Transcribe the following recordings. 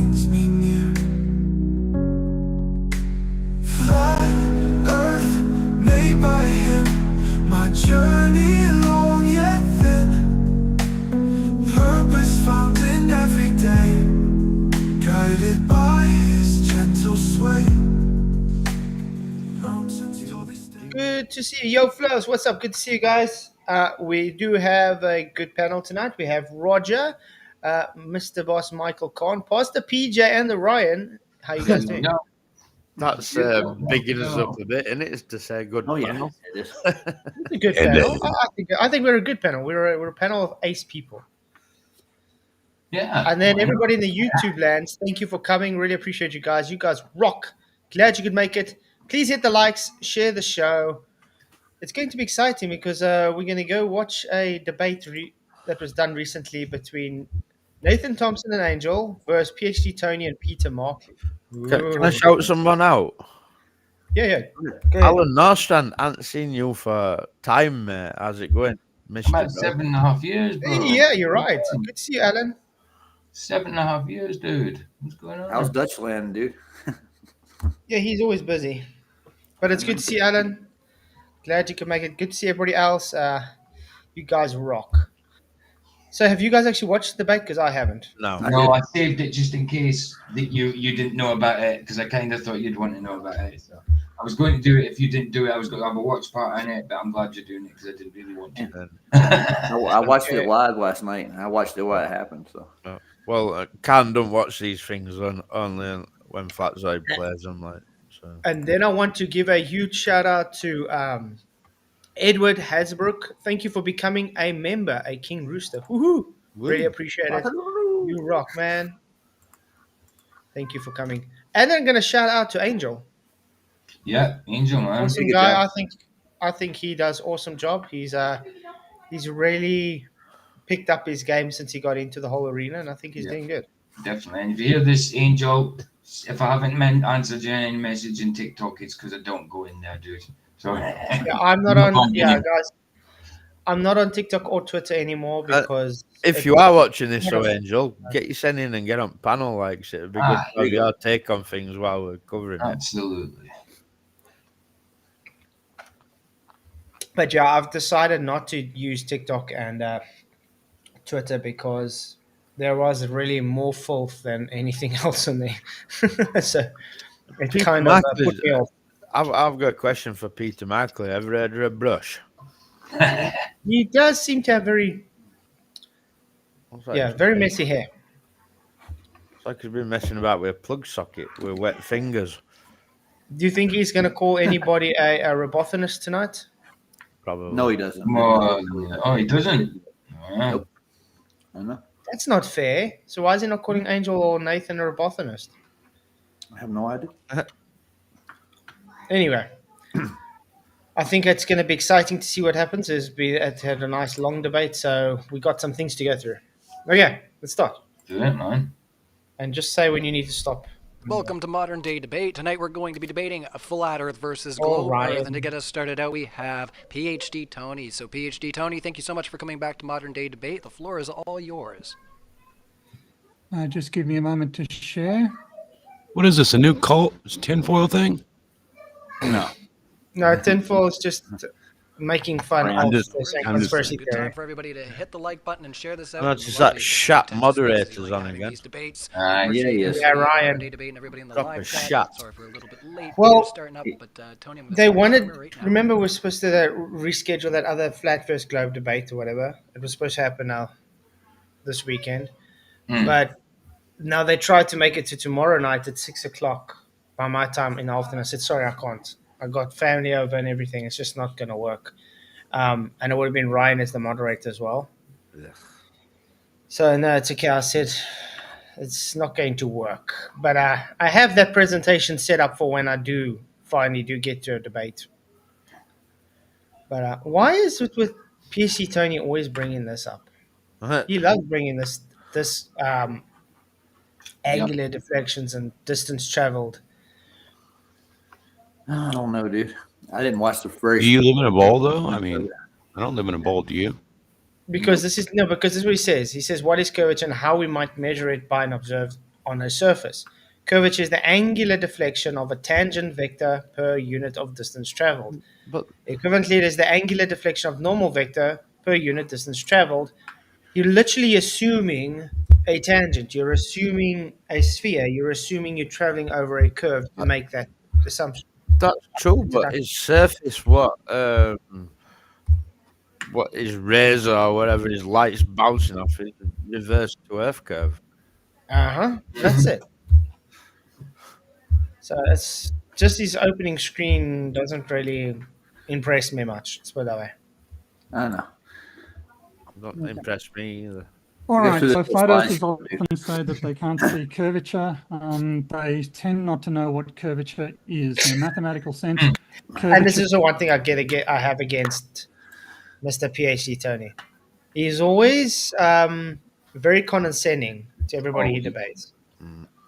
brings me near. Flat earth made by him, my journey long yet thin. Purpose found in every day, guided by his gentle sway. Good to see you. Yo, Flows, what's up? Good to see you guys. We do have a good panel tonight. We have Roger, Mr. Boss Michael Kahn, Pastor PJ, and the Ryan. How you guys doing? That's bigging us up a bit, isn't it? Is to say good panel. It is. It's a good panel. I think we're a good panel. We're a panel of ace people. Yeah. And then everybody in the YouTube lands, thank you for coming. Really appreciate you guys. You guys rock. Glad you could make it. Please hit the likes, share the show. It's going to be exciting because we're going to go watch a debate that was done recently between Nathan Thompson and Angel versus PhD Tony and Peter Markley. Can I shout someone out? Yeah. Alan Norstrand, I haven't seen you for time, mate. How's it going? Missed About you, bro. 7.5 years, bro. Yeah, you're right. Good to see you, Alan. 7.5 years, dude. What's going on? How's Dutchland, dude? Yeah, he's always busy. But it's good to see Alan. Glad you can make it. Good to see everybody else. You guys rock. So have you guys actually watched the debate? Because I haven't. No. No, I saved it just in case that you didn't know about it, because I kind of thought you'd want to know about it. So I was going to do it. If you didn't do it, I was going to have a watch part on it, but I'm glad you're doing it because I didn't really want to. I watched it live last night. I watched it while it happened. So. Well, Khan don't watch these things only when Flatzoid plays them. Like, so. And then I want to give a huge shout out to Edward Hasbrook. Thank you for becoming a member, a King Rooster. Woohoo! Really appreciate it. You rock, man. Thank you for coming. And then I'm gonna shout out to Angel. Yeah, Angel, man. Awesome guy. I think he does awesome job. He's really picked up his game since he got into the whole arena, and I think he's doing good. Definitely. And if you hear this, Angel, if I haven't answered you any message in TikTok, it's because I don't go in there, dude. So yeah, I'm not on. Yeah, guys, I'm not on TikTok or Twitter anymore because if you are watching this show, Angel, get your send in and get on panel likes. It'd be good to have your take on things while we're covering it. Absolutely. But yeah, I've decided not to use TikTok and Twitter because there was really more filth than anything else on there. So it kind of put me off. I've got a question for Peter Markley. Ever heard of a brush? He does seem to have very messy hair. It's like he's been messing about with a plug socket with wet fingers. Do you think he's going to call anybody a robothonist tonight? Probably. No, he doesn't. Oh, he doesn't? Nope. I know. That's not fair. So why is he not calling Angel or Nathan a robothonist? I have no idea. Anyway, I think it's going to be exciting to see what happens. It had a nice long debate, so we got some things to go through. Okay, let's start. Do it, man. And just say when you need to stop. Welcome to Modern Day Debate. Tonight we're going to be debating a flat Earth versus globe Earth. And to get us started out, we have PhD Tony. So PhD Tony, thank you so much for coming back to Modern Day Debate. The floor is all yours. Just give me a moment to share. What is this, a new cult tinfoil thing? No, tinfoil is just making fun of conspiracy theory. Time for everybody to hit the like button and share this out. That's just that shot moderators on again. Debates. Yeah, Ryan. And everybody in the live chat. Shot. Sorry for a little bit late. Well, starting up, but Tony, they wanted. Remember, we're supposed to reschedule that other flat versus globe debate or whatever. It was supposed to happen now, this weekend, but now they tried to make it to tomorrow night at 6:00 by my time in the afternoon. I said, sorry, I can't. I got family over and everything. It's just not going to work. And it would have been Ryan as the moderator as well. Yeah. So, no, it's okay. I said, it's not going to work. But I have that presentation set up for when I finally get to a debate. But why is it with PC Tony always bringing this up? He loves bringing this angular deflections and distance traveled. I don't know, dude. I didn't watch the first. Do you live in a bowl, though? I mean, I don't live in a bowl. Do you? Because this is what he says. He says, what is curvature and how we might measure it by an observed on a surface. Curvature is the angular deflection of a tangent vector per unit of distance traveled. But Equivalently, it is the angular deflection of normal vector per unit distance traveled. You're literally assuming a tangent. You're assuming a sphere. You're assuming you're traveling over a curve to make that assumption. that's true. But Introduction. is surface what is rays or whatever is light's bouncing off is reverse to Earth curve. That's it. So it's just his opening screen doesn't really impress me much. Let's put it that way. I don't know. Not impressed me either. All Guess right, who so this flat was? earthers often say that they can't see curvature. They tend not to know what curvature is. In a mathematical sense, And curvature this is the one thing I have against Mr. PhD Tony. He's always very condescending to everybody he debates.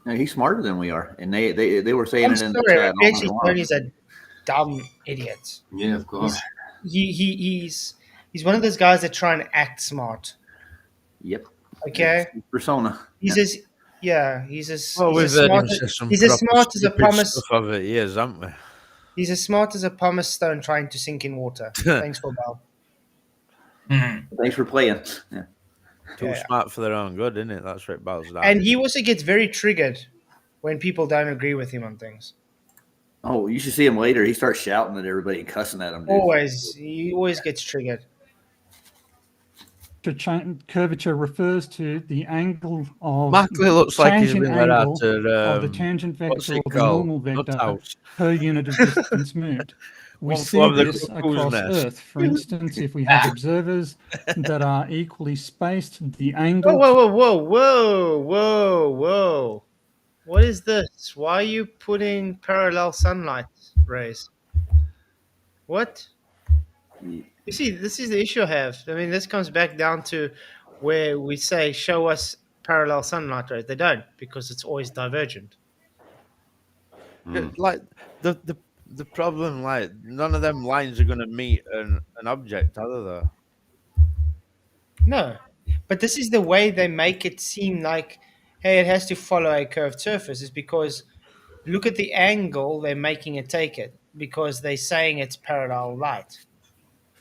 No, he's smarter than we are, and they were saying I'm it in the sorry, chat. all night PhD long. Tony's a dumb idiot. Yeah, of course. He's one of those guys that try and act smart. Yep. Okay, It's his persona. he's as he's as Well, he's we've as heard him smart, say some he's as proper smart as a stupid pumice. stuff over the years, haven't we? He's as smart as a pumice stone trying to sink in water. Thanks for Bell. Thanks for playing. Yeah. Too Yeah. smart for their own good, isn't it? That's what it boils down. And he also gets very triggered when people don't agree with him on things. Oh, you should see him later. He starts shouting at everybody and cussing at them. Dude. He always gets triggered. curvature refers to the angle of Markley looks like he's tangent been let out angle at of the tangent what's vector it or the called? normal vector Nuthouse. per unit of distance moved. We One see flew over the this cuckoo's across nest. Earth. For instance, if we have observers that are equally spaced, the angle Whoa. What is this? Why are you putting parallel sunlight rays? What? You see, this is the issue I have. I mean, this comes back down to where we say, show us parallel sunlight rays. They don't, because it's always divergent. Like the problem, like none of them lines are going to meet an object, are they? Though? No. But this is the way they make it seem like, hey, it has to follow a curved surface, is because look at the angle they're making it take it, because they're saying it's parallel light,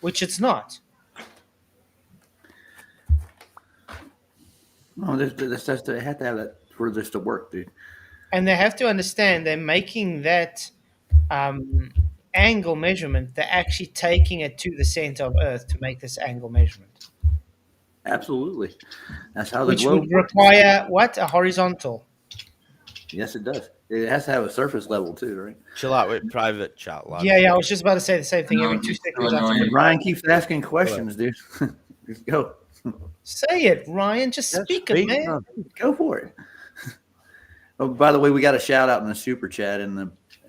which it's not. No, they have to have that for this to work, dude. And they have to understand they're making that angle measurement, they're actually taking it to the center of Earth to make this angle measurement. Absolutely. That's how the Which globe would works. require what? A horizontal. Yes, it does. It has to have a surface level too, right? Chill out with private chat, lad. Yeah, I was just about to say the same thing. No, Every 2 it's seconds so I have to annoying. Ryan keeps asking questions, dude. Just go. say it, Ryan. Just speak it, man. Go for it. Oh, by the way, we got a shout out in the super chat at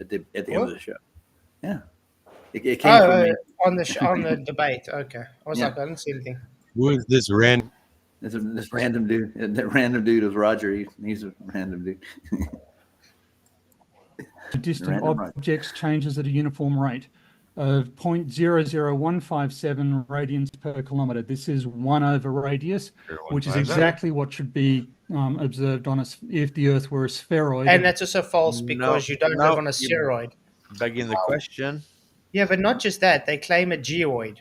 the end of the show. Yeah, it came from me. On the debate. Okay, I was like, I didn't see anything. Who is this random? This random dude. That random dude was Roger. He's a random dude. distant Random right. objects changes at a uniform rate of 0.00157 radians per kilometer. This is 1 over radius, which is exactly what should be observed on us if the Earth were a spheroid. And that's also false because you don't live on a spheroid. Begging the question. Yeah, but not just that. They claim a geoid.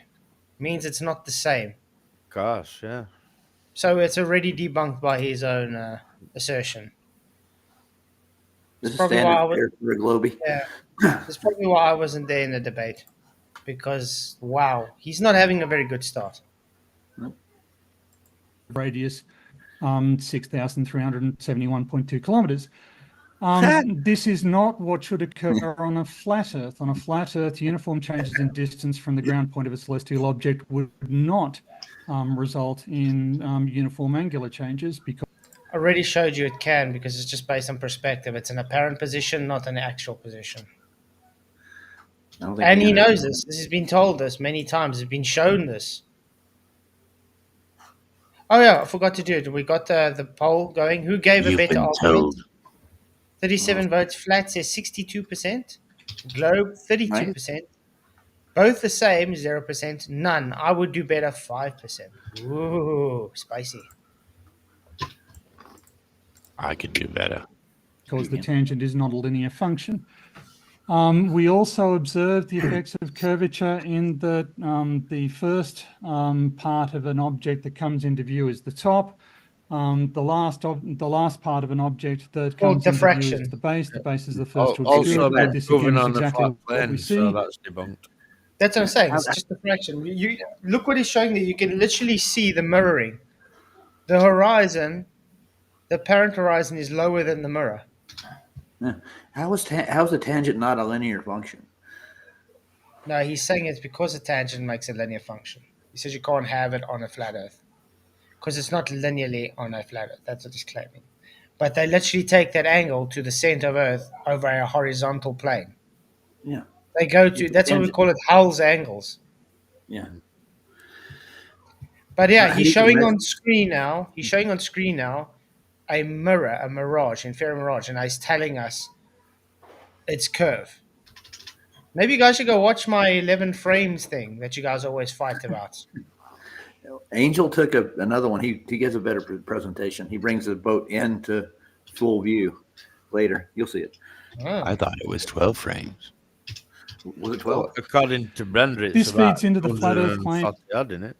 Means it's not the same. Gosh, yeah. So it's already debunked by his own assertion. This is probably standard why I was- fare for a Globie. Yeah, that's probably why I wasn't there in the debate. Because, wow, he's not having a very good start. Radius, 6,371.2 kilometers. This is not what should occur on a flat Earth. On a flat Earth, uniform changes in distance from the ground point of a celestial object would not result in uniform angular changes because I already showed you it can because it's just based on perspective. It's an apparent position, not an actual position. And he knows this. This has been told this many times. It's been shown this. Oh, yeah, I forgot to do it. We got the poll going. Who gave a better argument? 37 votes. Flat says 62%. Globe, 32%. Both the same, 0%. None. I would do better, 5%. Ooh, spicy. I could do better. Because the tangent is not a linear function. We also observed the effects of curvature in that the first part of an object that comes into view is the top. The last part of an object that comes into view is the base. The base is the first to Also, obscure. This again is on the exactly flat what we plane, see. so that's debunked. That's what I'm saying. It's just diffraction. You look what he's showing that you can literally see the mirroring. The horizon, the parent horizon, is lower than the mirror. How is the tangent not a linear function? No, he's saying it's because a tangent makes a linear function. He says you can't have it on a flat Earth because it's not linearly on a flat Earth. That's what he's claiming. But they literally take that angle to the center of Earth over a horizontal plane. Yeah. They go to, that's what we call it, Hull's angles. Yeah. But yeah, he's showing on screen now. A mirror, a mirage, inferior mirage, and he's telling us it's curve. Maybe you guys should go watch my 11 frames thing that you guys always fight about. Angel took another one. He gives a better presentation. He brings the boat into full view later. You'll see it. Oh. I thought it was 12 frames. Was it 12? According to Brenda, it's This about feeds into the flat Earth claim. 140 odd, isn't it?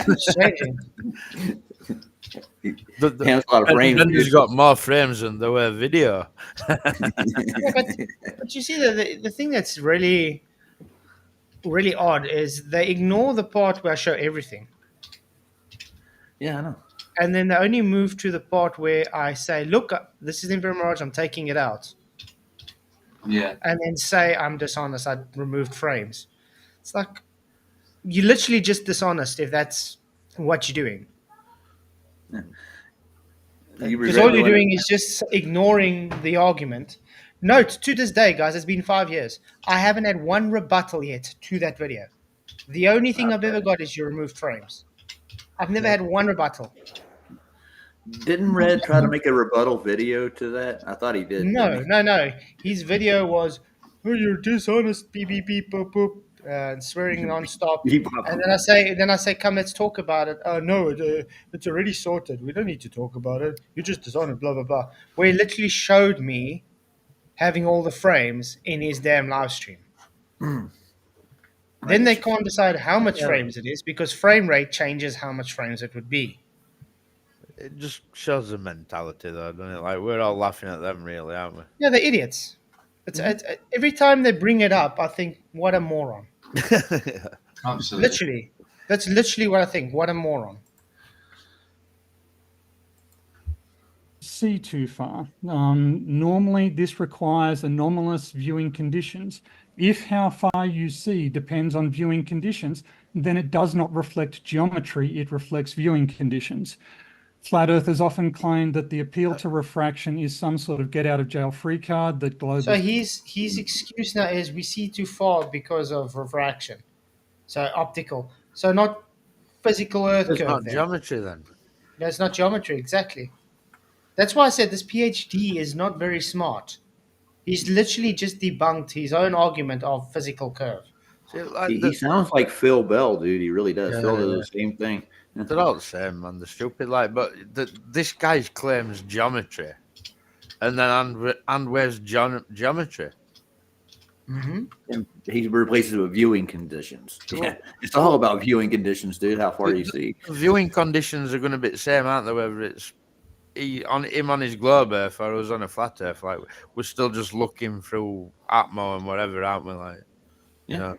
It's changing. Has a lot of frames. Brenda's got more frames than there were video. Yeah, but you see, the thing that's really, really odd is they ignore the part where I show everything. Yeah, I know. And then they only move to the part where I say, look, this is the inferior mirage, I'm taking it out. Yeah. And then say I'm dishonest, I removed frames. It's like, you're literally just dishonest if that's what you're doing. Because all you're doing is just ignoring the argument. Note, to this day, guys, it's been 5 years. I haven't had one rebuttal yet to that video. The only thing I've ever got is you removed frames. I've never had one rebuttal. Didn't Red try to make a rebuttal video to that? I thought he did. No. His video was, oh, you're dishonest, beep, beep, beep, boop, boop, and swearing nonstop. And then I say, come, let's talk about it. Oh, no, it's already sorted. We don't need to talk about it. You're just dishonest, blah, blah, blah. Where he literally showed me having all the frames in his damn live stream. Then they can't decide how much frames it is because frame rate changes how much frames it would be. It just shows the mentality, though, doesn't it? Like, we're all laughing at them, really, aren't we? Yeah, they're idiots. It's every time they bring it up, I think, what a moron. Absolutely. Literally. That's literally what I think. What a moron. See too far. Normally, this requires anomalous viewing conditions. If how far you see depends on viewing conditions, then it does not reflect geometry, it reflects viewing conditions. Flat earthers often claim that the appeal to refraction is some sort of get-out-of-jail-free card that global... So his excuse now is we see too far because of refraction. So optical. So not physical Earth curve. It's not geometry, then. No, it's not geometry, exactly. That's why I said this PhD is not very smart. He's literally just debunked his own argument of physical curve. See, like he sounds like Phil Bell, dude. He really does. Phil does the same thing. They're all the same, man. They're stupid. Like, but this guy claims geometry, and then and where's geometry? Mm-hmm. And he replaces it with viewing conditions. Yeah, it's all about viewing conditions, dude. How far you see. Viewing conditions are going to be the same, aren't they? Whether it's him on his globe Earth or us on a flat Earth, like we're still just looking through Atmo and whatever, aren't we? Like, you know.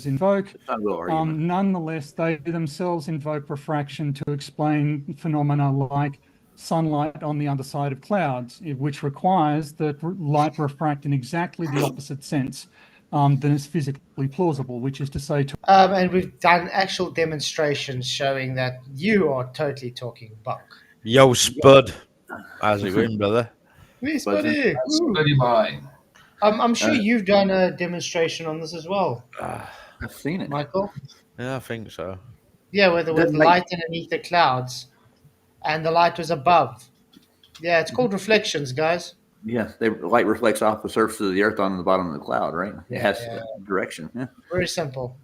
Invoke. Nonetheless, they themselves invoke refraction to explain phenomena like sunlight on the underside of clouds, which requires that light refract in exactly the opposite sense than is physically plausible, which is to say... and we've done actual demonstrations showing that you are totally talking bunk. Yo, Spud. How's it going, brother? Hey, Spuddy. Spuddy boy. I'm sure you've done a demonstration on this as well. I've seen it, Michael. Yeah, I think so. Yeah, with light underneath the clouds, and the light was above. Yeah, it's called reflections, guys. Yeah, light reflects off the surface of the Earth on the bottom of the cloud, right? It has direction. Yeah. Very simple.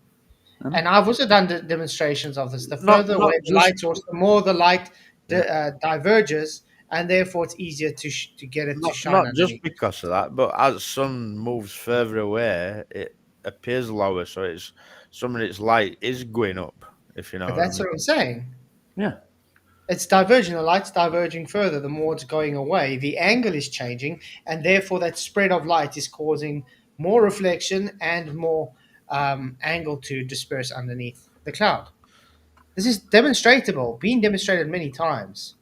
And I've also done demonstrations of this. The Not- further not away the just- light source, the more the light diverges, and therefore it's easier to get it to shine Not just underneath. because of that, but as sun moves further away, it appears lower. So it's some of its light is going up. If you know But what I that's mean. what I'm saying. Yeah. It's diverging. The light's diverging further. The more it's going away, the angle is changing, and therefore that spread of light is causing more reflection and more angle to disperse underneath the cloud. This is demonstratable, being demonstrated many times.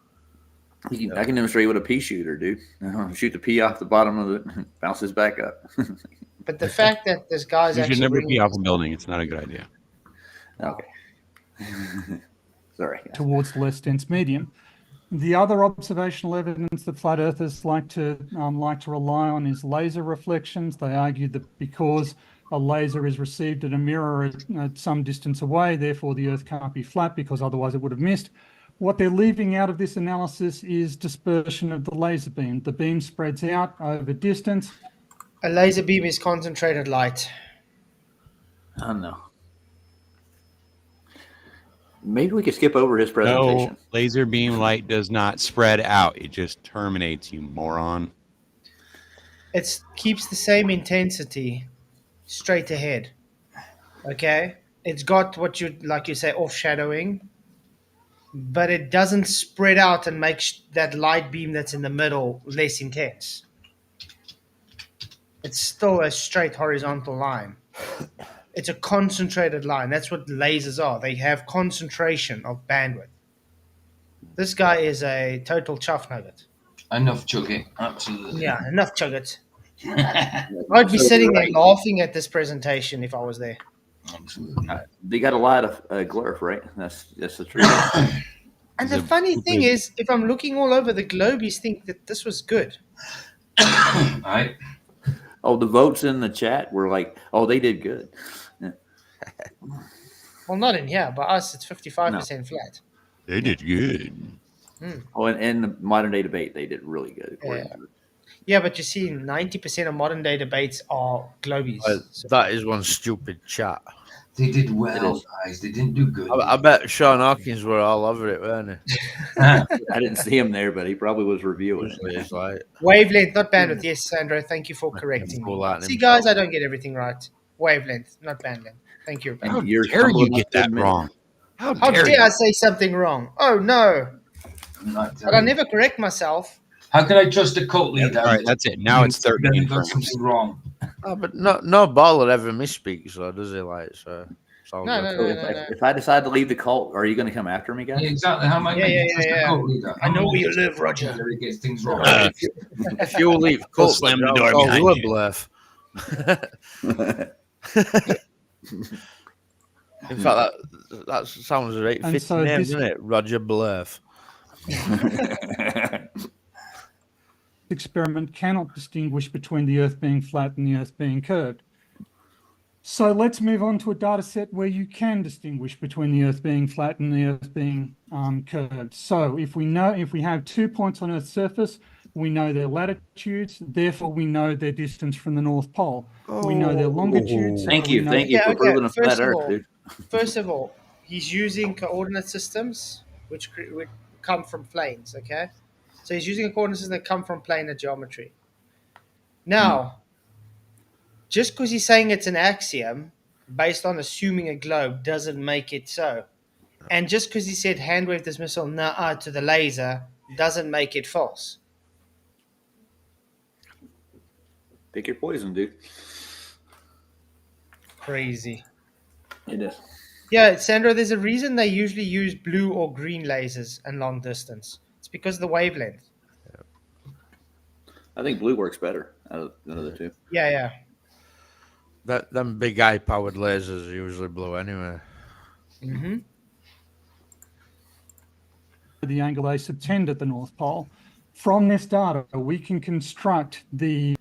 I can demonstrate with a pea shooter, dude. Shoot the pea off the bottom of it, bounces back up. But the fact that this guy's You should actually never bringing be off a building. It's not a good idea. Okay. Sorry. towards the less dense medium. The other observational evidence that flat earthers like to rely on is laser reflections. They argue that because a laser is received at a mirror at some distance away, therefore the Earth can't be flat because otherwise it would have missed. What they're leaving out of this analysis is dispersion of the laser beam. The beam spreads out over distance. A laser beam is concentrated light. Oh, no. Maybe we could skip over his presentation. No, laser beam light does not spread out. It just terminates, you moron. It keeps the same intensity straight ahead. Okay? It's got what you, like you say, off-shadowing, but it doesn't spread out and make that light beam that's in the middle less intense. It's still a straight horizontal line. It's a concentrated line. That's what lasers are. They have concentration of bandwidth. This guy is a total chuff nugget. Enough chugging, absolutely. Yeah, enough chuggets. I'd be sitting there laughing at this presentation if I was there. Absolutely. They got a lot of glurf, right? That's the truth. And the funny thing is, if I'm looking all over the globe, you think that this was good. Right. Oh, the votes in the chat were like, oh, they did good. Yeah. Well, not in here. By us, it's 55% flat. They did good. Oh, and in the modern day debate, they did really good. According to it. Yeah, but you see, 90% of modern day debates are globies. So That is one stupid chat. They did well, guys. They didn't do good. I bet Sean Hawkins were all over it, weren't he? I didn't see him there, but he probably was reviewing Usually it's like, wavelength, not bandwidth. Yes, Sandro, thank you for correcting Pull me. that See, himself. guys, I don't get everything right. Wavelength, not bandwidth. Thank you. And How you're dare humble you enough get to that admit it. wrong? How How dare dare you? I say something wrong? Oh, no. Not But I never correct myself. How can I trust a cult leader? All right, that's it. Now it's 13 Then got frames. something wrong. oh, but no baller ever misspeaks, though, does he? Like, so it's all No, good. no, So if I decide to leave the cult, are you going to come after me, guys? Yeah, exactly. How am I Yeah, going yeah, to trust yeah, a yeah. cult leader? I know where you live, Roger. That he gets things wrong. If you leave, We'll cult, slam the I'll door call behind you a you. bluff. In fact, that sounds right. And Fitting so name, this- doesn't it? Roger Bluff. Experiment cannot distinguish between the Earth being flat and the Earth being curved. So let's move on to a data set where you can distinguish between the Earth being flat and the Earth being curved. So if we have 2 points on Earth's surface, we know their latitudes, therefore we know their distance from the North Pole. We know their longitudes. Thank we you. know- Thank you for proving a flat First of Earth, all, dude. First of all, he's using coordinate systems which come from planes, okay? So he's using coordinate systems that come from planar geometry. Now, just because he's saying it's an axiom based on assuming a globe doesn't make it so. And just because he said hand wave dismissal to the laser doesn't make it false. Pick your poison, dude. Crazy. It is. Yeah, Sandro, there's a reason they usually use blue or green lasers and long distance. It's because of the wavelength. I think blue works better out of the two. Yeah. Them big eye-powered lasers are usually blue anyway. Mm-hmm. the angle A sub 10 at the North Pole. From this data, we can construct the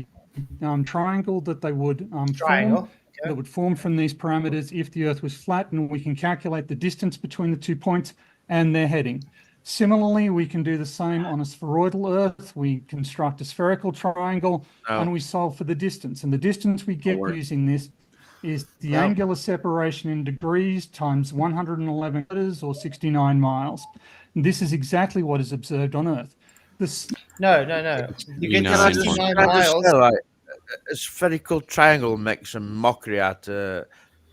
triangle that they would form. That would form from these parameters if the Earth was flat, and we can calculate the distance between the 2 points and their heading. Similarly, we can do the same on a spheroidal Earth. We construct a spherical triangle and we solve for the distance. And the distance we get using this is the angular separation in degrees times 111 meters or 69 miles. This is exactly what is observed on Earth. No. You get the 69 miles. Say, like, a spherical triangle makes a mockery out of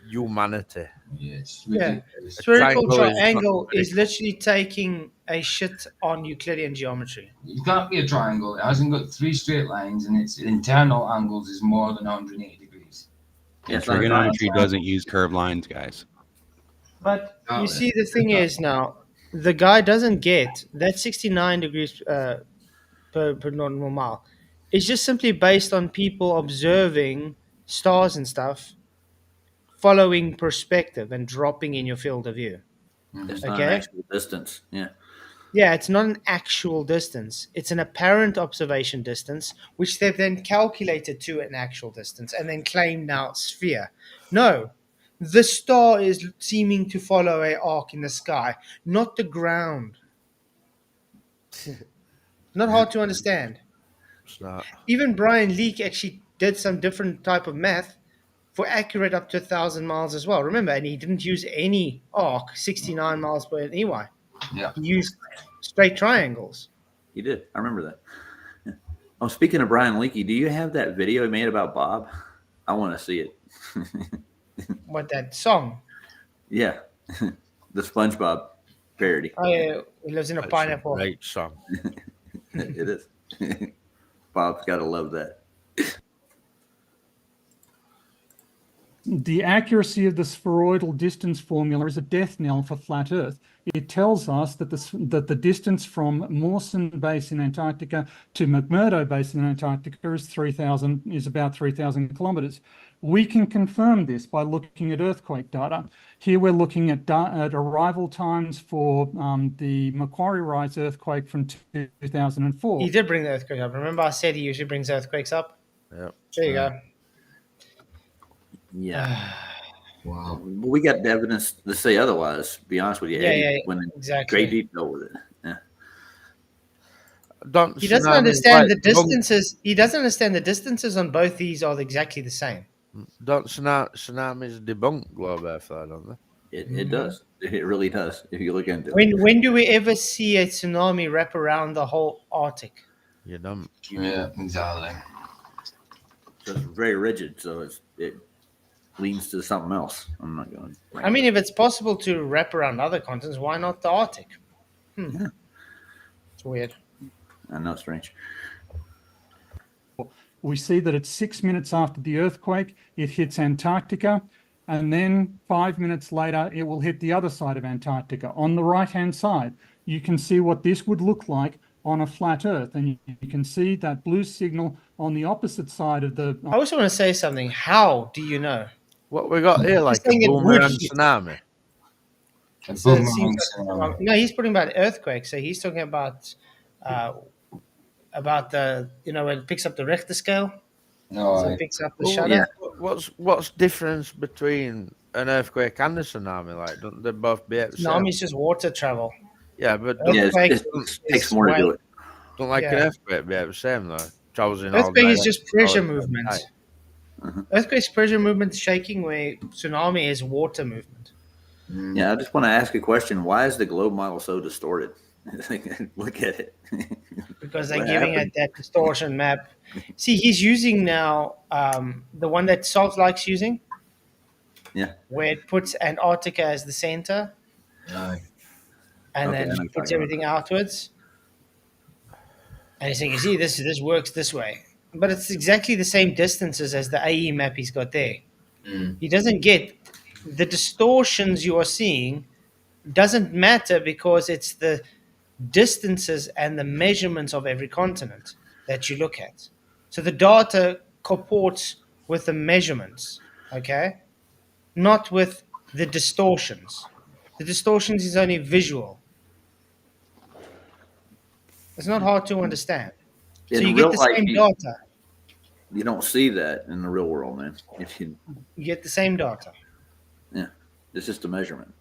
humanity. Yes. Yeah. Ridiculous. Spherical triangle is not triangle is spherical. literally taking a shit on Euclidean geometry. It can't be a triangle. It hasn't got 3 straight lines, and its internal angles is more than 180 degrees. And trigonometry doesn't use curved lines, guys. But Oh, you see, the thing is now, the guy doesn't get that 69 degrees per normal mile. It's just simply based on people observing stars and stuff, following perspective and dropping in your field of view. It's not an actual distance. Yeah. Yeah, it's not an actual distance. It's an apparent observation distance, which they've then calculated to an actual distance and then claim now sphere. No, the star is seeming to follow a arc in the sky, not the ground. Not hard to understand. It's not. Even Brian Leake actually did some different type of math for accurate up to 1,000 miles as well. Remember, and he didn't use any arc, 69 miles per EY. Yeah. He used straight triangles. He did. I remember that. Yeah. Oh, speaking of Brian Leakey, do you have that video he made about Bob? I want to see it. What, that song? Yeah. The SpongeBob parody. Oh, yeah, he lives in a That's pineapple. a great song. It is. Bob's got to love that. The accuracy of the spheroidal distance formula is a death knell for flat Earth. It tells us that the distance from Mawson Base in Antarctica to McMurdo Base in Antarctica is about 3,000 kilometers. We can confirm this by looking at earthquake data. Here we're looking at arrival times for the Macquarie Rise earthquake from 2004. He did bring the earthquake up. Remember I said he usually brings earthquakes up? Yep. There you go. Yeah. Wow. We got evidence to say otherwise, to be honest with you. Yeah, Eddie yeah, went in exactly. great detail with it. Yeah. He doesn't understand the distances. He doesn't understand the distances on both these are exactly the same. Don't tsunamis debunk globe Earth, don't they? It does. It really does. If you look into it. When do we ever see a tsunami wrap around the whole Arctic? You don't. Yeah, exactly. So it's very rigid, so it leans to something else. I'm not going to. I mean, if it's possible to wrap around other continents, why not the Arctic? Yeah. It's weird. I know, strange. We see that it's 6 minutes after the earthquake, it hits Antarctica, and then 5 minutes later, it will hit the other side of Antarctica. On the right-hand side, you can see what this would look like on a flat Earth, and you can see that blue signal on the opposite side of the... I also want to say something. How do you know? What we got here, like a saying it would boomerang hit. tsunami. So it seems like, no, he's talking about earthquakes. So he's talking about the, when it picks up the Richter scale. No, So it picks up the Well, shudder. yeah. What's difference between an earthquake and a tsunami? Like, don't they both be at the Tsunami same? is just water travel. Yeah, but Yeah, Earthquake it takes more to do it. don't like Yeah. an earthquake be at the same though? Travels in all Earthquake is directions, just pressure all movement. night. Earthquake's pressure movement shaking, where tsunami is water movement. Yeah, I just want to ask a question. Why is the globe model so distorted? Look at it. Because they're What giving happened? it that distortion map. See, he's using now the one that Salt likes using, Yeah. where it puts Antarctica as the center Aye. and Okay, I know then what you're puts talking everything outwards. And he's saying, you see, this works this way. But it's exactly the same distances as the AE map he's got there. He doesn't get the distortions you are seeing doesn't matter because it's the distances and the measurements of every continent that you look at. So the data comports with the measurements, okay? Not with the distortions. The distortions is only visual. It's not hard to understand. So In you real get the life, same data. You don't see that in the real world, man. If you, You get the same data. yeah, it's just a measurement.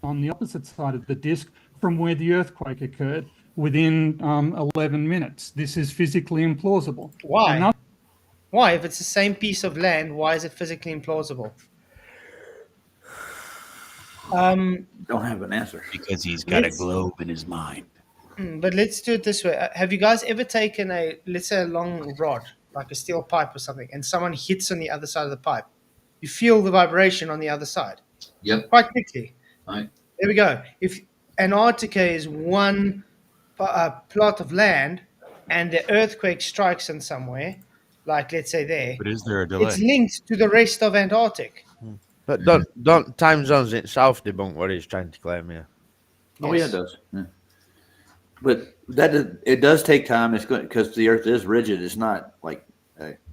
on the opposite side of the disk from where the earthquake occurred within 11 minutes. This is physically implausible. Why? Why? If it's the same piece of land, why is it physically implausible? Don't have an answer. Because he's got a Let's- globe in his mind. But let's do it this way. Have you guys ever taken let's say, a long rod, like a steel pipe or something, and someone hits on the other side of the pipe? You feel the vibration on the other side Yep. quite quickly. Right. There we go. If Antarctica is one plot of land and the earthquake strikes in somewhere, like let's say there, But is there a delay? it's linked to the rest of Antarctic. But don't time zones in South debunk what he's trying to claim here. Oh yeah, it does. Yeah. But it does take time. It's good because the Earth is rigid. It's not like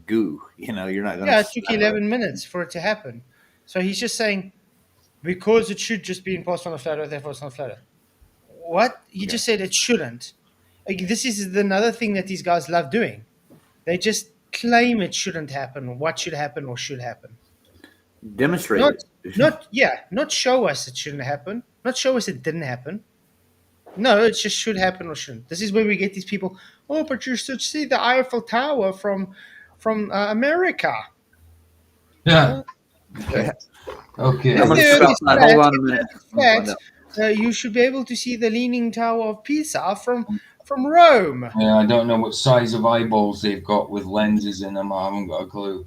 goo. You know, you're not going to. Yeah, it took 11 minutes for it to happen. So he's just saying, because it should just be imposed on a flat Earth, therefore it's not flat Earth. What? He just said it shouldn't. Like, this is another thing that these guys love doing. They just claim it shouldn't happen, what should happen or should happen. Demonstrate it. Not show us it shouldn't happen. Not show us it didn't happen. No, it just should happen or shouldn't. This is where we get these people. Oh, but you should see the Eiffel Tower from America. Yeah. Okay. I'm gonna If stop that. Hold on a minute. flat, you should be able to see the Leaning Tower of Pisa from Rome. Yeah, I don't know what size of eyeballs they've got with lenses in them. I haven't got a clue.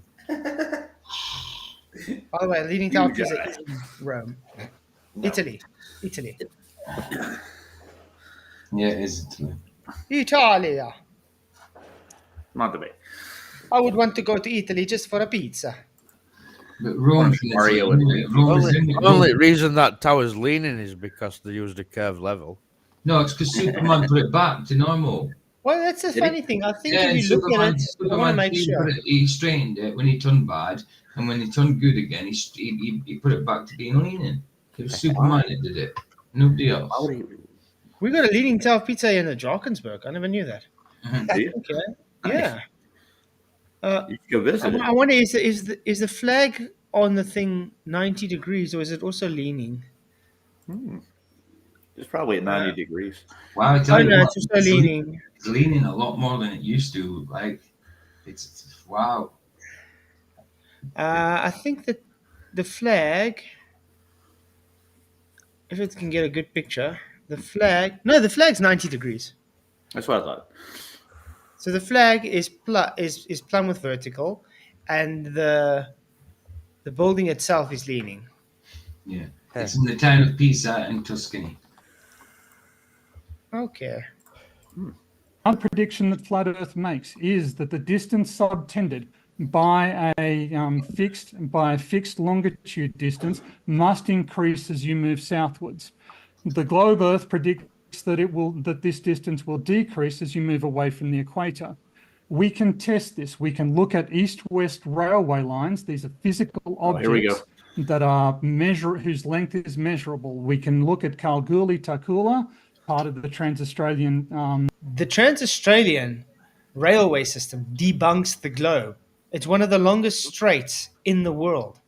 By the way, Leaning Tower of Pisa is in Rome. No. Italy. Yeah, it is. Italia. Not debate. I would want to go to Italy just for a pizza. But Rome, Mario and Only reason that tower's leaning is because they used a curved level. No, it's because Superman put it back to normal. Well, that's the funny thing. I think Yeah, if you look at it, I want to Superman make sure. he straightened it when he turned bad, and when he turned good again, he put it back to being leaning. It was Superman that did it. Nobody else. Why would he? We got a Leaning Tower of Pizza in the Drakensberg. I never knew that. Do you? Okay. Nice. Yeah. You should go visit it. I wonder, is the flag on the thing 90 degrees or is it also leaning? It's probably at 90 degrees. Wow, I tell Oh you no, what, it's also leaning. it's leaning a lot more than it used to. Like, it's wow. I think that the flag, if it can get a good picture, the flag's 90 degrees. That's what I thought. So the flag is plumb with vertical, and the building itself is leaning. Yeah, it's in the town of Pisa in Tuscany. Okay. One prediction that Flat Earth makes is that the distance subtended by a fixed longitude distance must increase as you move southwards. The globe Earth predicts that this distance will decrease as you move away from the equator. We can test this. We can look at east-west railway lines. These are physical objects that are whose length is measurable. We can look at Kalgoorlie-Takula, part of the Trans-Australian. The Trans-Australian railway system debunks the globe. It's one of the longest straits in the world.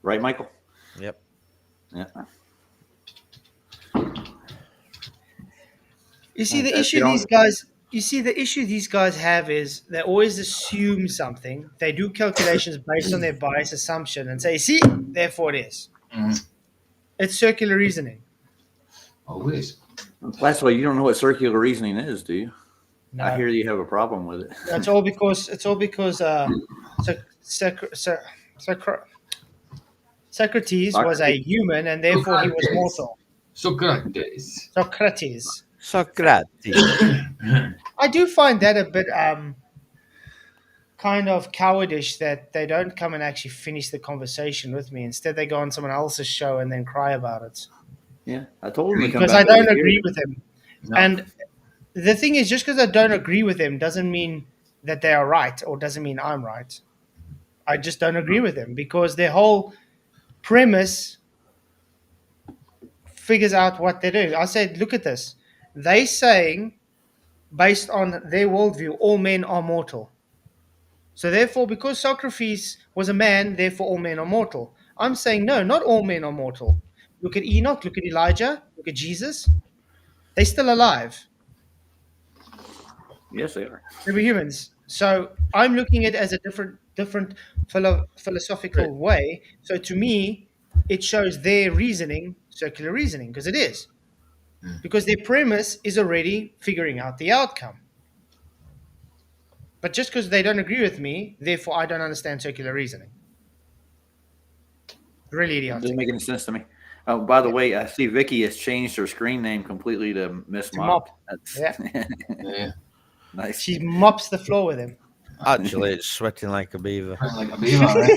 Right, Michael? Yep. Yeah. You see, the issue these guys have is they always assume something. They do calculations based on their bias assumption and say, see, therefore it is. It's circular reasoning. Always. That's why you don't know what circular reasoning is, do you? No. I hear you have a problem with it. It's all because Socrates was a human and therefore he was mortal. Socrates. I do find that a bit kind of cowardish that they don't come and actually finish the conversation with me. Instead, they go on someone else's show and then cry about it. Yeah, I told him to come Because back I don't over here. agree with him. No. And the thing is, just because I don't agree with them doesn't mean that they are right or doesn't mean I'm right. I just don't agree with them because their whole premise figures out what they do. I said, look at this. They saying, based on their worldview, all men are mortal. So therefore, because Socrates was a man, therefore all men are mortal. I'm saying, no, not all men are mortal. Look at Enoch, look at Elijah, look at Jesus. They're still alive. Yes, they are. They were humans. So I'm looking at it as a different philosophical way. So to me, it shows their reasoning, circular reasoning, because it is. Because their premise is already figuring out the outcome. But just because they don't agree with me, therefore I don't understand circular reasoning. Really It doesn't idiotic. make any sense to me. Oh, by the way, I see Vicky has changed her screen name completely to Miss To Mop. mop. Yeah. Yeah. Nice. She mops the floor with him. Actually, it's sweating like a beaver. Like a beaver, right?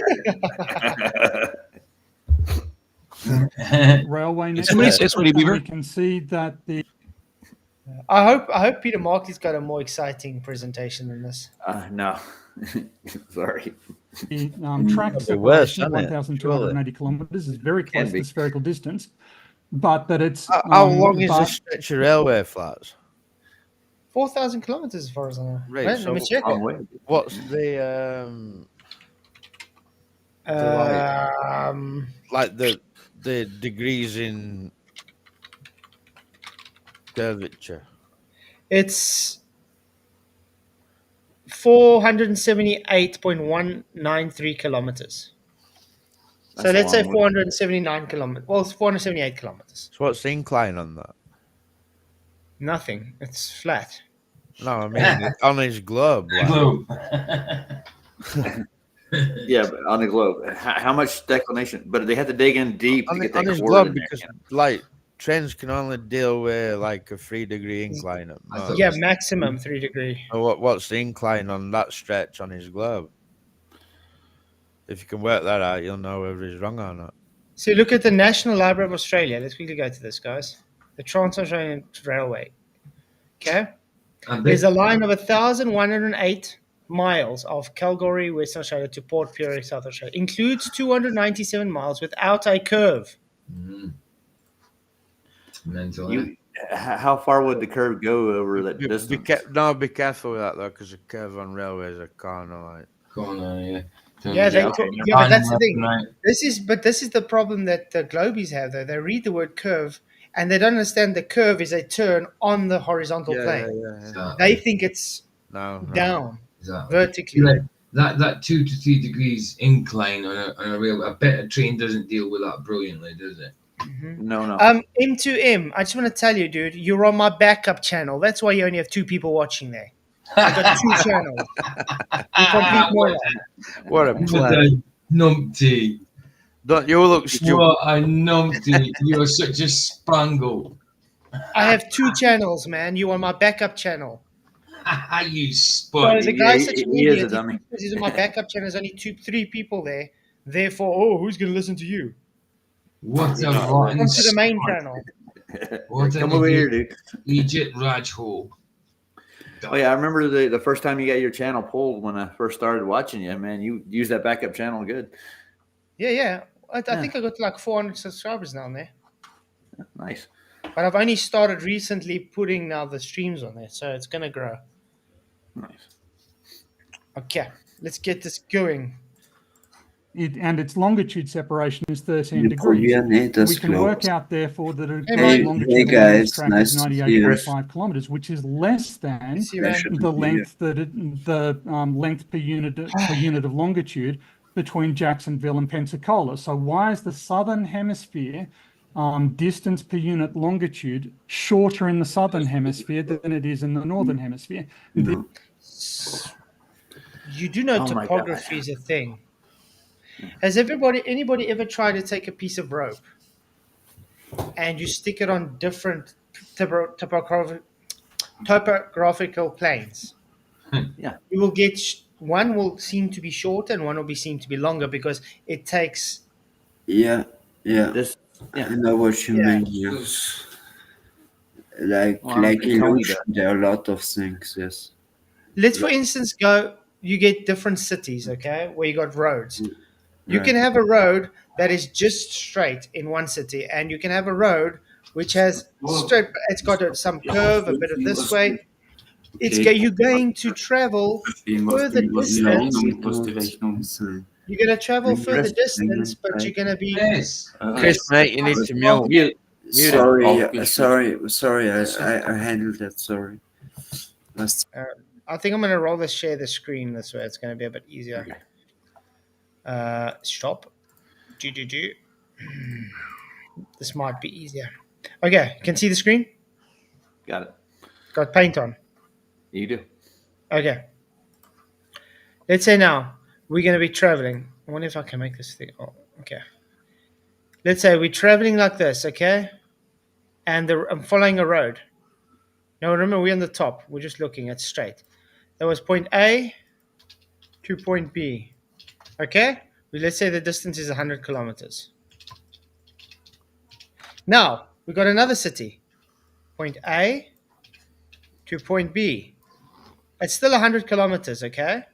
Railway Did somebody say Sweaty Beaver? We can see that the I hope Peter Markley's got a more exciting presentation than this. No. Sorry. track It'd be worse, separation, wouldn't it? 1,280 kilometers, is very close to be. the spherical distance, but that it's How long is but the stretch of railway flats? 4,000 kilometers as far as I know. Right, Let so me check Wrong it. way. What's the like the degrees in curvature? It's 478.193 kilometers. So That's a let's say long way. 479 kilometers. Well, it's 478 kilometers. So what's the incline on that? Nothing. It's flat. No, I mean on his globe. Like, Globe. Yeah, but on the globe. How much declination? But they have to dig in deep to get on that his core in globe there. because like trains can only deal with like a 3-degree incline at most. Yeah, maximum 3 degree. So what's the incline on that stretch on his globe? If you can work that out, you'll know whether he's wrong or not. So look at the National Library of Australia. Let's quickly go to this, guys. The Trans-Australian Railway. Okay. There's a line of 1,108 miles of Calgary, Western Australia to Port Pirie, South Australia. Includes 297 miles without a curve. Mental. How far would the curve go over that distance? Be careful with that though, because the curve on railways are kind of like. Corner, yeah. Yeah, okay. but that's the thing. Right. This is the problem that the Globies have, though. They read the word curve and they don't understand the curve is a turn on the horizontal plane. Exactly. They think it's No. down Exactly. vertically. Like that 2 to 3 degrees incline on a rail. I bet a train doesn't deal with that brilliantly, does it? No. M2M, I just want to tell you, dude, you're on my backup channel. That's why you only have 2 people watching there. I've got 2 channels. You complete moron. What a What plan. a numpty. Don't you look stupid? What a numpty. You're such a spangle. I have 2 channels, man. You on my backup channel. You So spud. the guy's such an he is a idiot. dummy. He's on my backup channel. There's only 3 people there. Therefore, who's going to listen to you? What a Come rotten to the main spud. channel. What Come an over here, idiot. dude. Egypt Raj hole. Oh yeah, I remember the first time you got your channel pulled when I first started watching you. Man, you used that backup channel good. Yeah. I think I got like 400 subscribers now on there. Nice. But I've only started recently putting now the streams on there, so it's going to grow. Nice. Okay, let's get this going. and its longitude separation is 13 degrees. We can work out, therefore, that Hey, longitude guys, track nice is to see you. 98.5 kilometers, which is less than See you, man. the length length per unit of longitude between Jacksonville and Pensacola. So why is the southern hemisphere distance per unit longitude shorter in the southern hemisphere than it is in the northern hemisphere? You do know Oh my topography is a thing. Has anybody ever tried to take a piece of rope and you stick it on different topographical planes? Yeah. You will get one will seem to be shorter and one will seem to be longer because it takes. Yeah. This. I know what you mean. Yes. Like illusion, there are a lot of things. Yes. Let's, for instance, go. You get different cities, okay, where you got roads. You Right. can have a road that is just straight in one city, and you can have a road which has straight. It's got some curve, a bit of this way. You're going to travel further distance. You're going to travel further distance, but you're going to be. Yes. Chris, mate, you need to mute. Sorry. I handled that. Sorry. I think I'm going to rather share the screen this way. It's going to be a bit easier. Okay. Stop. Do. This might be easier. Okay, you can see the screen? Got it. Got paint on. You do. Okay. Let's say now we're going to be traveling. I wonder if I can make this thing. Oh, okay. Let's say we're traveling like this, okay? And I'm following a road. Now remember, we're on the top. We're just looking at straight. That was point A to point B. Okay? Let's say the distance is 100 kilometers. Now, we got another city. Point A to point B. It's still 100 kilometers, okay?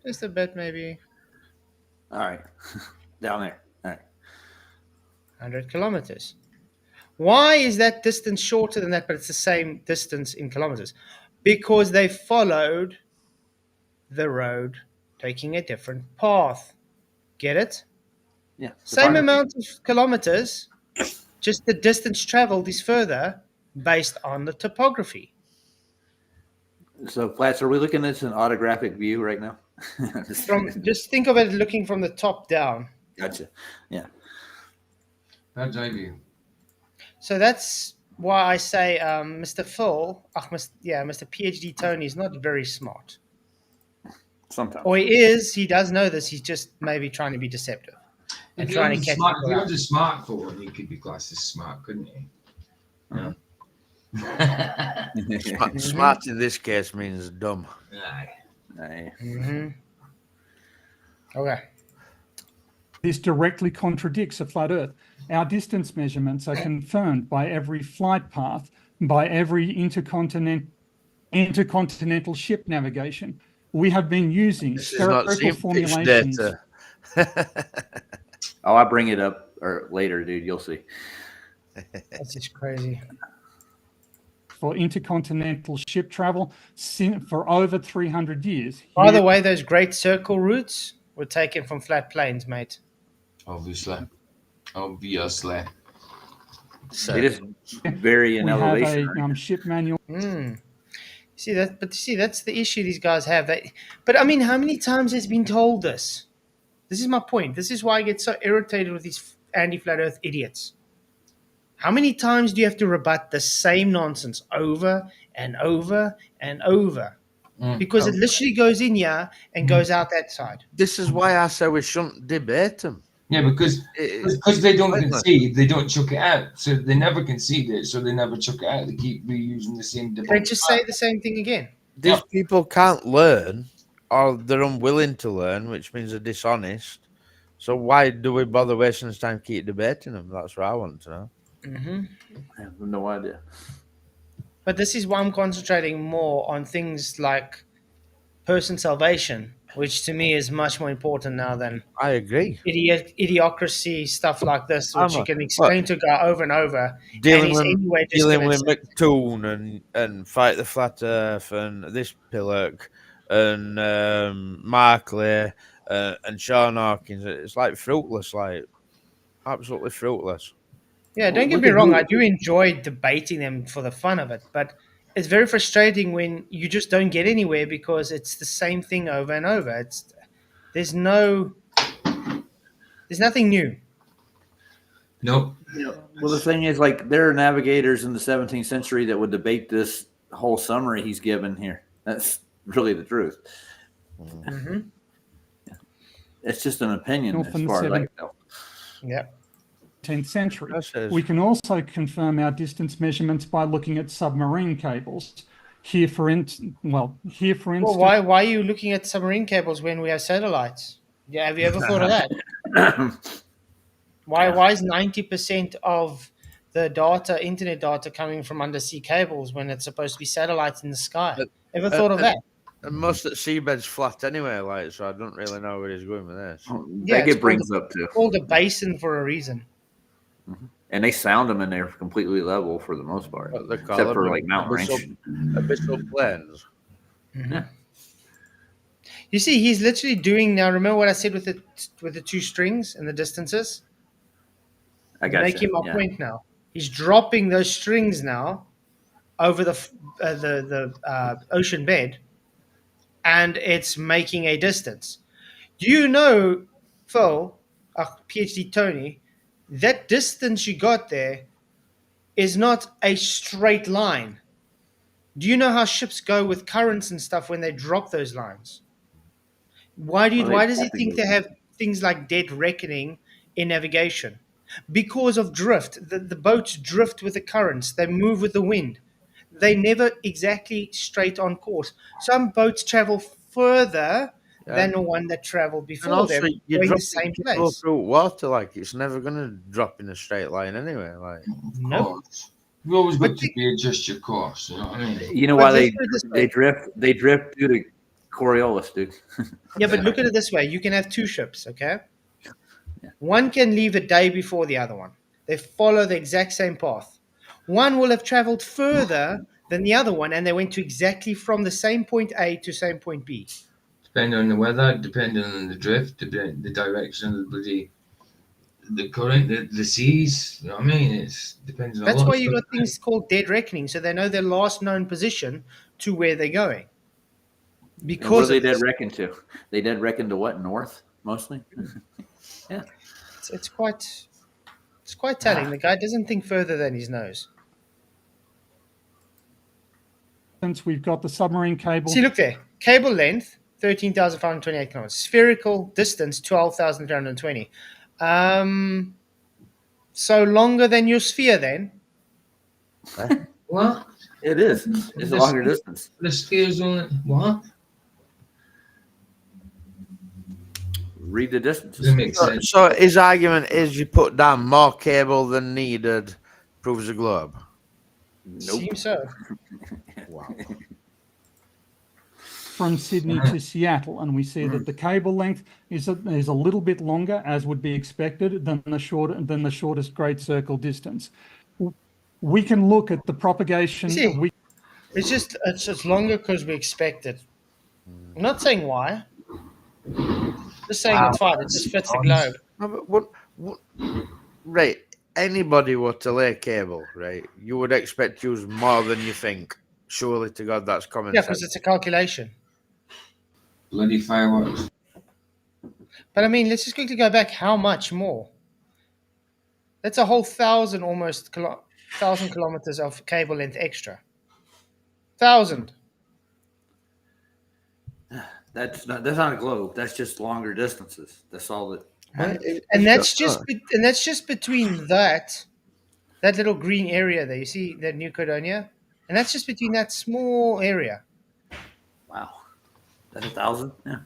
Just a bit, maybe. All right. Down there. All right. 100 kilometers. Why is that distance shorter than that, but it's the same distance in kilometers? Because they followed the road taking a different path. Get it? Yeah. Same amount of kilometers, just the distance traveled is further based on the topography. So, Flats, are we looking at this in autographic view right now? Just think of it looking from the top down. Gotcha. Yeah. Bird's eye view. So that's why I say Mr. Phil, Mr. PhD Tony is not very smart. Sometimes. Or he does know this, he's just maybe trying to be deceptive. And If trying to catch if he was a smartphone, he could be classed as smart, couldn't he? Uh-huh. Smart in this case means dumb. Aye. Mm-hmm. Okay. This directly contradicts a flat Earth. Our distance measurements are confirmed by every flight path, by every intercontinental ship navigation. We have been using spherical formulations. Oh, I'll bring it up later, dude. You'll see. That's just crazy. For intercontinental ship travel for over 300 years. By the way, those great circle routes were taken from flat plains, mate. Obviously. It is vary in elevation. We have a ship manual. See that, but see that's the issue these guys have. But I mean, how many times has been told this? This is my point. This is why I get so irritated with these anti-flat Earth idiots. How many times do you have to rebut the same nonsense over and over and over? Because it literally goes in here and goes out that side. This is why I say we shouldn't debate them. Yeah, because they don't concede, they don't chuck it out. So they never concede it, so they never chuck it out. They keep reusing the same debate. They just say the same thing again. These people can't learn, or they're unwilling to learn, which means they're dishonest. So why do we bother wasting this time to keep debating them? That's what I want to know. Mm-hmm. I have no idea. But this is why I'm concentrating more on things like person salvation, which to me is much more important now than I agree. Idiocracy stuff like this, which you can explain to a guy over and over. Dealing with McToon and Fight the Flat Earth and this pillock and Markley and Sean Hawkins. It's like fruitless, like absolutely fruitless. Yeah, don't get me wrong. I do enjoy debating them for the fun of it, but it's very frustrating when you just don't get anywhere because it's the same thing over and over. There's nothing new. Nope. Well, the thing is, like, there are navigators in the 17th century that would debate this whole summary he's given here. That's really the truth. Mm-hmm. It's just an opinion as far as I know. Yeah. 10th century. We can also confirm our distance measurements by looking at submarine cables. Here, for instance. Well, why are you looking at submarine cables when we have satellites? Yeah, have you ever thought of that? Why is 90% of the internet data, coming from undersea cables when it's supposed to be satellites in the sky? Ever thought of that? And most of the seabed's flat anyway, like, so I don't really know where he's going with this. That get brings up too. It's called a basin for a reason. Mm-hmm. And they sound them and they're completely level for the most part, except for like mountain range. Abyssal plains. Mm-hmm. You see, he's literally doing now. Remember what I said with the two strings and the distances? I got making my point now. He's dropping those strings now over the ocean bed, and it's making a distance. Do you know, Phil, PhD Tony, that distance you got there is not a straight line. Do you know how ships go with currents and stuff when they drop those lines? Why does he think they have things like dead reckoning in navigation? Because of drift. The boats drift with the currents. They move with the wind. They never exactly straight on course. Some boats travel further than the one that traveled before also, them, you're going the same place. through water, like it's never gonna drop in a straight line anyway. Like, no, you always got to readjust your course. You know what I mean? You know why they drift? They drift due to Coriolis, dude. Yeah, but look at it this way: you can have two ships, okay? One can leave a day before the other one. They follow the exact same path. One will have traveled further than the other one, and they went to exactly from the same point A to same point B. Depending on the weather, depending on the drift, the direction of the current, the seas. You know what I mean? It's depends on. That's why you got things called dead reckoning, so they know their last known position to where they're going. Because what do they dead reckon to? They dead reckon to what? North mostly. Yeah, it's quite telling. The guy doesn't think further than his nose. Since we've got the submarine cable. See, look there. Cable length 13,528 kilometers. Spherical distance 12,320. So longer than your sphere, then? What? It is. It's a longer distance. The sphere's only what? Read the distances. So his argument is you put down more cable than needed, proves a globe. Nope. Seems so. Wow. From Sydney to Seattle, and we see that the cable length is a little bit longer, as would be expected, than the shortest great circle distance. We can look at the propagation. It's just longer because we expect it. I'm not saying why. Just saying it's fine. It just fits the globe. No, but what, right? Anybody were to lay cable, right? You would expect to use more than you think. Surely to God, that's common sense. Yeah, because it's a calculation. Bloody fireworks. But I mean, let's just quickly go back. How much more? That's a whole 1,000 kilometers of cable length extra. 1,000. That's not a globe. That's just longer distances. That's all that. And that's just between that little green area there. You see that New Caledonia, and that's just between that small area. Wow, that's 1,000. Yeah.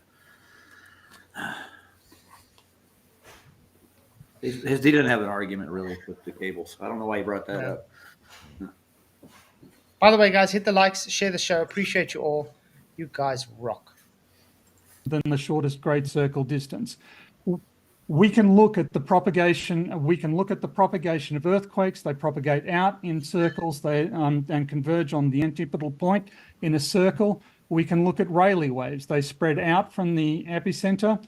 He didn't have an argument really with the cables. I don't know why he brought that up. No. By the way, guys, hit the likes, share the show. Appreciate you all. You guys rock. Than the shortest great circle distance. We can look at the propagation. We can look at the propagation of earthquakes. They propagate out in circles. They and converge on the antipodal point in a circle. We can look at Rayleigh waves. They spread out from the epicenter.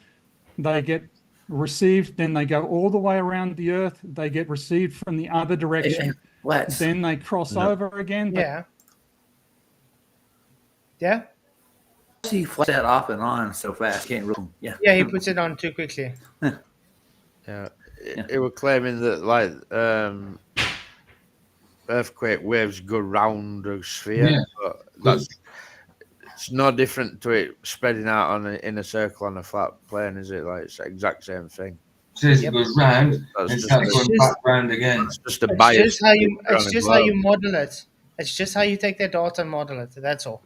They get received. Then they go all the way around the Earth. They get received from the other direction. Then they cross over again. Yeah. Yeah. He flies that off and on so fast. Can't really. Yeah. Yeah, he puts it on too quickly. Yeah, they were claiming that like earthquake waves go round a sphere, but it's no different to it spreading out in a circle on a flat plane, is it? Like it's the exact same thing. It goes round and starts going back round again. It's just a bias. It's just how you model it. It's just how you take their data and model it. That's all.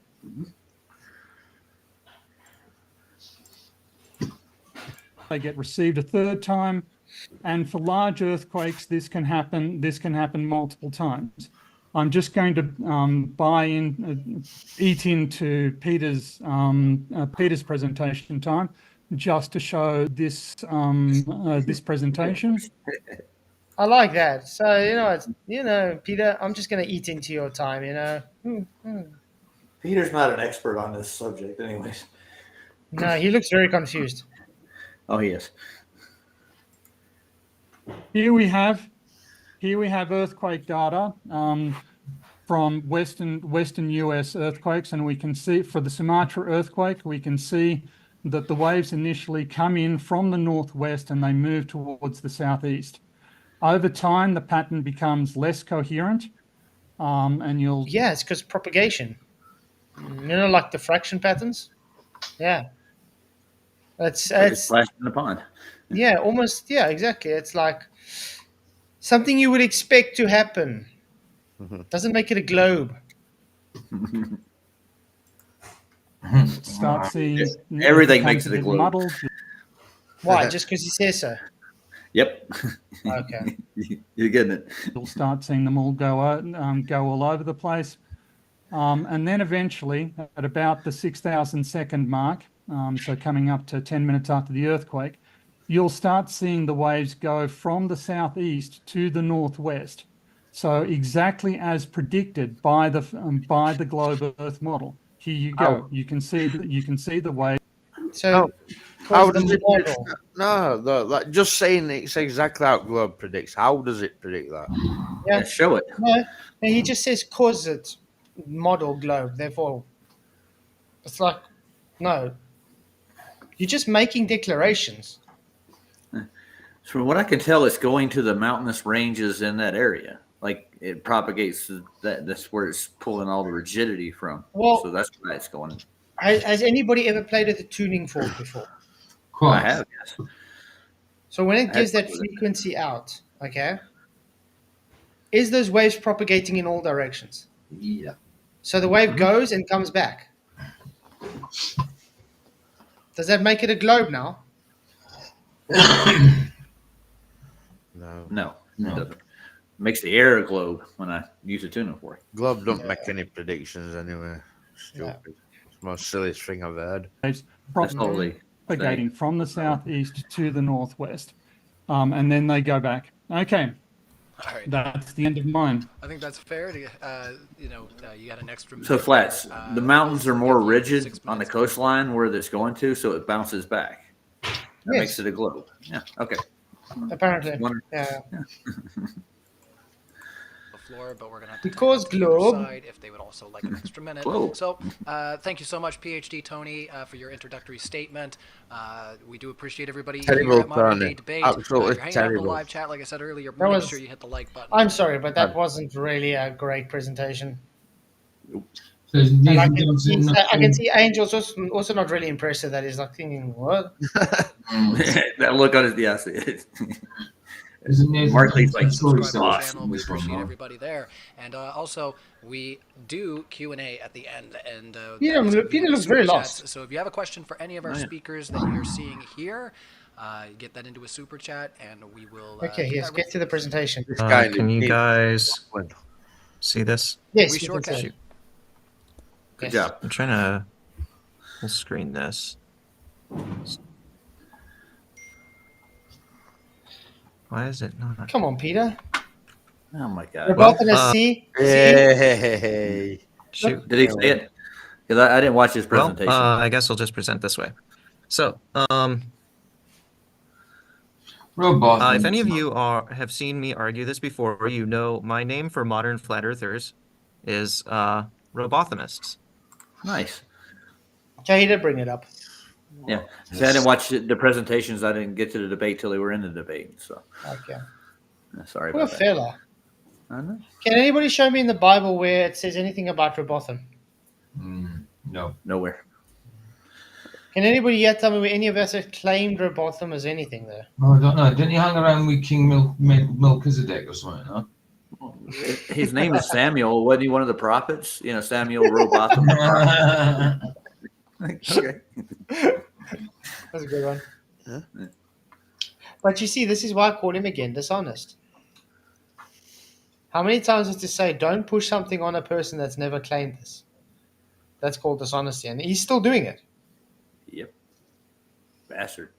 They get received a third time, and for large earthquakes, this can happen multiple times. I'm just going to eat into Peter's presentation time, just to show this this presentation. I like that. So Peter, I'm just going to eat into your time. Peter's not an expert on this subject, anyways. No, he looks very confused. Oh, he is. Here we have earthquake data from from western US earthquakes, and we can see for the Sumatra earthquake, we can see that the waves initially come in from the northwest and they move towards the southeast. Over time, the pattern becomes less coherent, and you'll... Yeah, it's because propagation. You know, like diffraction patterns? Yeah. It's It's splashing in the pond. yeah, almost, yeah, exactly. It's like something you would expect to happen. Doesn't make it a globe. Start seeing... Everything makes it a globe. Muddled. Why? Just because he says so? Yep. Okay. You're getting it. You'll start seeing them all go all over the place. And then eventually, at about the 6,000 second mark, so coming up to 10 minutes after the earthquake, you'll start seeing the waves go from the southeast to the northwest. So exactly as predicted by the globe Earth model. Here you go. You can see the wave. So how does it predict that? No, like just saying it's exactly how globe predicts. How does it predict that? Yeah, show it. No, he just says cause it model globe. Therefore, it's like no. You're just making declarations. From what I can tell, it's going to the mountainous ranges in that area. Like it propagates that's where it's pulling all the rigidity from. Well, so that's why it's going. Has anybody ever played with a tuning fork before? I have, yes. So when it gives that frequency out, okay, is those waves propagating in all directions? Yeah. So the wave goes and comes back. Does that make it a globe now? No, it doesn't. Makes the air a globe when I use a tuning fork. Globe don't make any predictions anyway. Stupid. It's the most silliest thing I've heard. Propagating from the southeast to the northwest, and then they go back. Okay. All right. That's the end of mine. I think that's fair. You got an extra minute. So flats, the mountains are more rigid on the coastline where it's going to, so it bounces back. That makes it a globe. Yeah. Okay. Apparently. Yeah. Floor, but we're gonna have to because globe side if they would also like an extra minute. Globe. So thank you so much, PhD Tony, for your introductory statement. We do appreciate everybody here at Modern Day Debate. Absolutely if you're hanging out in the live chat, like I said earlier, make sure you hit the like button. I'm sorry, but that wasn't really a great president. So I can see Angel's also not really impressed with that. He's like thinking, what? That look on his Markley's like channel. We appreciate everybody there, and also we do Q&A at the end. And Peter looks very lost. So if you have a question for any of our speakers that you're seeing here, get that into a super chat, and we will. Okay, yes. Get to the presentation. Can you guys see this? Yes, we sure can. Good job. I'm trying to full screen this. Why is it not? Come on, Peter. Oh my God. We're both in a C. Hey. Shoot. Did he say it? Because I didn't watch his presentation. Well, I guess I'll just present this way. So, if any of you have seen me argue this before, you know my name for modern flat earthers is robothamists. Nice. Okay, he did bring it up. Yeah. See, I didn't watch the presentations. I didn't get to the debate till they were in the debate. So. Okay. Sorry Poor about that. fella. I know. Can anybody show me in the Bible where it says anything about Robotham? No. Nowhere. Can anybody yet tell me where any of us have claimed Robotham as anything there? Oh, I don't know. Didn't he hang around with King Melchizedek or something, huh? His name is Samuel. Wasn't he one of the prophets? Samuel Robotham. Okay. That's a good one. Huh? But you see, this is why I call him again dishonest. How many times is to say, don't push something on a person that's never claimed this? That's called dishonesty, and he's still doing it. Yep. Bastard.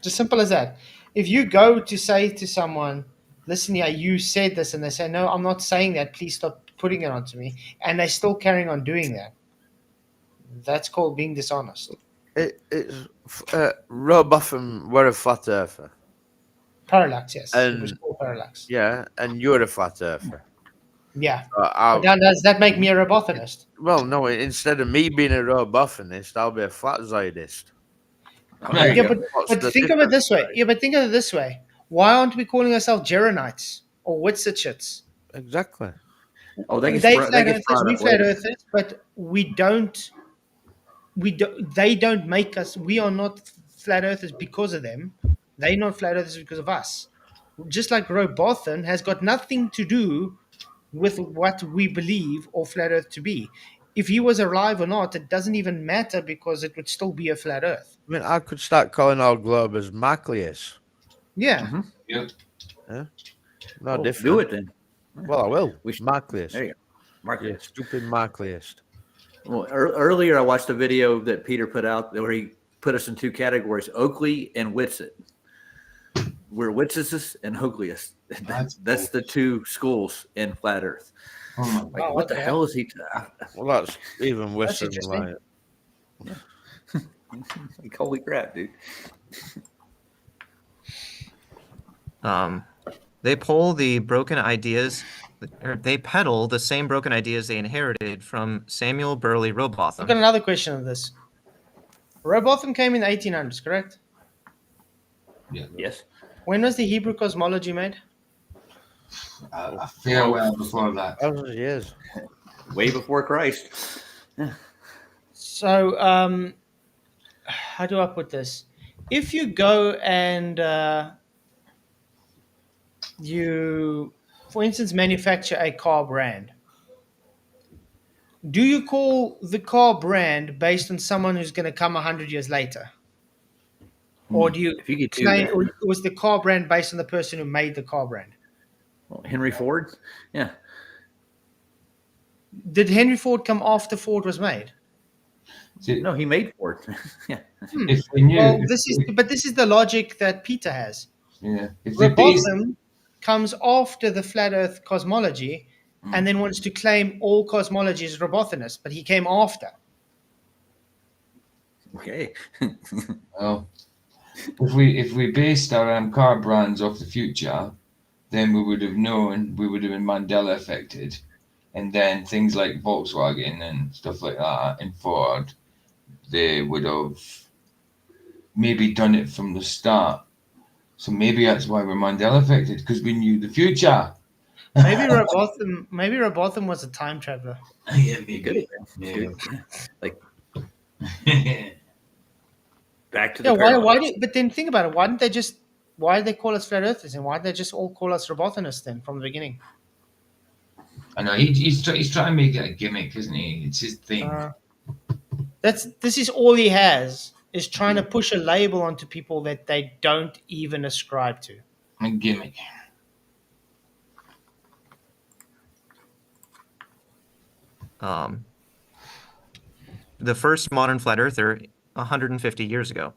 Just simple as that. If you go to say to someone, listen here, you said this, and they say, no, I'm not saying that, please stop putting it onto me, and they're still carrying on doing that, that's called being dishonest. It's Robotham were a flat earther. Parallax, yes. And, it was called parallax. Yeah, and you're a flat earther. Yeah. Does that make me a robothanist? Well, no. Instead of me being a robothanist, I'll be a flatzoidist. Yeah, but think of it this way. Yeah, but think of it this way. Why aren't we calling ourselves Geronites or Witzachits? Exactly. Oh, they flat get earthers, brought we up flat later. earthers, but we don't. They don't make us. We are not flat earthers because of them. They're not flat earthers because of us. Just like Robothan has got nothing to do with what we believe or flat earth to be. If he was alive or not, it doesn't even matter because it would still be a flat earth. I mean, I could start calling our globe as Markley. Yeah. Mm-hmm. Yeah. No different. Do it then. Well, I will. Markley. There you go. Markley. Yeah, stupid Markleyist. Well, earlier I watched a video that Peter put out where he put us in two categories: Oakley and Witsit. We're Witsists and Oakleyist. That's the two schools in flat Earth. Like, what the hell is he? Well, that's even worse than like. Like, holy crap, dude! They pull the broken ideas, or they peddle the same broken ideas they inherited from Samuel Burley Robotham. I've got another question on this. Robotham came in the 1800s, correct? Yeah. Yes. When was the Hebrew cosmology made? A fair while before that. Thousands of years. Way before Christ. Yeah. So, how do I put this? If you go and you, for instance, manufacture a car brand, do you call the car brand based on someone who's going to come 100 years later? Or do you, or was the car brand based on the person who made the car brand? Well, Henry Ford? Yeah. Did Henry Ford come after Ford was made? No, he made Ford. Yeah. If we knew, well, this is the logic that Peter has. Yeah. Robotham comes after the flat Earth cosmology, and then wants to claim all cosmology is Robothanist, but he came after. Okay. Well, if we based our car brands off the future, then we would have known, we would have been Mandela affected, and then things like Volkswagen and stuff like that and Ford, they would have maybe done it from the start. So maybe that's why we're Mandela affected, because we knew the future. Maybe Robotham was a time traveler. Yeah, maybe. Good. Yeah. Like back to the but then think about it. Why did they call us flat earthers, and why did they just all call us Robothanists then from the beginning? I know he's trying to make it a gimmick, isn't he? It's his thing. This is all he has, is trying to push a label onto people that they don't even ascribe to. A gimmick. The first modern flat earther 150 years ago.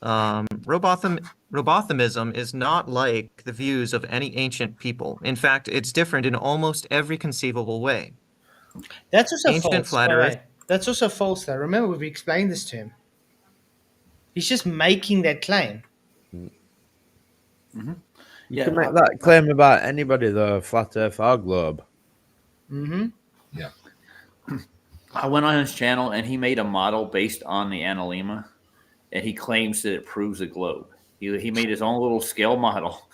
Robothamism is not like the views of any ancient people. In fact, it's different in almost every conceivable way. That's also Ancient false. flat Earth. That's also false, though. Remember, we've explained this to him. He's just making that claim. Mm-hmm. You can make that claim about anybody, though, flat Earth or globe. Mm-hmm. Yeah. I went on his channel and he made a model based on the Analema, and he claims that it proves a globe. He made his own little scale model.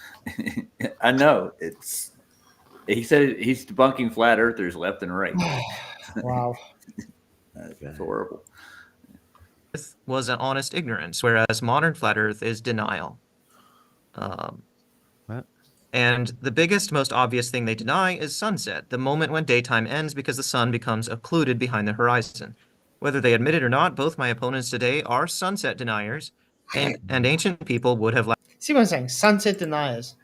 I know he said he's debunking flat earthers left and right. Wow. That's horrible. Earth was an honest ignorance, whereas modern flat Earth is denial. And the biggest, most obvious thing they deny is sunset, the moment when daytime ends because the sun becomes occluded behind the horizon. Whether they admit it or not, both my opponents today are sunset deniers, and ancient people would have... See what I'm saying? Sunset deniers.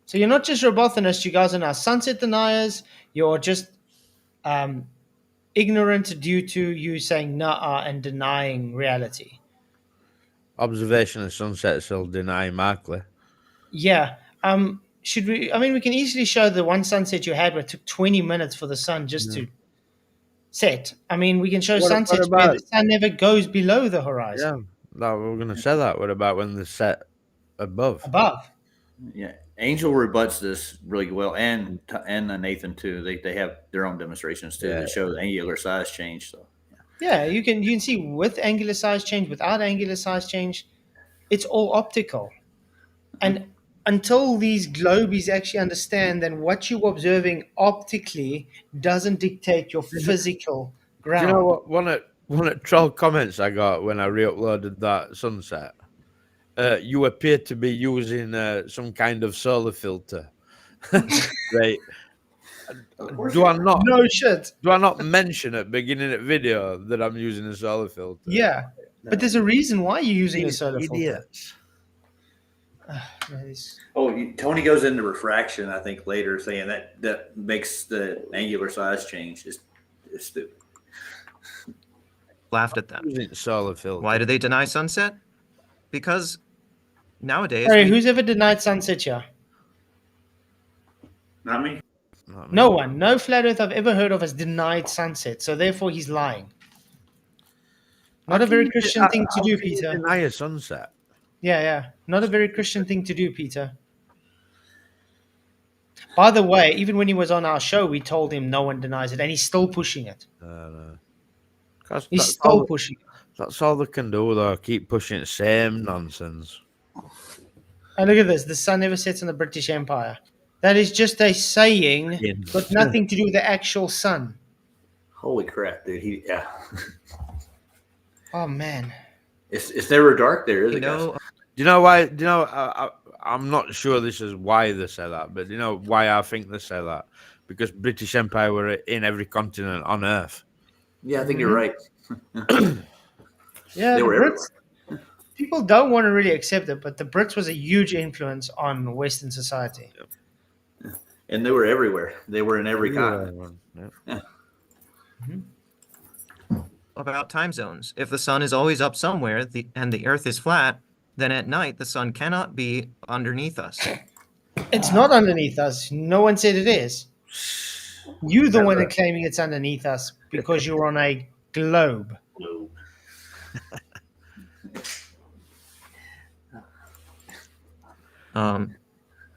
So you're not just Robothanists, you guys are now sunset deniers. You're just ignorant due to you saying nah and denying reality. Observation of sunset still deny Markley. Yeah. Should we? I mean, we can easily show the one sunset you had where it took 20 minutes for the sun just to set. I mean, we can show sunsets where the sun never goes below the horizon. Yeah, no, we're going to say that. What about when they set above? Above. Yeah, Angel rebuts this really well, and Nathan too. They have their own demonstrations too that show the angular size change. So Yeah, you can see with angular size change, without angular size change, it's all optical. And until these globies actually understand that what you're observing optically doesn't dictate your physical ground. Do you know what? One of the troll comments I got when I re-uploaded that sunset. You appear to be using some kind of solar filter, right? Do I not? No shit. Do I not mention at beginning of video that I'm using a solar filter? Yeah, but there's a reason why you're using a solar filter. Idiots. Tony goes into refraction, I think, later, saying that makes the angular size change. It's stupid. Laughed at them. Solar filter. Why do they deny sunset? Because nowadays. Sorry, who's ever denied sunset here? Not me. No one. No flat earth I've ever heard of has denied sunset. So therefore, he's lying. Not a very Christian thing to do, Peter. Deny a sunset. Yeah. Not a very Christian thing to do, Peter. By the way, even when he was on our show, we told him no one denies it, and he's still pushing it. He's still pushing it. That's all they can do, though. Keep pushing the same nonsense. And look at this. The sun never sets in the British Empire. That is just a saying, but nothing to do with the actual sun. Holy crap, dude. Yeah. Oh, man. It's never dark there, is it? Do you know why? Do you know, I'm not sure this is why they say that, but do you know why I think they say that? Because British Empire were in every continent on Earth. Yeah, I think you're right. Yeah, they the were Brits. People don't want to really accept it, but the Brits was a huge influence on Western society. And they were everywhere. They were in every continent. Yeah. About time zones. If the sun is always up somewhere and the Earth is flat, then at night the sun cannot be underneath us. It's not underneath us. No one said it is. You're the one that claiming it's underneath us because you're on a globe.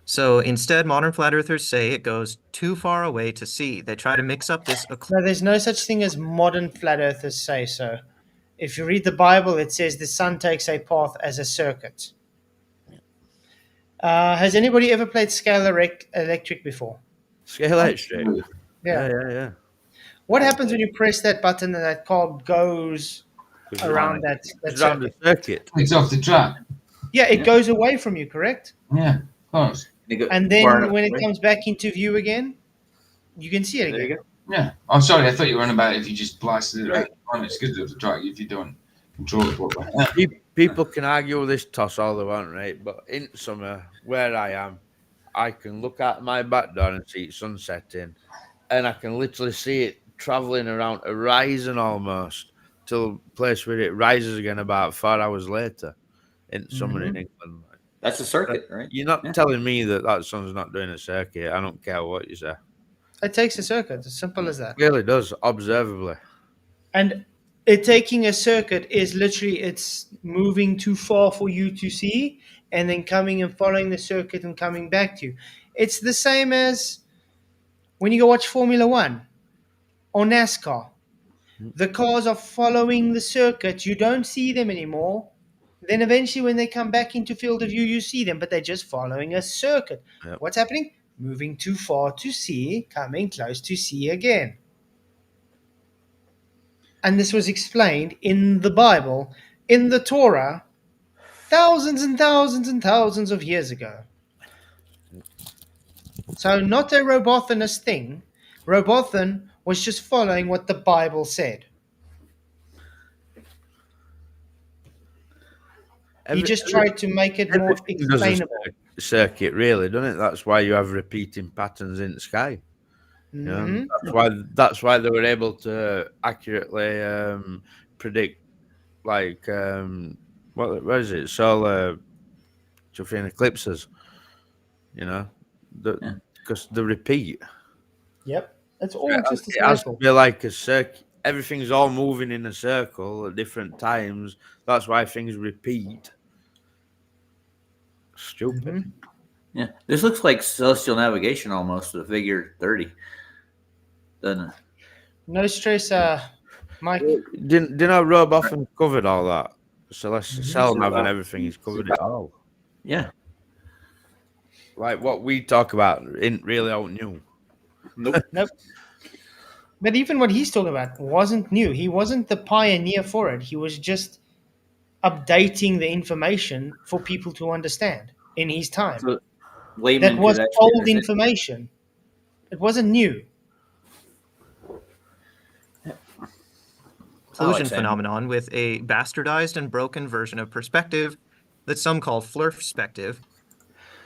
So instead, modern flat earthers say it goes too far away to see. They try to mix up this. No, there's no such thing as modern flat earthers say so. If you read the Bible, it says the sun takes a path as a circuit. Has anybody ever played scale electric before? Scale electric? Yeah. What happens when you press that button and that car goes around that around the circuit? It's off the track. Yeah, it goes away from you, correct? Yeah, of course. And then when it comes back into view again, you can see it again. Yeah. Oh, sorry. I thought you were on about if you just blasted it on. It's good of the track if you don't control it properly. People can argue this toss all they want, right? But in summer, where I am, I can look out my back door and see it sunsetting, and I can literally see it traveling around a horizon almost till a place where it rises again about 4 hours later in summer in England. That's a circuit, right? You're not telling me that sun's not doing a circuit. I don't care what you say. It takes a circuit. As simple as that. It really does, observably. And it taking a circuit is literally it's moving too far for you to see and then coming and following the circuit and coming back to you. It's the same as when you go watch Formula One or NASCAR. The cars are following the circuit. You don't see them anymore. Then eventually when they come back into field of view, you see them, but they're just following a circuit. Yep. What's happening? Moving too far to see, coming close to see again. And this was explained in the Bible, in the Torah, thousands and thousands and thousands of years ago. So not a Robothanist thing. Robothan was just following what the Bible said. He just tried to make it more explainable. Circuit, really, doesn't it? That's why you have repeating patterns in the sky. Mm-hmm. That's why they were able to accurately predict, like, what is it? Solar eclipses. You know, because they repeat. Yep, it's all just a it has to circle. be like a circle. Everything's all moving in a circle at different times. That's why things repeat. Stupid. Yeah, this looks like celestial navigation almost, a figure 30, doesn't it? No stress, Mike. Didn't I rub off and covered all that? Cell nav and everything, he's covered it all. Yeah. Like what we talk about isn't really all new. Nope. Nope. But even what he's talking about wasn't new. He wasn't the pioneer for it. He was just updating the information for people to understand in his time. So, that was old information. It wasn't new. Collusion phenomenon with a bastardized and broken version of perspective that some call flirperspective.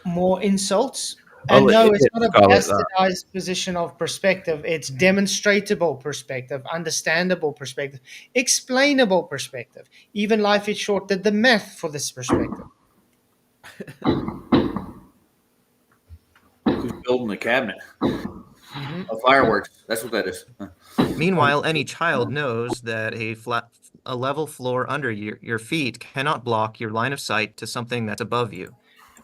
More insults. And no, it's not a bastardized position of perspective. It's demonstratable perspective, understandable perspective, explainable perspective. Even Life is Short did the math for this perspective. Who's building the cabinet? Of fireworks. That's what that is. Meanwhile, any child knows that a level floor under your feet cannot block your line of sight to something that's above you.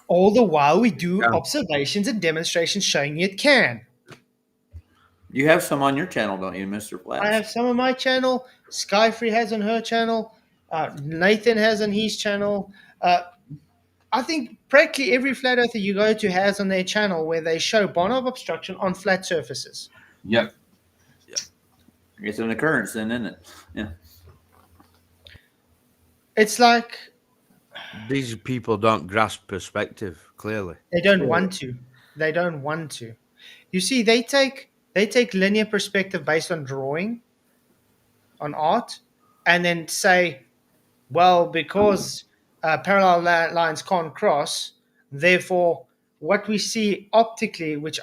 All the while we do observations and demonstrations showing it can. You have some on your channel, don't you, Mr. Flash? I have some on my channel. Skyfree has on her channel. Nathan has on his channel. I think practically every flat earther you go to has on their channel where they show Bonov obstruction on flat surfaces. Yep. It's an occurrence then, isn't it? Yeah. It's like these people don't grasp perspective, clearly. They don't want to. They don't want to. You see, they take linear perspective based on drawing, on art, and then say, well, because parallel lines can't cross, therefore what we see optically, which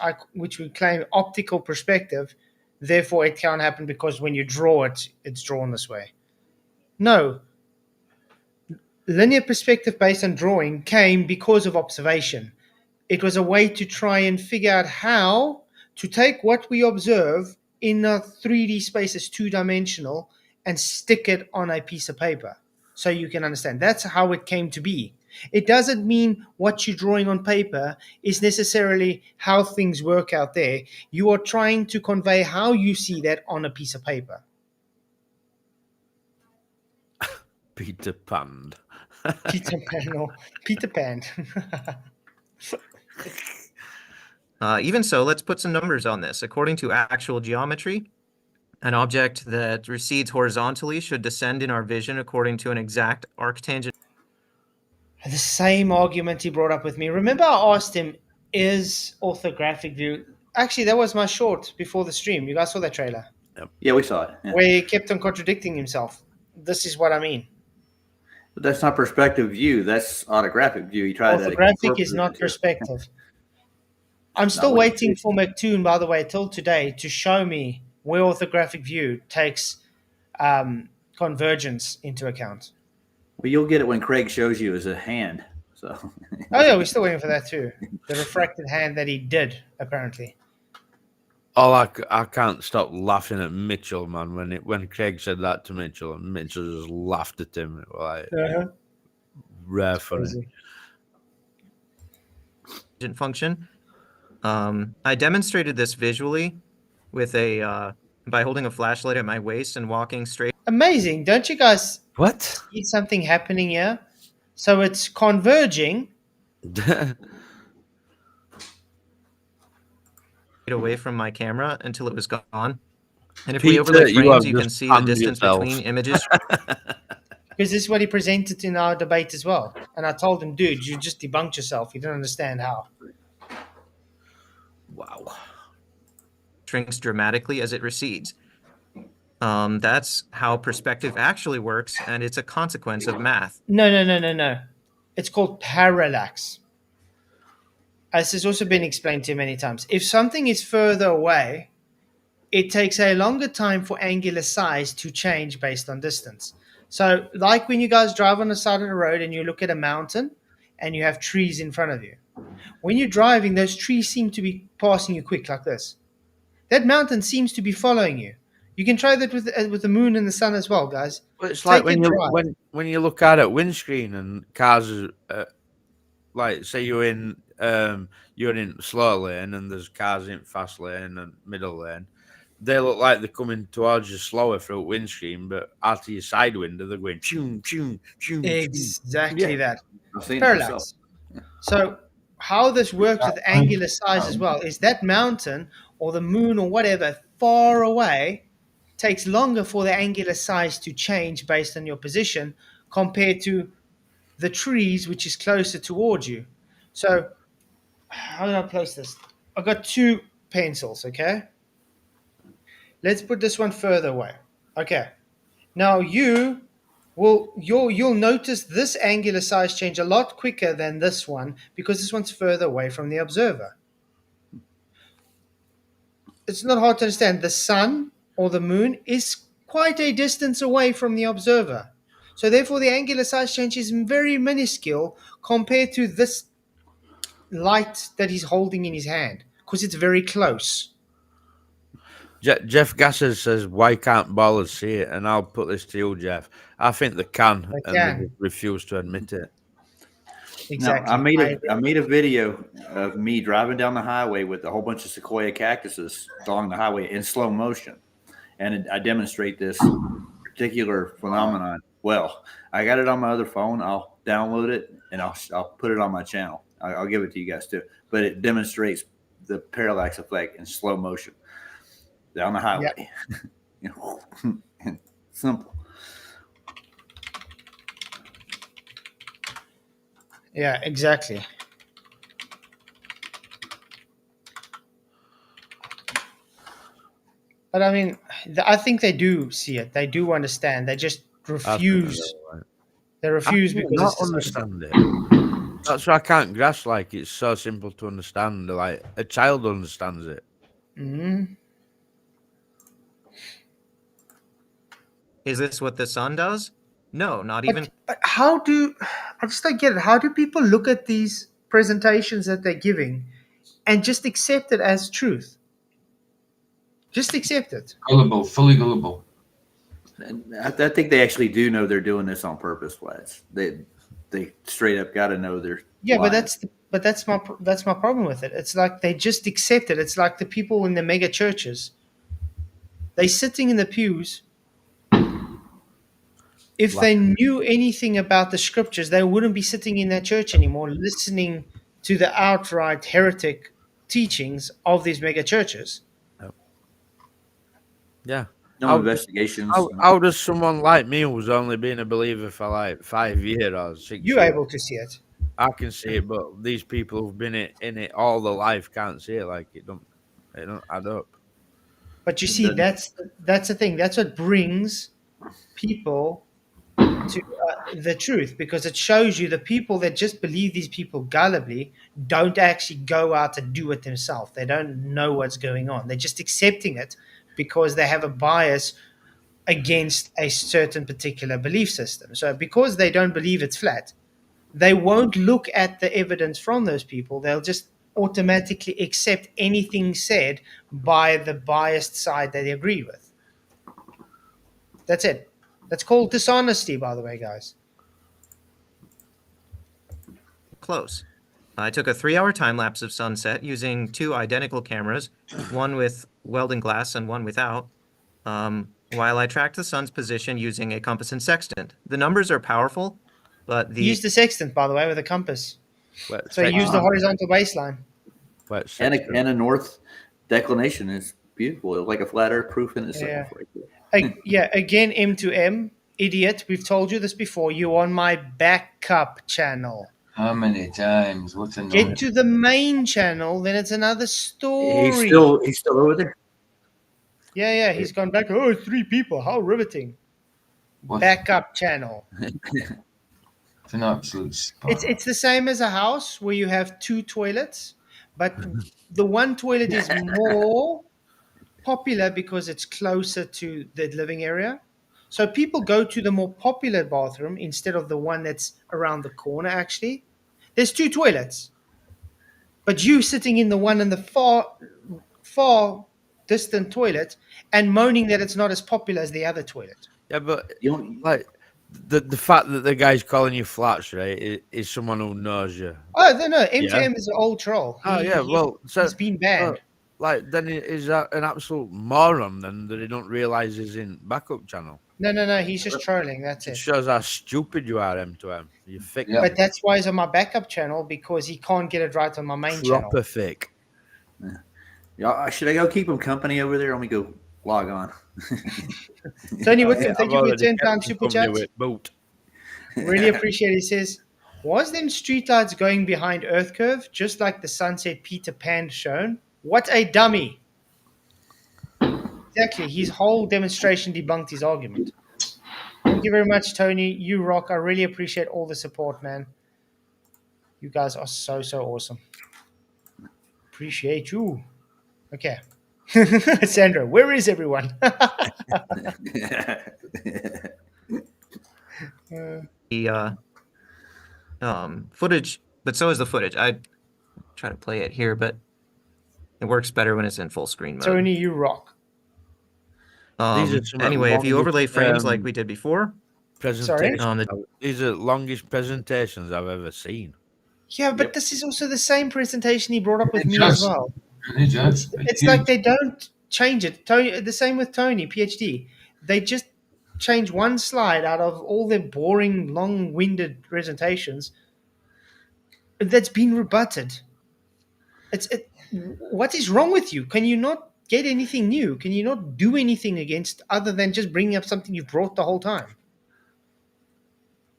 we claim optical perspective, therefore it can't happen because when you draw it, it's drawn this way. No. Linear perspective based on drawing came because of observation. It was a way to try and figure out how to take what we observe in a 3D space as two-dimensional and stick it on a piece of paper so you can understand. That's how it came to be. It doesn't mean what you're drawing on paper is necessarily how things work out there. You are trying to convey how you see that on a piece of paper. Peter Pan. Peter Pan, or Peter Pan. Even so, let's put some numbers on this. According to actual geometry, an object that recedes horizontally should descend in our vision according to an exact arctangent. The same argument he brought up with me. Remember I asked him, is orthographic view... Actually, that was my short before the stream. You guys saw that trailer? Yeah, we saw it. Yeah. Where he kept on contradicting himself. This is what I mean. But that's not perspective view. That's autographic view. He tried that. Orthographic is not perspective. I'm still waiting for McToon, by the way, till today to show me where orthographic view takes convergence into account. Well, you'll get it when Craig shows you as a hand. So. Oh yeah, we're still waiting for that too. The refracted hand that he did, apparently. Oh, I can't stop laughing at Mitchell, man. When Craig said that to Mitchell, and Mitchell just laughed at him, like rare funny. Function. I demonstrated this visually with by holding a flashlight at my waist and walking straight. Amazing, don't you guys? What? See something happening here? So it's converging. Away from my camera until it was gone. And if we overlay frames, you can see the distance between images. Because this is what he presented in our debate as well. And I told him, dude, you just debunked yourself. You don't understand how. Wow. Shrinks dramatically as it recedes. That's how perspective actually works, and it's a consequence of math. No. It's called parallax. As has also been explained to you many times. If something is further away, it takes a longer time for angular size to change based on distance. So like when you guys drive on the side of the road and you look at a mountain and you have trees in front of you. When you're driving, those trees seem to be passing you quick like this. That mountain seems to be following you. You can try that with the moon and the sun as well, guys. Well, it's like when you look out at windscreen and cars, like say you're in you're in slow lane and there's cars in fast lane and middle lane, they look like they're coming towards you slower through windscreen, but out of your side window they're going choom choom choom. Exactly that. I've seen it myself. Parallax. So how this works with angular size as well is that mountain or the moon or whatever far away takes longer for the angular size to change based on your position compared to the trees, which is closer towards you. So how do I place this? I've got 2 pencils, okay? Let's put this one further away. Okay. Now you'll notice this angular size change a lot quicker than this one because this one's further away from the observer. It's not hard to understand. The sun or the moon is quite a distance away from the observer. So therefore the angular size change is very minuscule compared to this light that he's holding in his hand because it's very close. Jeff Gasser says, "Why can't ballers see it?" And I'll put this to you, Jeff. I think they can, and they refuse to admit it. Exactly. Now, I made a video of me driving down the highway with a whole bunch of sequoia cactuses along the highway in slow motion, and I demonstrate this particular phenomenon. Well, I got it on my other phone. I'll download it and I'll put it on my channel. I'll give it to you guys too. But it demonstrates the parallax effect in slow motion down the highway. Yep. Simple. Yeah, exactly. But I mean, I think they do see it. They do understand. They just refuse. They refuse because not understand it. That's why I can't grasp. Like, it's so simple to understand. Like, a child understands it. Mm-hmm. Is this what the sun does? No, not even. But I just don't get it. How do people look at these presentations that they're giving and just accept it as truth? Just accept it. Gullible, fully gullible. I think they actually do know they're doing this on purpose, Flats. They straight up got to know they're lying. but that's my problem with it. It's like they just accept it. It's like the people in the mega churches. They're sitting in the pews. If they knew anything about the scriptures, they wouldn't be sitting in that church anymore, listening to the outright heretic teachings of these mega churches. Yeah. No investigations. How does someone like me, who's only been a believer for like 5 years or 6 years, you're able to see it? I can see it, but these people who've been in it all their life can't see it. Like, it don't add up. But you see, that's the thing. That's what brings people to the truth, because it shows you the people that just believe these people gullibly don't actually go out and do it themselves. They don't know what's going on. They're just accepting it because they have a bias against a certain particular belief system. So because they don't believe it's flat, they won't look at the evidence from those people. They'll just automatically accept anything said by the biased side that they agree with. That's it. That's called dishonesty, by the way, guys. Close. I took a 3-hour time lapse of sunset using 2 identical cameras, one with welding glass and one without, while I tracked the sun's position using a compass and sextant. The numbers are powerful, but Use the sextant, by the way, with a compass. So use the horizontal baseline. And a north declination is beautiful. It's like a flat earth proof in itself. Yeah, again, M to M. Idiot, we've told you this before. You're on my backup channel. How many times? What's a Get to the main channel, then it's another story. He's still over there? Yeah, he's gone back. Oh, 3 people. How riveting. What? Backup channel. It's an absolute spot. It's the same as a house where you have 2 toilets, but the one toilet is more popular because it's closer to the living area. So people go to the more popular bathroom instead of the one that's around the corner, actually. There's 2 toilets, but you sitting in the one in the far distant toilet and moaning that it's not as popular as the other toilet. Yeah, but like the fact that the guy's calling you flats, right, is someone who knows you. Oh no, MTM is an old troll. He's been banned. Then is that an absolute moron then that he don't realise he's in backup channel? No, he's just trolling. That's it. It shows how stupid you are, M2M. You thick. Yeah. But that's why he's on my backup channel, because he can't get it right on my main channel. Proper thick. Yeah, should I go keep him company over there? Let me go log on. Tony Whitcomb, thank you for your 10 times super chat. Really appreciate it. He says, was them streetlights going behind Earth curve, just like the sunset Peter Pan shown? What a dummy. Exactly. His whole demonstration debunked his argument. Thank you very much, Tony. You rock. I really appreciate all the support, man. You guys are so awesome. Appreciate you. Okay. Sandra, where is everyone? The footage, but so is the footage. I try to play it here, but it works better when it's in full screen mode. Tony, you rock. Anyway, if you overlay frames like we did before, these are longest presentations I've ever seen. Yeah, but this is also the same presentation he brought up with me as well. It's like they don't change it. Tony, the same with Tony, PhD. They just change one slide out of all their boring, long-winded presentations that's been rebutted. What is wrong with you? Can you not get anything new? Can you not do anything against other than just bringing up something you've brought the whole time?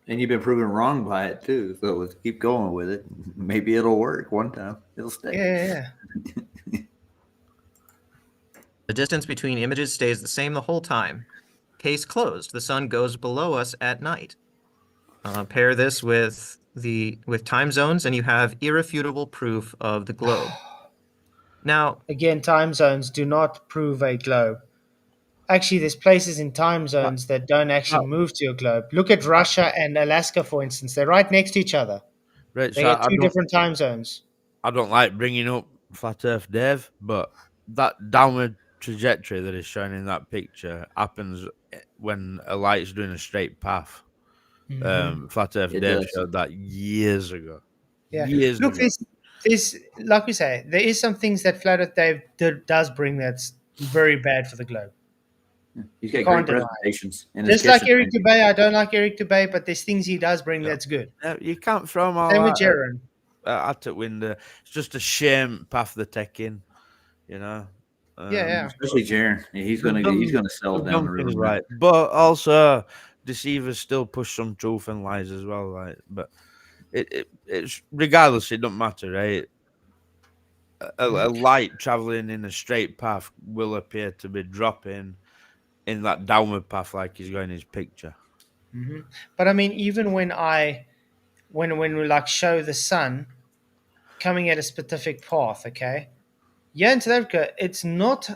And you've been proven wrong by it too. So let's keep going with it. Maybe it'll work one time. It'll stay. Yeah. The distance between images stays the same the whole time. Case closed. The sun goes below us at night. Pair this with time zones, and you have irrefutable proof of the globe. Now, again, time zones do not prove a globe. Actually, there's places in time zones that don't actually move to a globe. Look at Russia and Alaska, for instance. They're right next to each other. Right, they get two different time zones. I don't like bringing up Flat Earth Dave, but that downward trajectory that is shown in that picture happens when a light's doing a straight path. Flat Earth Dave showed that years ago. Yeah. Look, there's like we say, there is some things that Flat Earth Dave does bring that's very bad for the globe. He's got great presentations. Just like Eric Dubay, I don't like Eric Dubay, but there's things he does bring that's good. You can't throw him all Same with Jaron. At the window. It's just a shame path they're taking, Especially Jaron. He's gonna sell down the road. Right. But also deceivers still push some truth and lies as well, right? But it's regardless, it don't matter, right? A light traveling in a straight path will appear to be dropping in that downward path like he's going in his picture. Mm-hmm. But I mean, even when we like show the sun coming at a specific path, okay? Yeah, in South Africa, it's not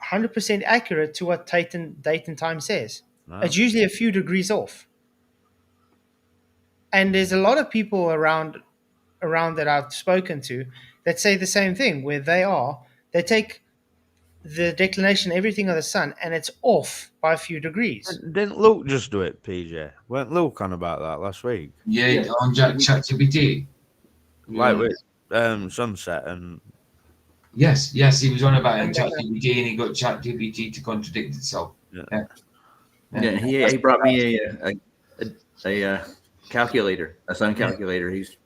100% accurate to what date and time says. No. It's usually a few degrees off. And there's a lot of people around that I've spoken to that say the same thing, where they take the declination, everything of the sun, and it's off by a few degrees. Didn't Luke just do it, PJ? Weren't Luke on about that last week? Yeah, on ChatGPT. Like with sunset and... Yes, he was on about it on ChatGPT, and he got ChatGPT to contradict itself. He brought me a calculator, a sun calculator. He's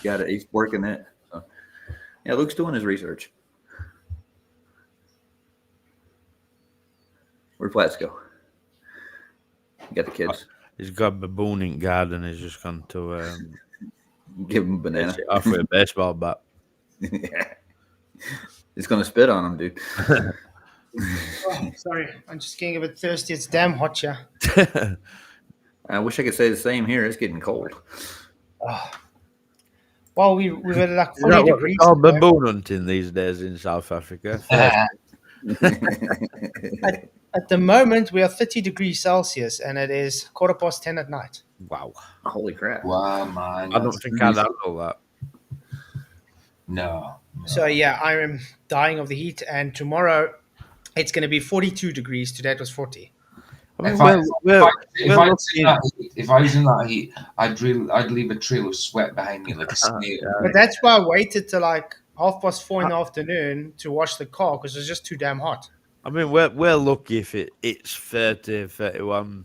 got it. He's working it. So, Luke's doing his research. Where'd Flats go? You got the kids. He's got a baboon in garden. He's just gone to give him a banana. Off with a baseball bat. Yeah. He's gonna spit on him, dude. Sorry, I'm just getting a bit thirsty. It's damn hot here. I wish I could say the same here. It's getting cold. Well, we've had like 40 degrees. Oh, baboon hunting these days in South Africa. At the moment, we are 30 degrees Celsius, and it is 10:15 at night. Wow. Holy crap. Wow, man. I don't think I'd handle that. No. So, yeah, I am dying of the heat, and tomorrow it's going to be 42 degrees. Today it was 40. If I was in that heat, I'd leave a trail of sweat behind me like a snail. But that's why I waited till like 4:30 in the afternoon to wash the car because it was just too damn hot. I mean, we're lucky if it's 30, 31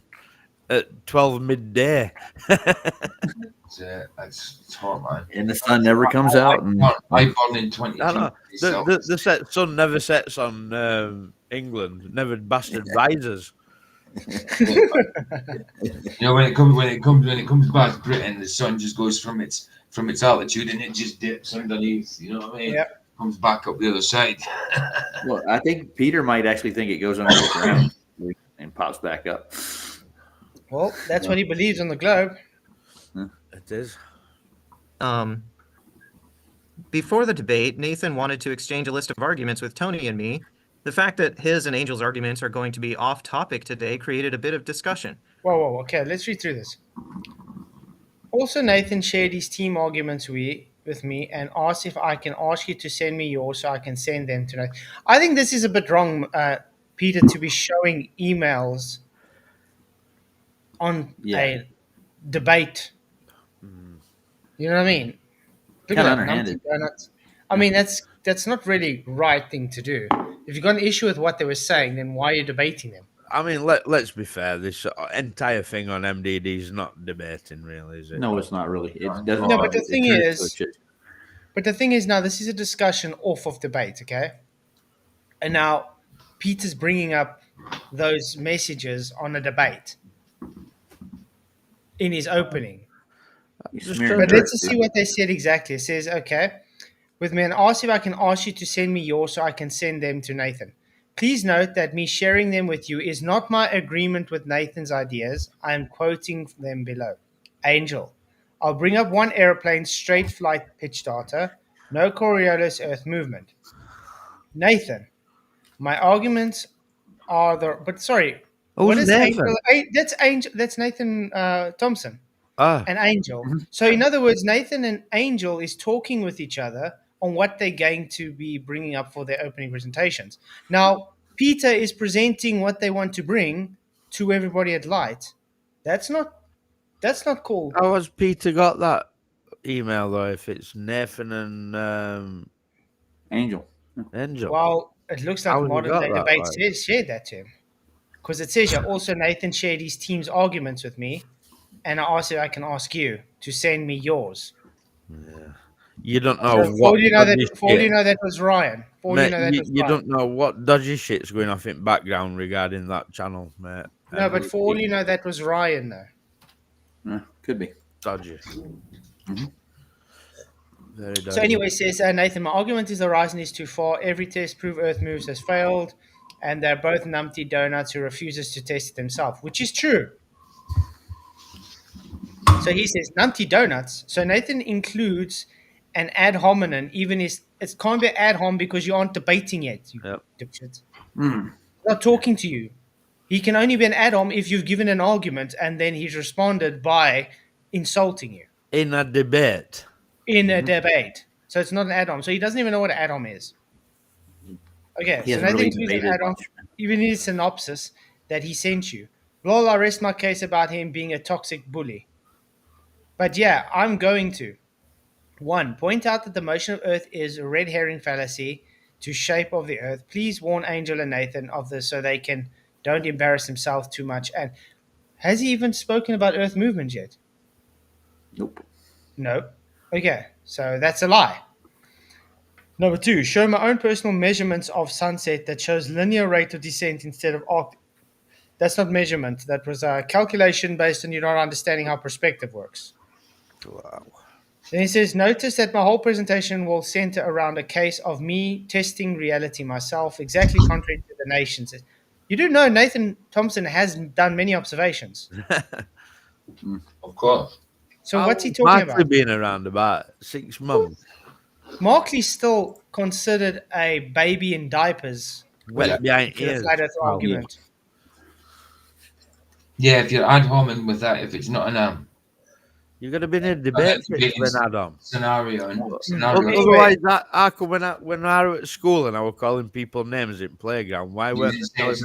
at 12 midday. It's hot, man. And the sun never comes out. I born in 22. The sun never sets on England. Never bastard rises. When it comes past Britain, the sun just goes from its altitude and it just dips underneath. You know what I mean? Yeah. Comes back up the other side. Well, I think Peter might actually think it goes under the ground and pops back up. Well, that's what he believes on the globe. It is. Before the debate, Nathan wanted to exchange a list of arguments with Tony and me. The fact that his and Angel's arguments are going to be off topic today created a bit of discussion. Whoa. Okay, let's read through this. Also, Nathan shared his team arguments with me and asked if I can ask you to send me yours so I can send them to Nathan. I think this is a bit wrong, Peter, to be showing emails on a debate. You know what I mean? Look at that, underhanded. I mean, that's not really right thing to do. If you've got an issue with what they were saying, then why are you debating them? I mean, let's be fair. This entire thing on MDD is not debating, really, is it? No, it's not really. It doesn't. No, but the thing is, now this is a discussion off of debate, okay? And now Peter's bringing up those messages on a debate in his opening. But let's just see what they said exactly. It says, okay, with me and ask if I can ask you to send me yours so I can send them to Nathan. Please note that me sharing them with you is not my agreement with Nathan's ideas. I am quoting them below. Angel, I'll bring up one airplane straight flight pitch data, no Coriolis Earth movement. Nathan, my arguments are what is Nathan? Angel? That's Nathan Thompson. An Angel. So in other words, Nathan and Angel is talking with each other on what they're going to be bringing up for their opening presentations. Now, Peter is presenting what they want to bring to everybody at Light. That's not cool. How has Peter got that email though? If it's Nathan and Angel. Well, it looks like Modern Day Debate shared that to him. Because it says here, also Nathan shared his team's arguments with me, and I asked if I can ask you to send me yours. Yeah. You don't know what. For all you know, that was Ryan. You don't know what dodgy shit's going off in background regarding that channel, mate. No, but for all you know, that was Ryan, though. Could be dodgy. Very dodgy. So anyway, says Nathan, my argument is the horizon is too far. Every test prove Earth moves has failed, and they're both numpty donuts who refuses to test it himself, which is true. So he says numpty donuts. So Nathan includes an ad hominem, it can't be ad hom because you aren't debating yet, you dipshit. Not talking to you. He can only be an ad hom if you've given an argument and then he's responded by insulting you. In a debate. A debate. So it's not an ad hom. So he doesn't even know what an ad hom is. Okay, so Nathan includes an ad hom, even in his synopsis that he sent you. Lol, I rest my case about him being a toxic bully. But yeah, I'm going to. 1. Point out that the motion of Earth is a red herring fallacy to shape of the Earth. Please warn Angel and Nathan of this so they don't embarrass themselves too much. And has he even spoken about Earth movement yet? Nope. No. Okay, so that's a lie. Number 2. Show my own personal measurements of sunset that shows linear rate of descent instead of arc. That's not measurement. That was a calculation based on you not understanding how perspective works. Wow. Then he says, notice that my whole presentation will center around a case of me testing reality myself, exactly contrary to the nations. You do know Nathan Thompson has done many observations. Of course. So what's he talking about? Markley been around about 6 months. Markley's still considered a baby in diapers. Wet behind ears. Flat Earth argument. Yeah, if you're ad hominem with that, if it's not an You're going to be in a debate when Adam. Scenario. Otherwise, I could when I were at school and I were calling people names in playground. Why weren't they telling me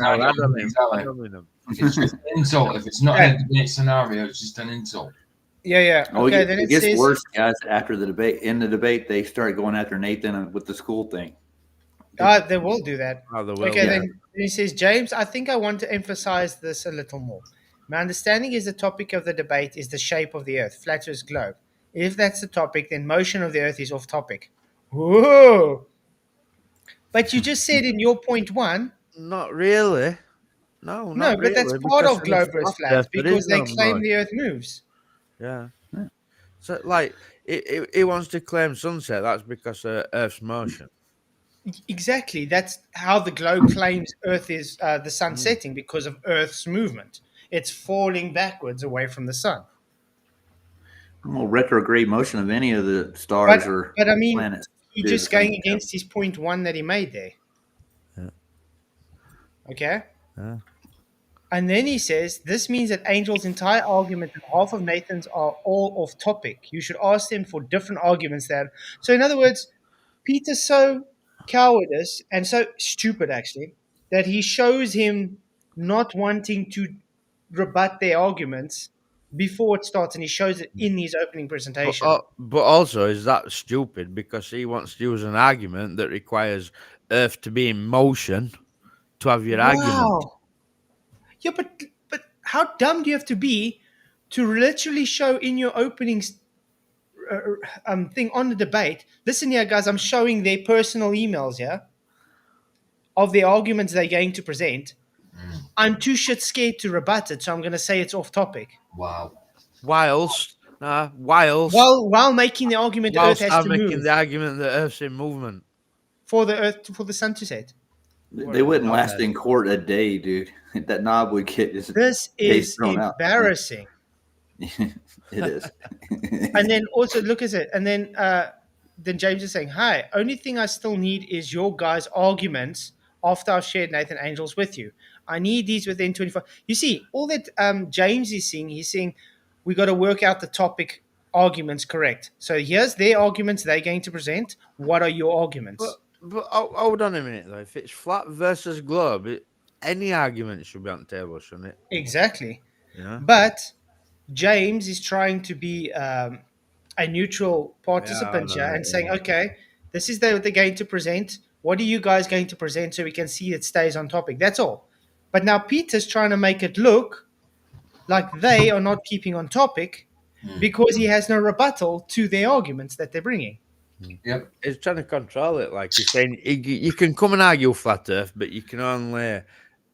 how Adam them? It's just an insult. If it's not a debate scenario, it's just an insult. Yeah. Okay, then it gets worse, guys. After the debate, they start going after Nathan with the school thing. They will do that. Oh, they will. Okay, then he says, James, I think I want to emphasize this a little more. My understanding is the topic of the debate is the shape of the Earth, flat Earth's globe. If that's the topic, then motion of the Earth is off topic. Whoa! But you just said in your point one. Not really. No, but really, that's part of globe Earth flat because they claim the Earth moves. Yeah. So, like, he wants to claim sunset. That's because of Earth's motion. Exactly. That's how the globe claims Earth is the sun setting because of Earth's movement. It's falling backwards away from the sun. Well, retrograde motion of any of the stars or planets. He's just going against his point one that he made there. Yeah. Okay? Yeah. And then he says, this means that Angel's entire argument and half of Nathan's are all off topic. You should ask them for different arguments there. So in other words, Peter's so cowardice and so stupid, actually, that he shows him not wanting to rebut their arguments before it starts, and he shows it in his opening presentation. But also, is that stupid because he wants to use an argument that requires Earth to be in motion to have your argument? Yeah, but how dumb do you have to be to literally show in your opening thing on the debate? Listen here, guys, I'm showing their personal emails here of the arguments they're going to present. I'm too shit scared to rebut it, so I'm going to say it's off topic. Wow. Whilst while making the argument that Earth has to move. Making the argument that Earth's in movement for the sun to set. They wouldn't last in court a day, dude. That knob would get his This is embarrassing. It is. And then also look at it, and then James is saying, "Hi, only thing I still need is your guys' arguments after I've shared Nathan Angels with you. I need these within 24." You see, all that James is saying, he's saying we got to work out the topic arguments correct. So here's their arguments they're going to present. What are your arguments? But hold on a minute, though. If it's flat versus globe, any argument should be on the table, shouldn't it? Exactly. Yeah. But James is trying to be a neutral participant here and saying, okay, this is what they're going to present. What are you guys going to present so we can see it stays on topic? That's all. But now Peter's trying to make it look like they are not keeping on topic because he has no rebuttal to their arguments that they're bringing. Yep. He's trying to control it. Like he's saying, you can come and argue flat Earth, but you can only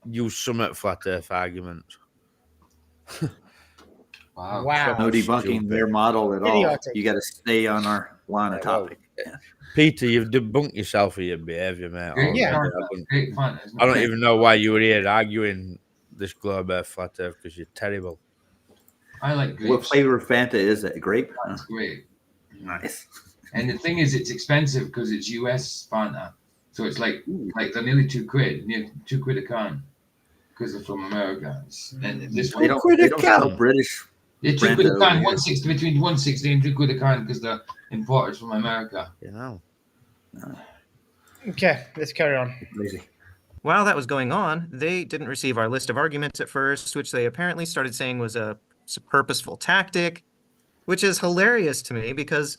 use some flat Earth arguments. Wow. No debunking their model at all. You got to stay on our line of topic. Peter, you've debunked yourself for your behaviour, mate. I don't even know why you were here arguing this globe Earth flat Earth because you're terrible. I like grapes. What flavor of Fanta is that? Grape? That's great. Nice. And the thing is, it's expensive because it's US Fanta, so it's like they're nearly £2, near £2 a can, because they're from America. And this they don't sell British. Yeah, £2 a can, 160 between 160 and £2 a can because they're imported from America. You know. Okay, let's carry on. Crazy. While that was going on, they didn't receive our list of arguments at first, which they apparently started saying was a purposeful tactic, which is hilarious to me because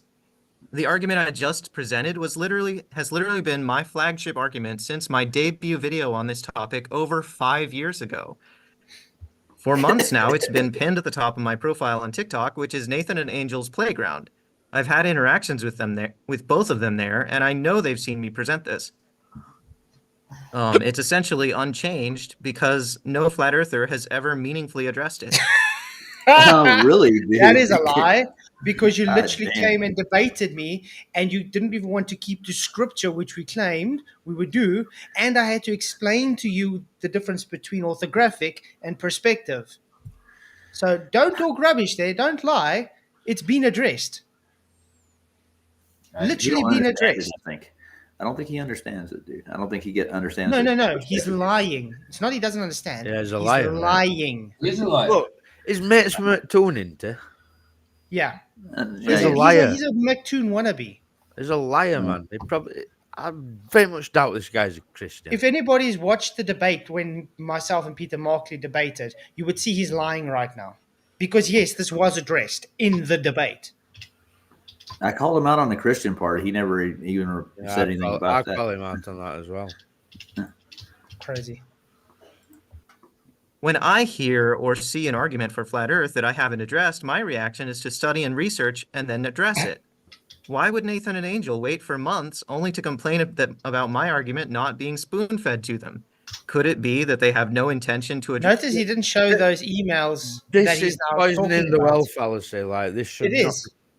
the argument I just presented has literally been my flagship argument since my debut video on this topic over 5 years ago. For months now, it's been pinned at the top of my profile on TikTok, which is Nathan and Angel's Playground. I've had interactions with them there, with both of them there, and I know they've seen me present this. It's essentially unchanged because no flat earther has ever meaningfully addressed it. Oh, really? Dude? That is a lie because you literally came and debated me and you didn't even want to keep to scripture, which we claimed we would do. And I had to explain to you the difference between orthographic and perspective. So don't talk rubbish there. Don't lie. It's been addressed. Literally been addressed. I don't think he understands it, dude. I don't think he understands. No. He's lying. It's not he doesn't understand. Yeah, he's a liar. Lying. He's a liar. Look, his mate's from tuning to. Yeah. He's a liar. He's a McToon wannabe. He's a liar, man. I very much doubt this guy's a Christian. If anybody's watched the debate when myself and Peter Markley debated, you would see he's lying right now. Because, yes, this was addressed in the debate. I called him out on the Christian part. He never even said anything about that. I call him out on that as well. Crazy. When I hear or see an argument for flat Earth that I haven't addressed, my reaction is to study and research and then address it. Why would Nathan and Angel wait for months only to complain about my argument not being spoon-fed to them? Could it be that they have no intention to address? Notice he didn't show those emails. This is poisoning the well fallacy. Like this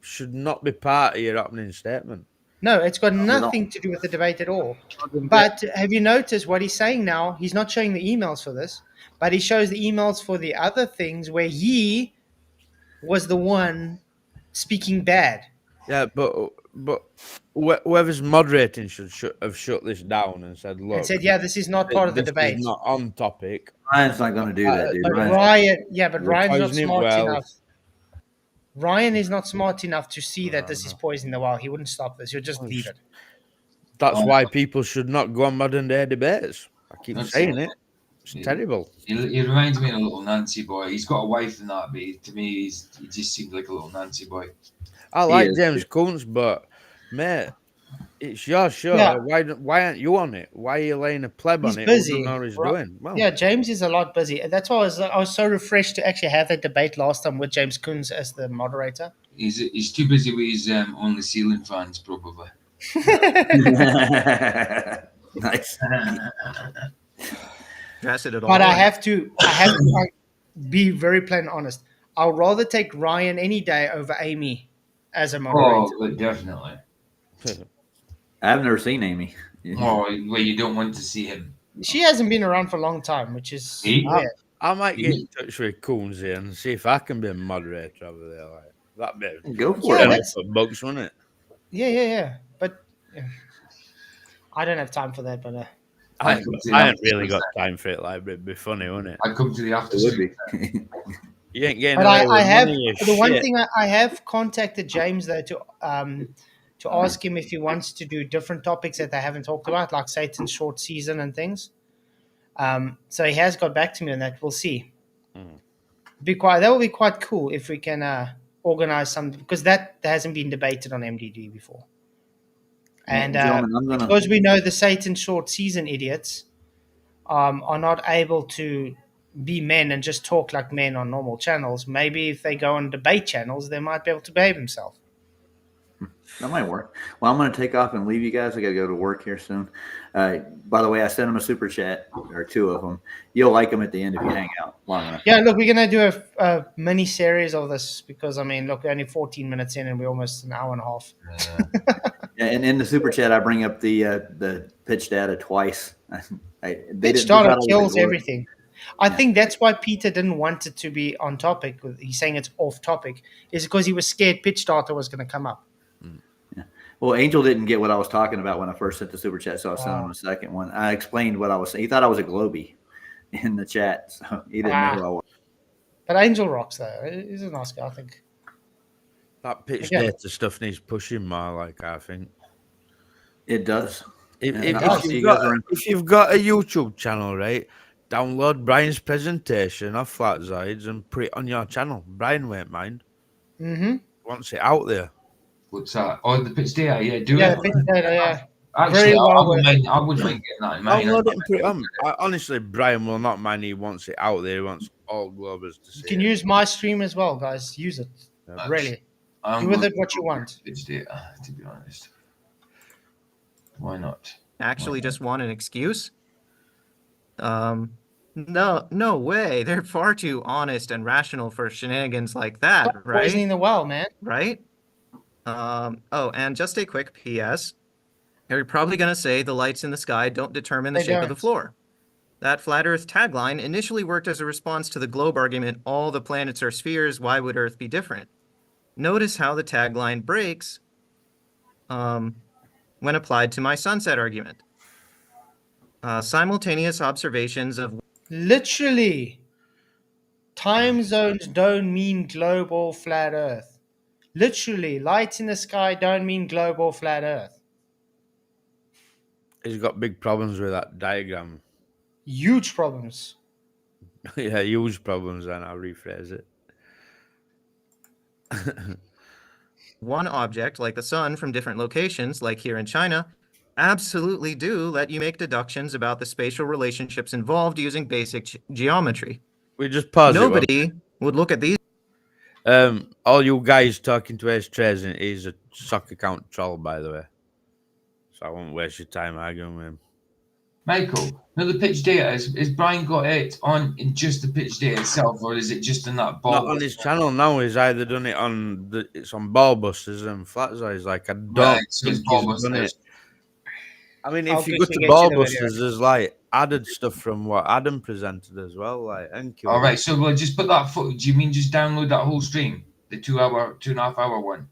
should not be part of your opening statement. No, it's got nothing to do with the debate at all. But have you noticed what he's saying now? He's not showing the emails for this, but he shows the emails for the other things where he was the one speaking bad. Yeah, but whoever's moderating should have shut this down and said, "Look," and said, "Yeah, this is not part of the debate. Is not on topic." Ryan's not going to do that, dude. But Ryan's not smart enough. Ryan is not smart enough to see that this is poisoning the well. He wouldn't stop this. He'll just leave it. That's why people should not go on modern day debates. I keep saying it. It's terrible. He reminds me of a little Nancy boy. He's got a wife and that, but to me, he just seems like a little Nancy boy. I like James Kuntz, but mate, it's your show. Yeah. Why aren't you on it? Why are you laying a pleb on it? Busy. He's doing? Well, yeah, James is a lot busy. That's why I was so refreshed to actually have that debate last time with James Kuntz as the moderator. He's too busy with his only ceiling fans, probably. Nice. But I have to be very plain and honest. I'll rather take Ryan any day over Amy as a moderator. Oh, definitely. I've never seen Amy. Oh, well, you don't want to see him. She hasn't been around for a long time, which is weird. I might get in touch with Coonsy and see if I can be a moderator over there. Like, that'd be go for it. For bugs, wouldn't it? Yeah. But I don't have time for that. But I haven't really got time for it. Like, it'd be funny, wouldn't it? I'd come to the after. It would be. You ain't getting. But I have the one thing I have contacted James though to ask him if he wants to do different topics that they haven't talked about, like Satan's short season and things. So he has got back to me on that. We'll see. That will be quite cool if we can organize something, because that hasn't been debated on MDD before. And because we know the Satan short season idiots are not able to be men and just talk like men on normal channels, maybe if they go on debate channels, they might be able to behave themselves. That might work. Well, I'm going to take off and leave you guys. I got to go to work here soon. By the way, I sent them a super chat, or two of them. You'll like them at the end if you hang out long enough. Yeah, look, we're going to do a mini series of this because, I mean, look, we're only 14 minutes in and we're almost an hour and a half. Yeah, and in the super chat, I bring up the pitch data twice. Pitch data kills everything. I think that's why Peter didn't want it to be on topic. He's saying it's off topic, is because he was scared pitch data was going to come up. Yeah. Well, Angel didn't get what I was talking about when I first sent the super chat, so I sent him a second one. I explained what I was saying. He thought I was a Globie in the chat, so he didn't know who I was. But Angel rocks, though. He's a nice guy, I think. That pitch data stuff needs pushing more, I think. It does. If you've got a YouTube channel, right, download Brian's presentation of Flatzoids and put it on your channel. Brian won't mind. Mm-hmm. Wants it out there. What's that? Oh, the pitch data, yeah, do it. Yeah, the pitch data, yeah. Actually, I wouldn't mind getting that in mine. Download it and put it on. Honestly, Brian will not mind. He wants it out there. He wants all Globers to see it. You can use my stream as well, guys. Use it. Really. Do with it what you want. Pitch data, to be honest. Why not? Actually, just want an excuse? No way. They're far too honest and rational for shenanigans like that, right? Poisoning the well, man. Right? And just a quick PS. You're probably going to say the lights in the sky don't determine the shape of the floor. That flat Earth tagline initially worked as a response to the globe argument, all the planets are spheres, why would Earth be different? Notice how the tagline breaks when applied to my sunset argument. Simultaneous observations of... Literally. Time zones don't mean globe or flat Earth. Literally, lights in the sky don't mean globe or flat Earth. He's got big problems with that diagram. Huge problems. Yeah, huge problems, and I'll rephrase it. One object, like the sun, from different locations, like here in China, absolutely do let you make deductions about the spatial relationships involved using basic geometry. We just pause Nobody would look at these. All you guys talking to Ace Trays, and he's a sock account troll, by the way. So I won't waste your time arguing with him. Michael, now the pitch data, is Brian got it on in just the pitch data itself, or is it just in that ball? Not on his channel now. He's either done it on it's on Ball Busters and Flatzoid. Like, I don't think he's done it. I mean, if you go to Ball Busters, there's like added stuff from what Adam presented as well, like NQ. All right, so we'll just put that footage. You mean just download that whole stream, the 2.5 hour one?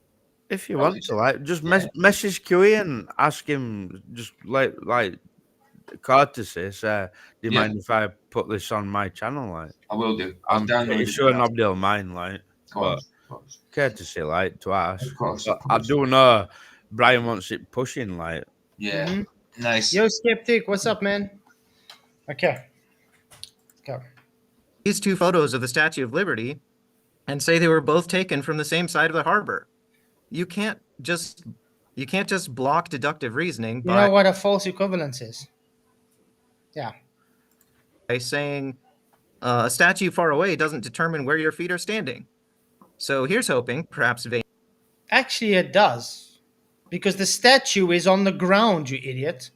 If you want to, like, just message QE and ask him, just like courtesy, say, do you mind if I put this on my channel? Like, I will do. I'm pretty sure nobody will mind, like, but courtesy, like, to ask. Of course. I do know Brian wants it pushing, like. Yeah. Nice. Yo, Skeptic, what's up, man? Okay. Go. These two photos of the Statue of Liberty and say they were both taken from the same side of the harbor. You can't just block deductive reasoning by... You know what a false equivalence is? Yeah. By saying a statue far away doesn't determine where your feet are standing. So here's hoping, perhaps vain. Actually, it does. Because the statue is on the ground, you idiot.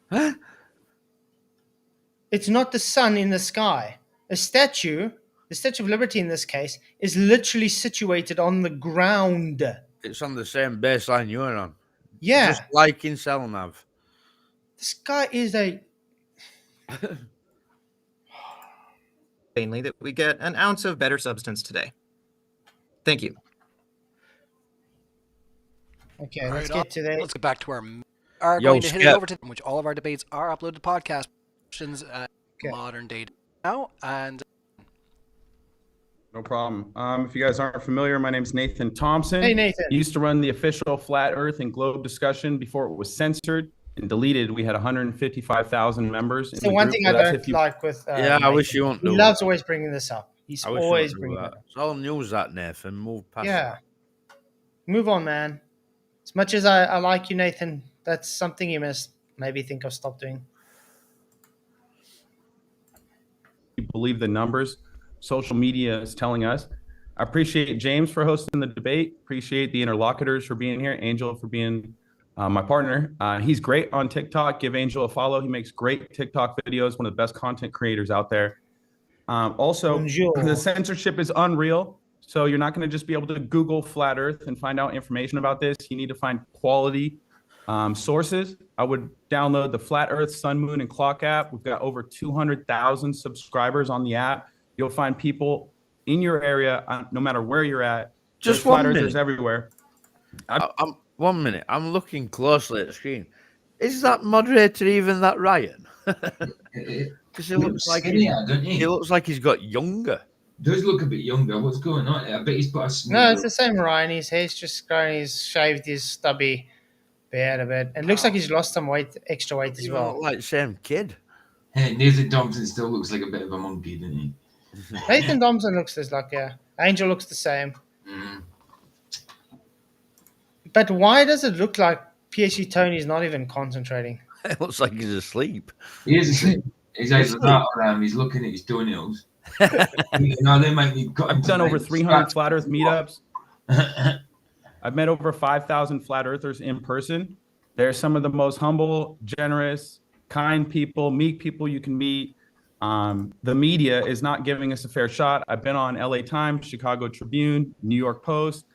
Huh? It's not the sun in the sky. A statue, the Statue of Liberty in this case, is literally situated on the ground. It's on the same baseline you're on. Yeah. Just like in Selnav. The sky is a... Mainly that we get an ounce of better substance today. Thank you. Okay, let's get to that. Let's get back to our... Are going to hit it over to which all of our debates are uploaded to podcast questions at modern day now, and no problem. If you guys aren't familiar, my name is Nathan Thompson. Hey, Nathan. Used to run the official Flat Earth and Globe discussion before it was censored and deleted. We had 155,000 members. So one thing I don't like with I wish you wouldn't. He loves always bringing this up. He's always bringing it up. It's all news, that, Nathan. Move past. Yeah. Move on, man. As much as I like you, Nathan, that's something you must maybe think of stop doing. You believe the numbers social media is telling us. I appreciate James for hosting the debate. Appreciate the interlocutors for being here. Angel for being my partner. He's great on TikTok. Give Angel a follow. He makes great TikTok videos. One of the best content creators out there. Also, the censorship is unreal. So you're not going to just be able to Google Flat Earth and find out information about this. You need to find quality sources. I would download the Flat Earth, Sun, Moon, and Clock app. We've got over 200,000 subscribers on the app. You'll find people in your area, no matter where you're at. Just Flat Earthers everywhere. I'm 1 minute. I'm looking closely at the screen. Is that moderator even that Ryan? Because he looks like he looks like he's got younger. Does look a bit younger. What's going on? I bet he's put a No, it's the same Ryan. His hair's just grown. He's shaved his stubby beard a bit. And looks like he's lost some weight, extra weight as well. Like the same kid. Hey, Nathan Thompson still looks like a bit of a monkey, doesn't he? Nathan Thompson looks just like, yeah. Angel looks the same. But why does it look like PhD Tony's not even concentrating? It looks like he's asleep. He is asleep. He's either that or he's looking at his toenails. They might need. I've done over 300 Flat Earth meetups. I've met over 5,000 Flat Earthers in person. They're some of the most humble, generous, kind people, meek people you can meet. The media is not giving us a fair shot. I've been on LA Times, Chicago Tribune, New York Post,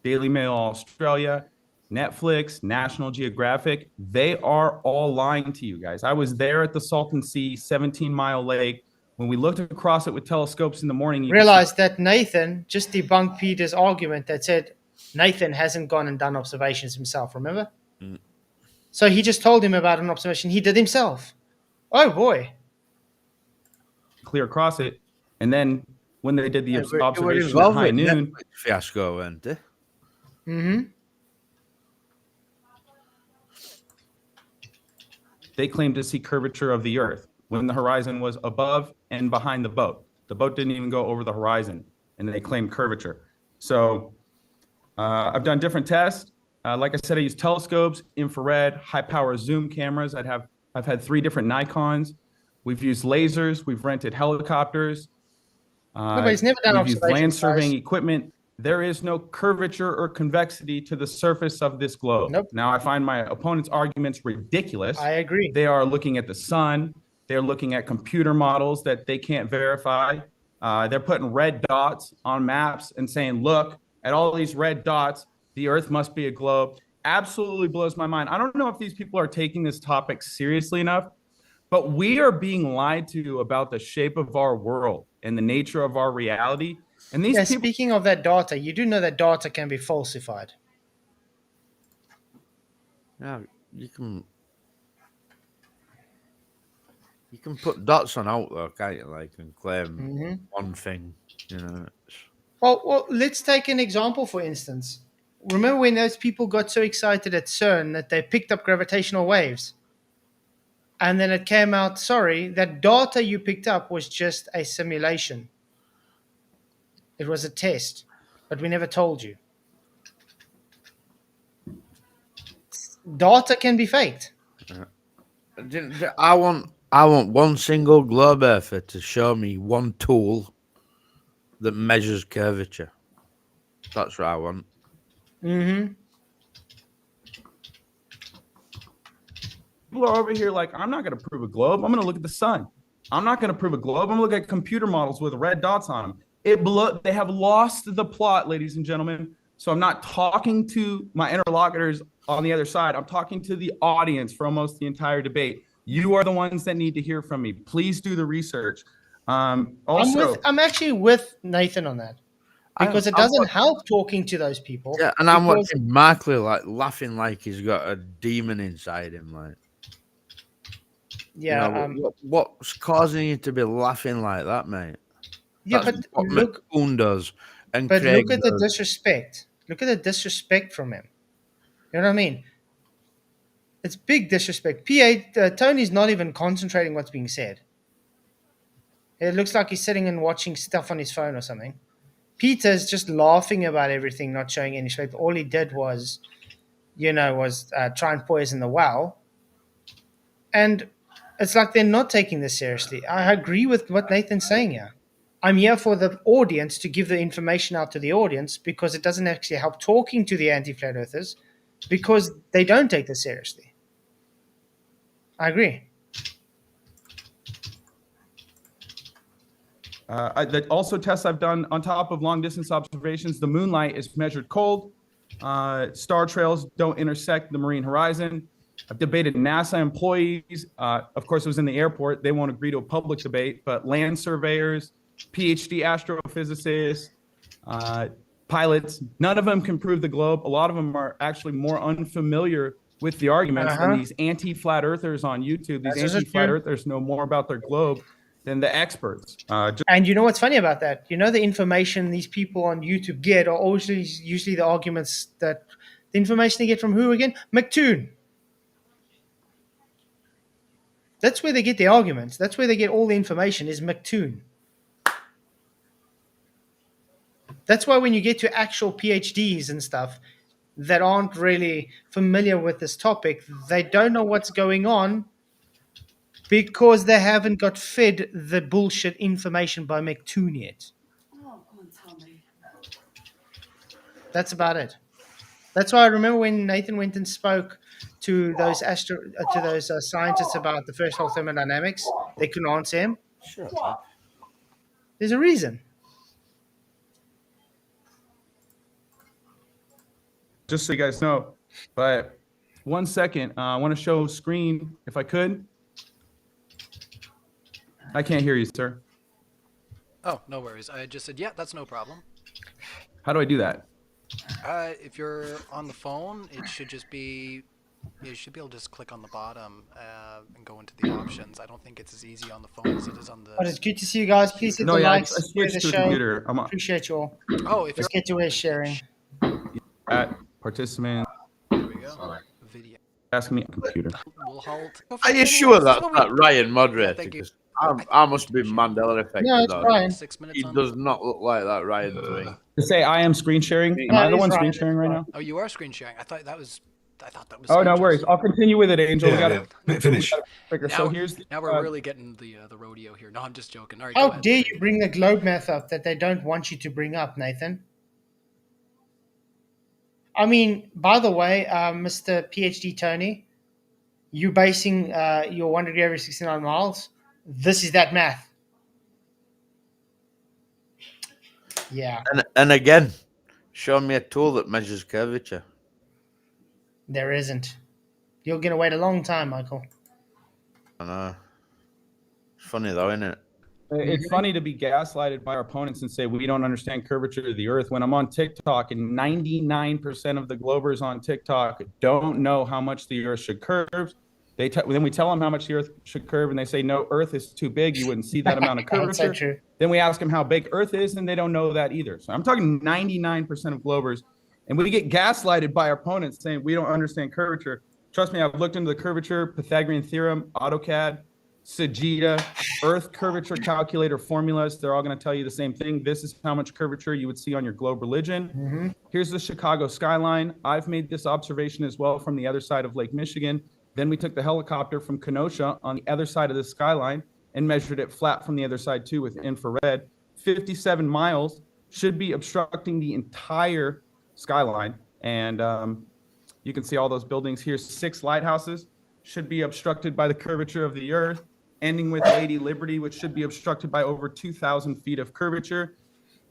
Daily Mail Australia, Netflix, National Geographic. They are all lying to you guys. I was there at the Salton Sea, 17-mile lake. When we looked across it with telescopes in the morning, you realized that Nathan just debunked Peter's argument that said Nathan hasn't gone and done observations himself, remember? So he just told him about an observation he did himself. Oh, boy. Clear across it. And then when they did the They were observation at involved high with noon. Netflix fiasco, weren't they? Mm-hmm. They claimed to see curvature of the Earth when the horizon was above and behind the boat. The boat didn't even go over the horizon, and they claimed curvature. So I've done different tests. Like I said, I use telescopes, infrared, high-power zoom cameras. I've had 3 different Nikons. We've used lasers. We've rented helicopters. Nobody's never done We've used land observations, surveying guys. equipment. There is no curvature or convexity to the surface of this globe. Nope. Now, I find my opponent's arguments ridiculous. I agree. They are looking at the sun. They're looking at computer models that they can't verify. They're putting red dots on maps and saying, look at all these red dots. The Earth must be a globe. Absolutely blows my mind. I don't know if these people are taking this topic seriously enough, but we are being lied to about the shape of our world and the nature of our reality. And these people. Speaking of that data, you do know that data can be falsified. Yeah, you can put dots on Outlook, can't you? Like, and claim one thing, you know. Well, let's take an example, for instance. Remember when those people got so excited at CERN that they picked up gravitational waves? And then it came out, sorry, that data you picked up was just a simulation. It was a test, but we never told you. Data can be faked. I want one single globe earther to show me one tool that measures curvature. That's what I want. Mm-hmm. People are over here like, I'm not going to prove a globe. I'm going to look at the sun. I'm not going to prove a globe. I'm going to look at computer models with red dots on them. They have lost the plot, ladies and gentlemen. So I'm not talking to my interlocutors on the other side. I'm talking to the audience for almost the entire debate. You are the ones that need to hear from me. Please do the research. Also, I'm actually with Nathan on that, because it doesn't help talking to those people. Yeah, and I'm watching Markley like laughing like he's got a demon inside him. Like, yeah, you know, what's causing you to be laughing like that, mate? Yeah, That's but what look, McCoon does, and but Craig look at the does. disrespect. Look at the disrespect from him. You know what I mean? It's big disrespect. Tony's not even concentrating what's being said. It looks like he's sitting and watching stuff on his phone or something. Peter's just laughing about everything, not showing any respect. All he did was, try and poison the well. And it's like they're not taking this seriously. I agree with what Nathan's saying here. I'm here for the audience to give the information out to the audience, because it doesn't actually help talking to the anti-flat earthers, because they don't take this seriously. I agree. Also tests I've done on top of long distance observations, the moonlight is measured cold. Star trails don't intersect the marine horizon. I've debated NASA employees. Of course, it was in the airport. They won't agree to a public debate, but land surveyors, PhD astrophysicists, pilots, none of them can prove the globe. A lot of them are actually more unfamiliar with the arguments than these anti-flat earthers on YouTube. These anti-flat earthers know more about their globe than the experts. And you know what's funny about that? You know, the information these people on YouTube get are always usually the arguments that the information they get from who again? McToon. That's where they get the arguments. That's where they get all the information, is McToon. That's why when you get to actual PhDs and stuff that aren't really familiar with this topic, they don't know what's going on, because they haven't got fed the bullshit information by McToon yet. Oh, go and tell me. That's about it. That's why I remember when Nathan went and spoke to those scientists about the first whole thermodynamics, they couldn't answer him. Sure. There's a reason. Just so you guys know, but 1 second, I want to show screen if I could. I can't hear you, sir. Oh, no worries. I just said, yeah, that's no problem. How do I do that? If you're on the phone, it should just be Yeah, you should be able to just click on the bottom and go into the options. I don't think it's as easy on the phone as it is on the. But it's good to see you guys. Please hit No, the yeah, I likes. Share switched the to the show. computer. Appreciate you all. Oh, if Let's get to where sharing. At participants. There we go. Video. Asking me computer. We'll halt. Are you sure that Ryan moderated? Because I must be Mandela affected. No, it's Ryan. 6 minutes. He does not look like that Ryan to me. To say I am screen sharing. Am I the one screen sharing right now? Oh, you are screen sharing. I thought that was. Oh, no worries. I'll continue with it, Angel. Yeah, Finish. Now, So here's now we're really getting the rodeo here. No, I'm just joking. All right, How go ahead. dare you bring the globe math up that they don't want you to bring up, Nathan? I mean, by the way, Mr. PhD Tony, you basing your 1 degree every 69 miles. This is that math. Yeah. And again, show me a tool that measures curvature. There isn't. You're going to wait a long time, Michael. I know. It's funny though, isn't it? It's funny to be gaslighted by our opponents and say we don't understand curvature of the Earth when I'm on TikTok and 99% of the Globers on TikTok don't know how much the Earth should curve. Then we tell them how much the Earth should curve, and they say, no, Earth is too big. You wouldn't see that amount of curvature. So true. Then we ask them how big Earth is, and they don't know that either. So I'm talking 99% of Globers, and we get gaslighted by our opponents saying we don't understand curvature. Trust me, I've looked into the curvature, Pythagorean theorem, AutoCAD, Sagitta, Earth curvature calculator formulas. They're all going to tell you the same thing. This is how much curvature you would see on your globe religion. Mm-hmm. Here's the Chicago skyline. I've made this observation as well from the other side of Lake Michigan. Then we took the helicopter from Kenosha on the other side of the skyline and measured it flat from the other side too with infrared. 57 miles should be obstructing the entire skyline. And you can see all those buildings here. 6 lighthouses should be obstructed by the curvature of the Earth, ending with Lady Liberty, which should be obstructed by over 2,000 feet of curvature.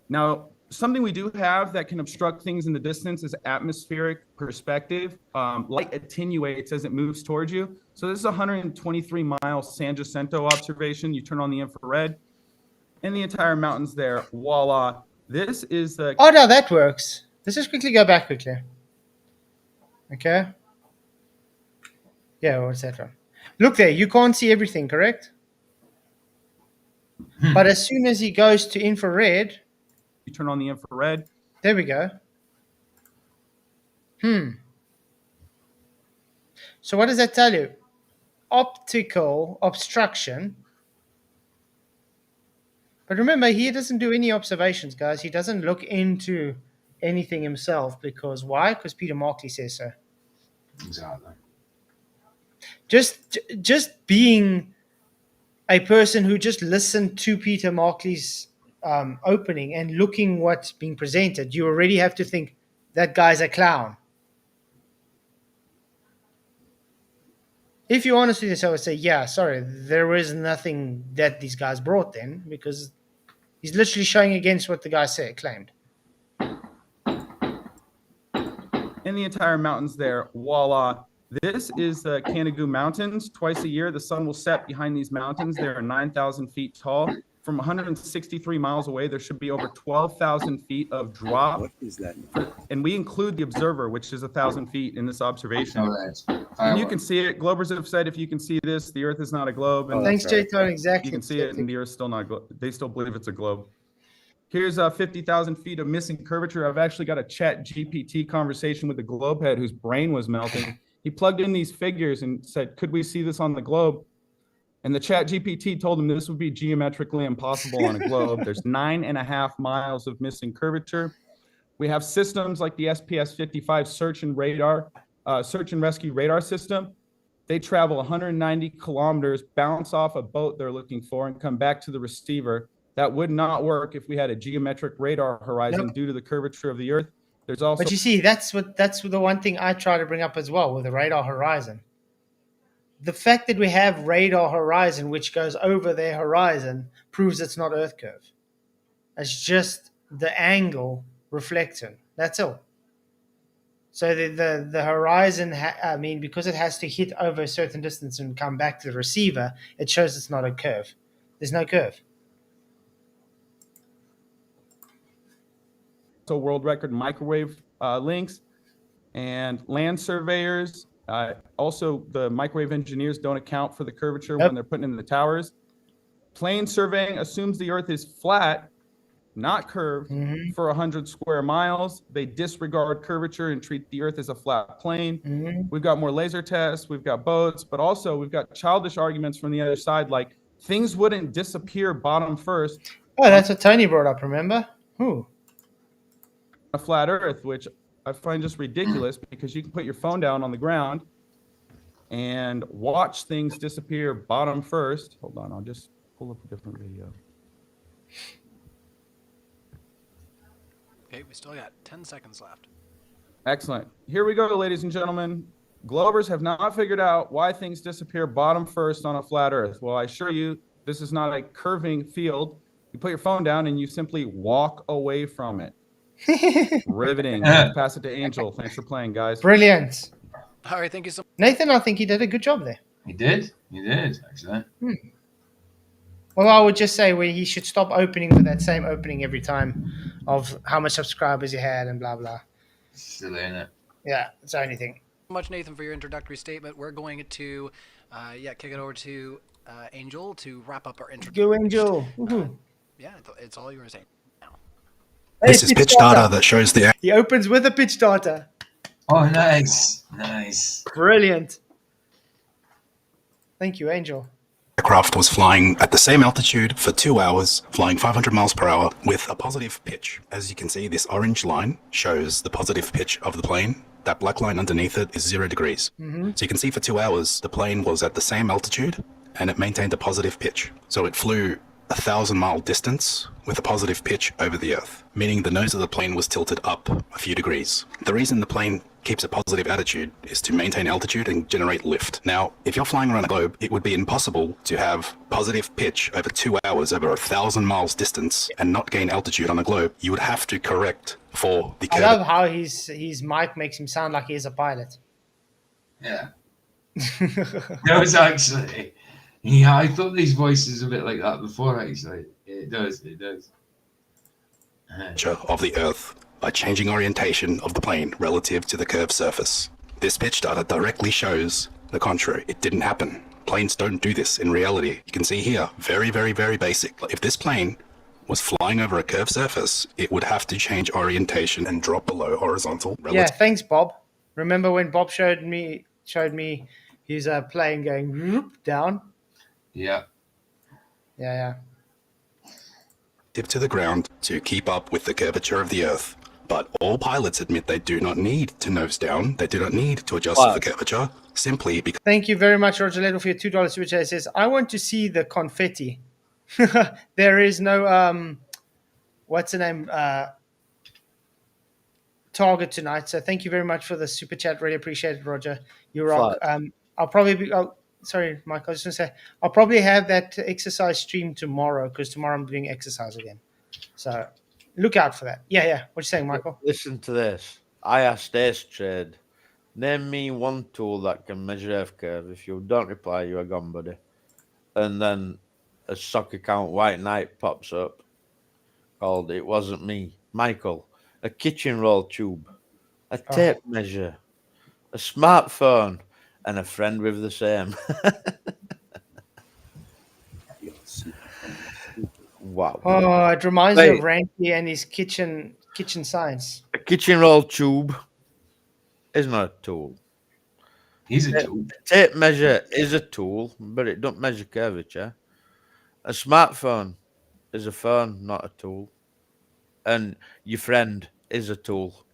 Now, something we do have that can obstruct things in the distance is atmospheric perspective. Light attenuates as it moves towards you. So this is a 123-mile San Jacinto observation. You turn on the infrared, and the entire mountain's there. Voila. This is the... Oh, no, that works. Let's just quickly go back quickly. Okay. Yeah, what's that one? Look there, you can't see everything, correct? But as soon as he goes to infrared... You turn on the infrared. There we go. So what does that tell you? Optical obstruction. But remember, he doesn't do any observations, guys. He doesn't look into anything himself. Because why? Because Peter Markley says so. Exactly. Just being a person who just listened to Peter Markley's opening and looking what's being presented, you already have to think that guy's a clown. If you're honest with yourself, I would say, yeah, sorry, there is nothing that these guys brought then, because he's literally showing against what the guy claimed. And the entire mountain's there. Voila. This is the Canigou Mountains. Twice a year, the sun will set behind these mountains. They are 9,000 feet tall. From 163 miles away, there should be over 12,000 feet of drop. What is that? And we include the observer, which is 1,000 feet in this observation. And you can see it. Globers have said, if you can see this, the Earth is not a globe. And thanks, J-Tone. Exactly. You can see it, and the Earth's still not a globe. They still believe it's a globe. Here's 50,000 feet of missing curvature. I've actually got a chat GPT conversation with the globe head whose brain was melting. He plugged in these figures and said, could we see this on the globe? And the chat GPT told him this would be geometrically impossible on a globe. There's 9.5 miles of missing curvature. We have systems like the SPS-55 search and rescue radar system. They travel 190 kilometers, bounce off a boat they're looking for, and come back to the receiver. That would not work if we had a geometric radar horizon due to the curvature of the Earth. There's also, but you see, that's the one thing I try to bring up as well with the radar horizon. The fact that we have radar horizon which goes over their horizon proves it's not Earth curve. It's just the angle reflecting. That's all. So the horizon, because it has to hit over a certain distance and come back to the receiver, it shows it's not a curve. There's no curve. So world record microwave links and land surveyors Also, the microwave engineers don't account for the curvature when they're putting in the towers. Plane surveying assumes the Earth is flat, not curved, for 100 square miles. They disregard curvature and treat the Earth as a flat plane. We've got more laser tests, we've got boats, but also we've got childish arguments from the other side, like things wouldn't disappear bottom first. Oh, that's what Tony brought up, remember? Who? A flat Earth, which I find just ridiculous because you can put your phone down on the ground and watch things disappear bottom first. Hold on, I'll just pull up a different video. Okay, we still got 10 seconds left. Excellent. Here we go, ladies and gentlemen. Globers have not figured out why things disappear bottom first on a flat Earth. Well, I assure you, this is not a curving field. You put your phone down and you simply walk away from it. Riveting. Let's pass it to Angel. Thanks for playing, guys. Brilliant. All right, thank you so much. Nathan, I think he did a good job there. He did, actually. Well, I would just say he should stop opening with that same opening every time of how much subscribers he had and blah, blah. Silly, isn't it? Yeah, it's the only thing. Much, Nathan, for your introductory statement. We're going to kick it over to Angel to wrap up our intro. Go, Angel. Yeah, it's all yours now. This is pitch data that shows the... He opens with a pitch data. Oh, nice. Nice. Brilliant. Thank you, Angel. aircraft was flying at the same altitude for 2 hours, flying 500 miles per hour with a positive pitch. As you can see, this orange line shows the positive pitch of the plane. That black line underneath it is 0 degrees. So you can see for 2 hours, the plane was at the same altitude and it maintained a positive pitch. So it flew 1,000-mile distance with a positive pitch over the Earth, meaning the nose of the plane was tilted up a few degrees. The reason the plane keeps a positive attitude is to maintain altitude and generate lift. Now, if you're flying around the globe, it would be impossible to have positive pitch over 2 hours over 1,000 miles distance and not gain altitude on the globe. You would have to correct for the I curve. love how his mic makes him sound like he is a pilot. Yeah. That was actually... Yeah, I thought these voices a bit like that before, actually. It does, it does. Of the Earth by changing orientation of the plane relative to the curved surface. This pitch data directly shows the contrary. It didn't happen. Planes don't do this in reality. You can see here, very, very, very basic. If this plane was flying over a curved surface, it would have to change orientation and drop below horizontal. Yeah, thanks, Bob. Remember when Bob showed me his plane going whoop down? Yeah. Yeah. Tip to the ground to keep up with the curvature of the Earth. But all pilots admit they do not need to nose down. They do not need to adjust for the curvature, simply because... Thank you very much, Roger Little, for your $2 super chat. It says, I want to see the confetti. There is no, what's the name, target tonight. So thank you very much for the super chat. Really appreciate it, Roger. You rock. I'll probably be... sorry, Mike, I was just going to say, I'll probably have that exercise stream tomorrow because tomorrow I'm doing exercise again. So look out for that. Yeah. What are you saying, Michael? Listen to this. I asked Ace Trade, name me one tool that can measure F curve. If you don't reply, you are gone, buddy. And then a sock account White Knight pops up called It Wasn't Me. Michael, a kitchen roll tube, a tape measure, a smartphone, and a friend with the same. Wow. Oh, it reminds me of Ranky and his kitchen science. A kitchen roll tube is not a tool. He's a tool. A tape measure is a tool, but it don't measure curvature. A smartphone is a phone, not a tool. And your friend is a tool.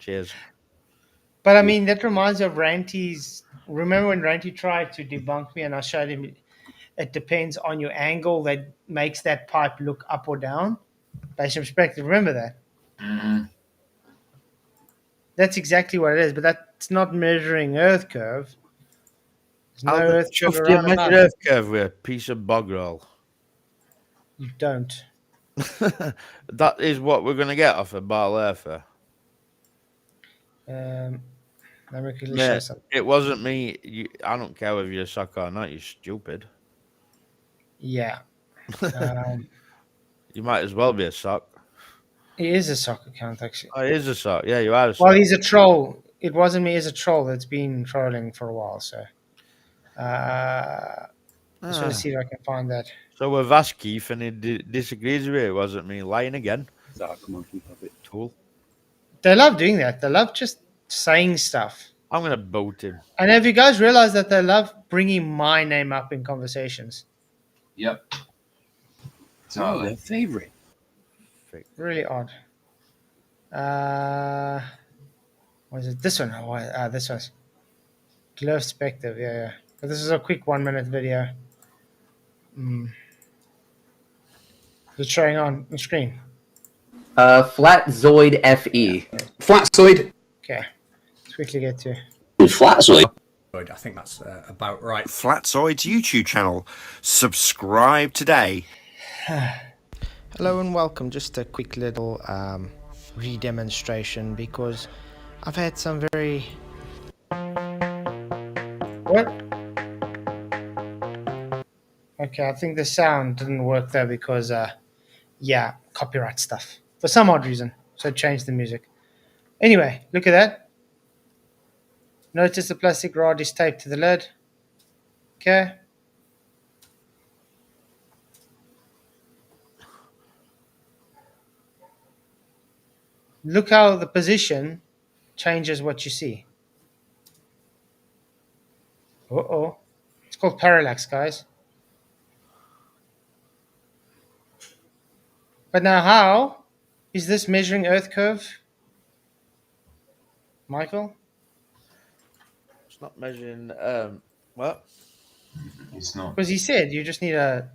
Cheers. But I mean, that reminds me of Ranty's. Remember when Ranty tried to debunk me and I showed him it depends on your angle that makes that pipe look up or down? Based on perspective. Remember that? Mm-hmm. That's exactly what it is, but that's not measuring Earth curve. There's no Earth curve around the measure Earth curve with a piece of bog roll. You don't. That is what we're going to get off a bottle Earther. Mate, it wasn't me. I don't care whether you're a sucker or not. You're stupid. Yeah. You might as well be a sock. He is a sock account, actually. Oh, he is a sock. Yeah, you are a sock. Well, he's a troll. it wasn't me as a troll that's been trolling for a while. So just want to see if I can find that. So we've asked Keith and he disagrees with it. It wasn't me lying again. Come on, keep up it. Tool. They love doing that. They love just saying stuff. I'm going to boot him. And have you guys realized that they love bringing my name up in conversations? Yep. Oh, their favorite. Really odd. Was it this one? Oh, this was Glow Perspective. Yeah. But this is a quick 1 minute video. It's showing on the screen. Flatzoid FE. Flatzoid. Okay. Let's quickly get to Flatzoid. I think that's about right. Flatzoid's YouTube channel. Subscribe today. Hello and welcome. Just a quick little re-demonstration because I've had some very... What? Okay, I think the sound didn't work there because, yeah, copyright stuff. For some odd reason. So I changed the music. Anyway, look at that. Notice the plastic rod is taped to the lid. Okay. Look how the position changes what you see. Uh-oh. It's called parallax, guys. But now how is this measuring Earth curve? Michael? It's not measuring, what? It's not. Because he said you just need a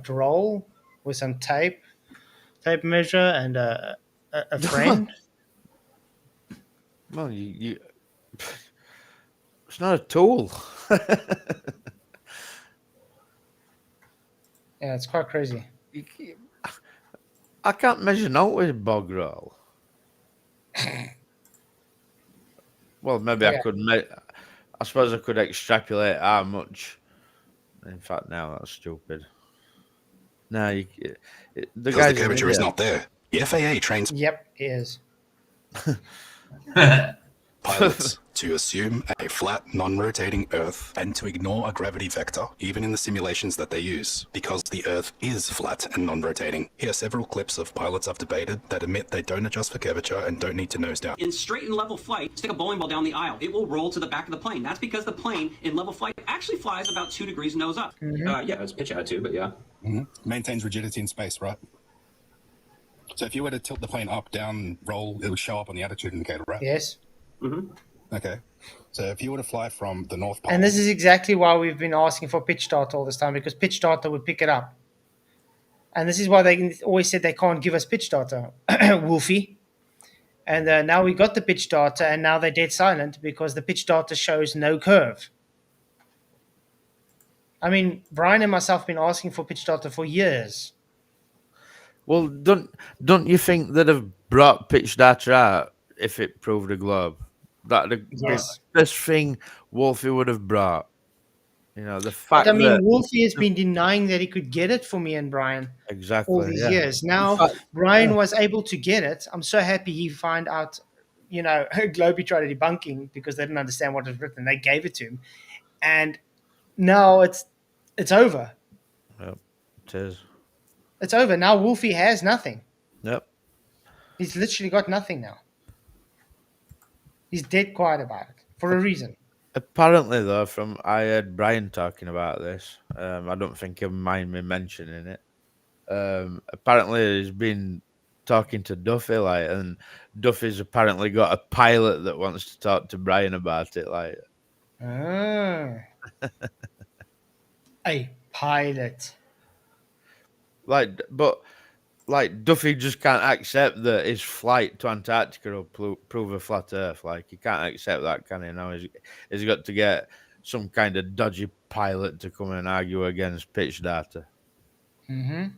roll with some tape measure, and a frame. Well, you it's not a tool. Yeah, it's quite crazy. I can't measure out with a bog roll. Well, maybe I could. I suppose I could extrapolate how much. In fact, now that's stupid. No, the curvature is not there. The FAA trains. Yep, it is. Pilots to assume a flat, non-rotating Earth and to ignore a gravity vector, even in the simulations that they use, because the Earth is flat and non-rotating. Here are several clips of pilots I've debated that admit they don't adjust for curvature and don't need to nose down. In straight and level flight, stick a bowling ball down the aisle. It will roll to the back of the plane. That's because the plane in level flight actually flies about 2 degrees nose up. Yeah, it's pitch attitude, but yeah. Maintains rigidity in space, right? So if you were to tilt the plane up, down, roll, it would show up on the attitude indicator, right? Yes. Okay. So if you were to fly from the North Pole... And this is exactly why we've been asking for pitch data all this time, because pitch data would pick it up. And this is why they always said they can't give us pitch data, Wolfie. And now we got the pitch data, and now they're dead silent because the pitch data shows no curve. I mean, Brian and myself have been asking for pitch data for years. Well, don't you think they'd have brought pitch data out if it proved a globe? That the best thing Wolfie would have brought. You know, the fact but, I mean, that Wolfie has been denying that he could get it for me and Brian all these years. Now, Brian was able to get it. I'm so happy he found out, you know, Globey tried debunking because they didn't understand what was written. They gave it to him. And now it's over. Yep, it is. It's over. Now Wolfie has nothing. Yep. He's literally got nothing now. He's dead quiet about it for a reason. Apparently, though, from I heard Brian talking about this. I don't think he'll mind me mentioning it. Apparently, he's been talking to Duffy, like, and Duffy's apparently got a pilot that wants to talk to Brian about it, like. A pilot. Like Duffy just can't accept that his flight to Antarctica will prove a flat Earth. Like, he can't accept that, can he? Now he's got to get some kind of dodgy pilot to come and argue against pitch data. But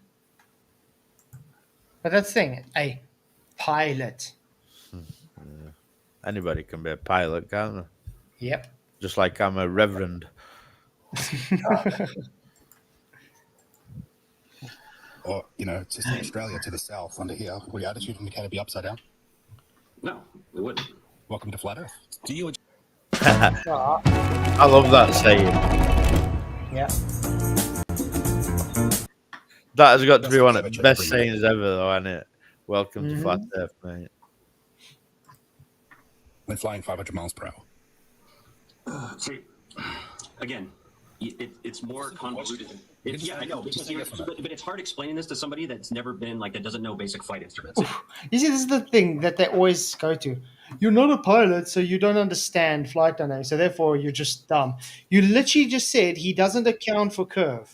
that's the thing, a pilot. Yeah. Anybody can be a pilot, can't they? Yep. Just like I'm a reverend. Or, you know, just in Australia to the south under here, would the attitude indicator be upside down? No, it wouldn't. Welcome to Flat Earth. Do you? I love that saying. Yeah. That has got to be one of the best sayings ever, though, hasn't it? Welcome to Flat Earth, mate. When flying 500 miles per hour. See, again, it's more convoluted. Yeah, I know, because but it's hard explaining this to somebody that's never been, like, that doesn't know basic flight instruments. You see, this is the thing that they always go to. You're not a pilot, so you don't understand flight dynamics, so therefore you're just dumb. You literally just said he doesn't account for curve.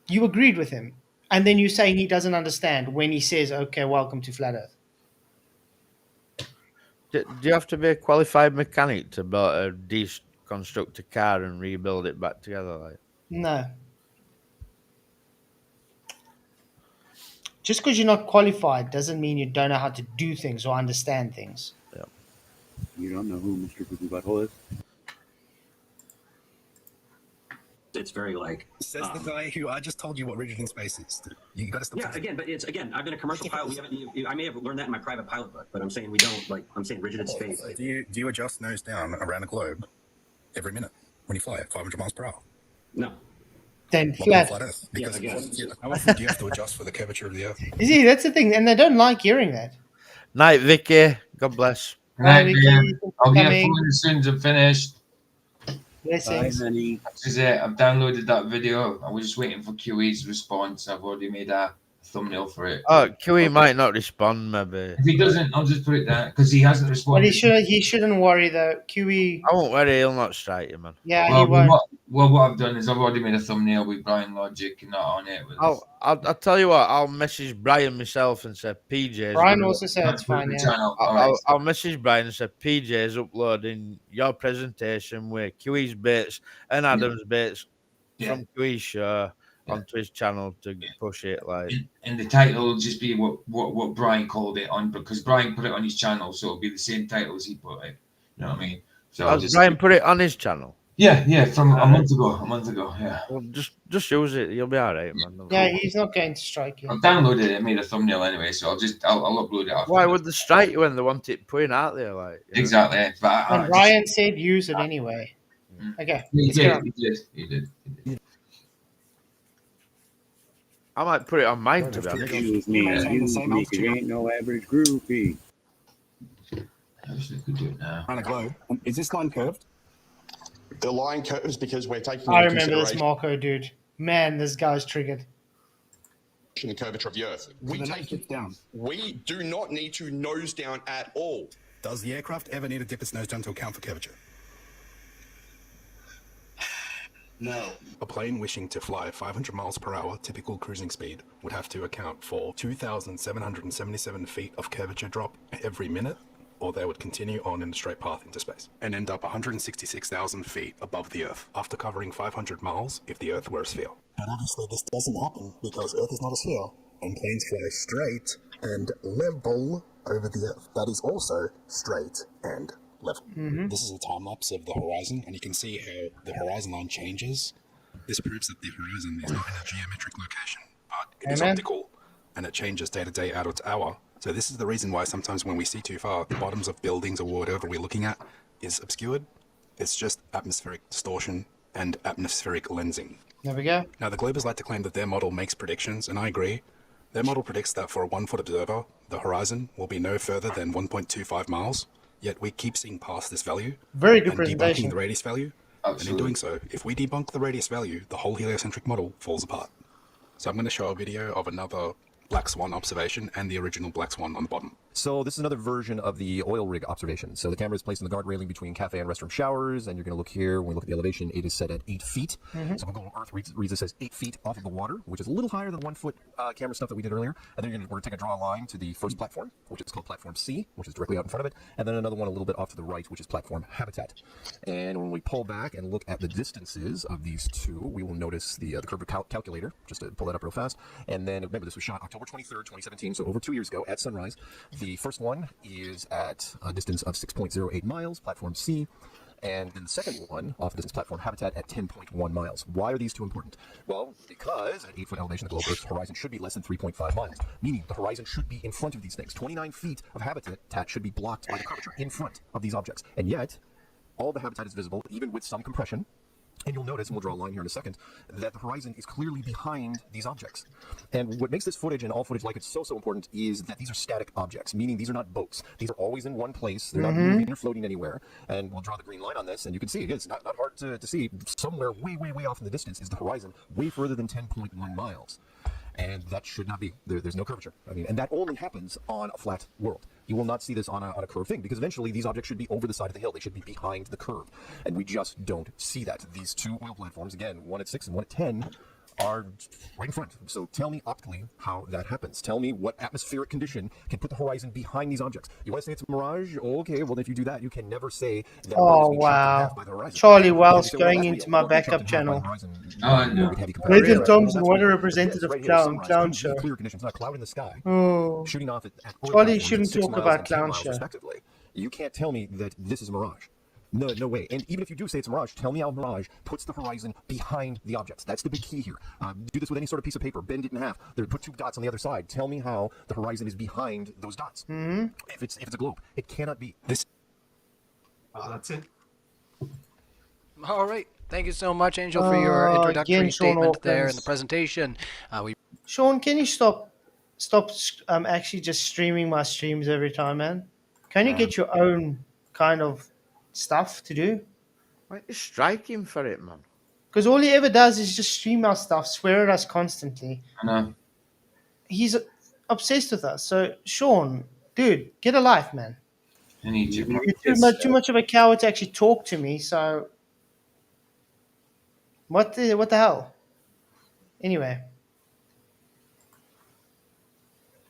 You agreed with him. And then you're saying he doesn't understand when he says, okay, welcome to Flat Earth. Do you have to be a qualified mechanic to deconstruct a car and rebuild it back together? Like? No. Just because you're not qualified doesn't mean you don't know how to do things or understand things. Yeah. You don't know who Mr. Cuckoo Butthole is? It's very like says the guy who I just told you what rigid in space is. You got to stop. Yeah, again, but it's I've been a commercial pilot. We haven't. I may have learned that in my private pilot book, but I'm saying we don't. Like I'm saying, rigid in space. Do you adjust nose down around the globe every minute when you fly at 500 miles per hour? No. Then flat. Earth. Because yeah, how often do you have to adjust for the curvature of the Earth? You see, that's the thing, and they don't like hearing that. Night, Vicky. God bless. Right, Vicky, man. I'll get a coming. phone as soon as I'm finished. Blessings. This is it. I've downloaded that video. I was just waiting for QE's response. I've already made a thumbnail for it. Oh, QE might not respond, maybe. If he doesn't, I'll just put it there because he hasn't responded. But he shouldn't worry though. QE. I won't worry. He'll not strike you, man. Yeah, Well, he won't. what I've done is I've already made a thumbnail with Brian Logic and that on it. I'll tell you what. I'll message Brian myself and say PJ's. Brian also said it's fine. Yeah. I'll message Brian and say PJ's uploading your presentation with QE's bits and Adam's bits from QE's show onto his channel to push it. Like, and the title will just be what Brian called it on, because Brian put it on his channel, so it'll be the same title as he put it. You know what I mean? So Brian put it on his channel. Yeah, from a month ago. Yeah. Well, just use it. You'll be all right, man. Yeah, he's not going to strike you. I've downloaded it, made a thumbnail anyway, so I'll upload it after. Why would they strike you when they want it putting out there? Like, exactly. And Ryan said use it anyway. Okay. He did. I might put it on mine to be honest. Excuse me, it ain't no average groupie. Actually, could do it now. On a globe. Is this line curved? The line curves because we're taking. I remember this Marco dude. Man, this guy's triggered. The curvature of the Earth. We take it down. We do not need to nose down at all. Does the aircraft ever need to dip its nose down to account for curvature? No. A plane wishing to fly 500 miles per hour typical cruising speed would have to account for 2,777 feet of curvature drop every minute, or they would continue on in a straight path into space and end up 166,000 feet above the Earth after covering 500 miles if the Earth were a sphere. And obviously this doesn't happen because Earth is not a sphere, and planes fly straight and level over the Earth. That is also straight and level. This is a time lapse of the horizon, and you can see how the horizon line changes. This proves that the horizon is not in a geometric location, but it is optical, and it changes day to day, hour to hour. So this is the reason why sometimes when we see too far, the bottoms of buildings or whatever we're looking at is obscured. It's just atmospheric distortion and atmospheric lensing. There we go. Now the Globers like to claim that their model makes predictions, and I agree. Their model predicts that for a 1-foot observer, the horizon will be no further than 1.25 miles. Yet we keep seeing past this value. Very good and presentation. Debunking the radius value. Absolutely. And in doing so, if we debunk the radius value, the whole heliocentric model falls apart. So I'm going to show a video of another Black Swan observation and the original Black Swan on the bottom. So this is another version of the oil rig observation. So the camera is placed in the guard railing between cafe and restroom showers, and you're going to look here. When we look at the elevation, it is set at 8 feet. So Google Earth reads it says 8 feet off of the water, which is a little higher than the 1-foot camera stuff that we did earlier. And then we're going to take a draw line to the first platform, which is called platform C, which is directly out in front of it, and then another one a little bit off to the right, which is platform habitat. And when we pull back and look at the distances of these two, we will notice the curvature calculator, just to pull that up real fast. And then remember, this was shot October 23rd, 2017, so over 2 years ago at sunrise. The first one is at a distance of 6.08 miles, platform C. and then the second one off of this platform habitat at 10.1 miles. Why are these two important? Well, because at 8-foot elevation, the globe Earth's horizon should be less than 3.5 miles, meaning the horizon should be in front of these things. 29 feet of habitat should be blocked by the curvature in front of these objects, and yet all the habitat is visible, even with some compression. And you'll notice, and we'll draw a line here in a second, that the horizon is clearly behind these objects. And what makes this footage and all footage like it's so important is that these are static objects, meaning these are not boats. These are always in one place. They're not moving or floating anywhere. And we'll draw the green line on this, and you can see, again, it's not hard to see. Somewhere way, way, way off in the distance is the horizon, way further than 10.1 miles. And that should not be. There's no curvature. I mean, and that only happens on a flat world. You will not see this on a curved thing, because eventually these objects should be over the side of the hill. They should be behind the curve. And we just don't see that. These two oil platforms, again, one at 6 and one at 10, are right in front. So tell me optically how that happens. Tell me what atmospheric condition can put the horizon behind these objects. You want to say it's a mirage? Okay, well, if you do that, you can never say that. Oh, wow. Charlie Wells going into my backup channel. Oh, no. Nathan Thompson, what a representative clown show. Clear conditions, not a cloud in the sky. Oh. Shooting off at Charlie shouldn't talk about clown show. Respectively. You can't tell me that this is a mirage. No way. And even if you do say it's a mirage, tell me how a mirage puts the horizon behind the objects. That's the big key here. Do this with any sort of piece of paper. Bend it in half. Put 2 dots on the other side. Tell me how the horizon is behind those dots. If it's a globe, it cannot be this. That's it. All right. Thank you so much, Angel, for your introductory statement there in the presentation. Sean, can you stop actually just streaming my streams every time, man? Can you get your own kind of stuff to do? Why you strike him for it, man? Because all he ever does is just stream our stuff, swear at us constantly. I know. He's obsessed with us. So, Sean, dude, get a life, man. I need you. You're too much of a coward to actually talk to me. So, what the hell? Anyway,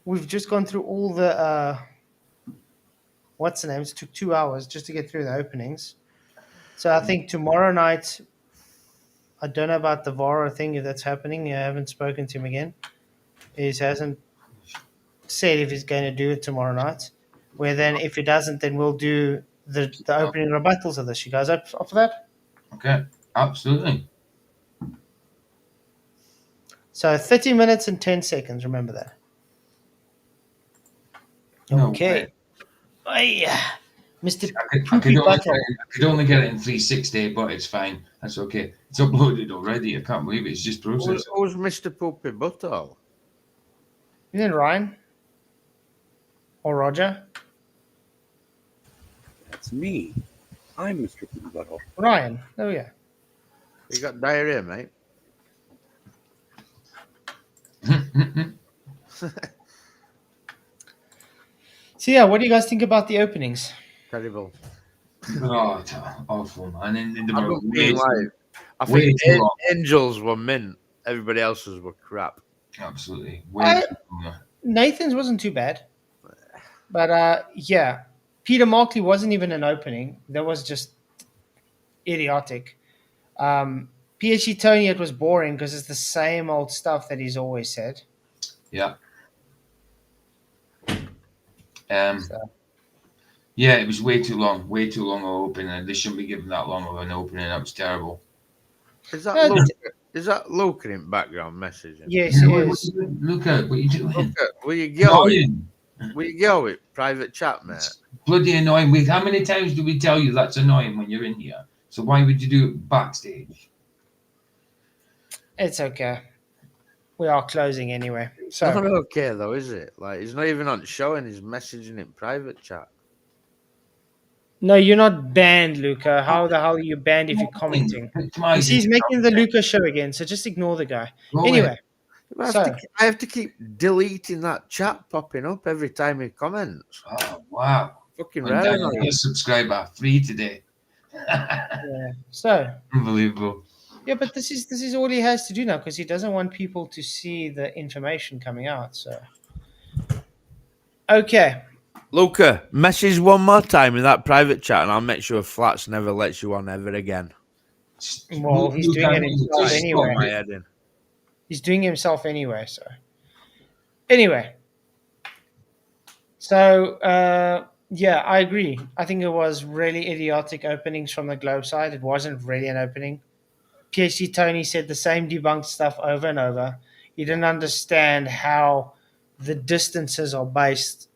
we've just gone through all the what's the name? It took 2 hours just to get through the openings. So I think tomorrow night, I don't know about the Vara thing, if that's happening. I haven't spoken to him again. He hasn't said if he's going to do it tomorrow night. Where then, if he doesn't, then we'll do the opening rebuttals of this. You guys up for that? Okay, absolutely. So 30 minutes and 10 seconds, remember that. Okay. Oh, yeah. Mr. I could only get it in 360, but it's fine. That's okay. It's uploaded already. I can't believe it. It's just processed. Who's Mr. Poopy Butthole? Isn't it Ryan? Or Roger? That's me. I'm Mr. Poopy Butthole. Ryan. Oh, yeah. You got diarrhea, mate? So yeah, what do you guys think about the openings? Terrible. Oh, it's awful, man. And I think Angels were mint. Everybody else's were crap. Absolutely. Nathan's wasn't too bad. But yeah, Peter Markley wasn't even an opening. That was just idiotic. PhD Tony, it was boring because it's the same old stuff that he's always said. Yeah. Yeah, it was way too long of opening. They shouldn't be given that long of an opening. That was terrible. Is that Luca in background messaging? Yes, it is. Luca, what are you doing? Luca, will you go with private chat, mate? It's bloody annoying. How many times do we tell you that's annoying when you're in here? So why would you do it backstage? It's okay. We are closing anyway. So It's not okay though, is it? Like he's not even on show and he's messaging in private chat. No, you're not banned, Luca. How the hell are you banned if you're commenting? He's making the Luca show again, so just ignore the guy. Anyway, I have to keep deleting that chat popping up every time he comments. Oh wow! Fucking rare. rare. Subscriber free today. Yeah. So unbelievable. Yeah, but this is all he has to do now because he doesn't want people to see the information coming out. So okay. Luca, message one more time in that private chat and I'll make sure Flats never lets you on ever again. Well, he's doing it himself anyway. He's doing it himself anyway, so. Anyway. So, Yeah, I agree. I think it was really idiotic openings from the globe side. It wasn't really an opening. PhD Tony said the same debunked stuff over and over. He didn't understand how the distances are based,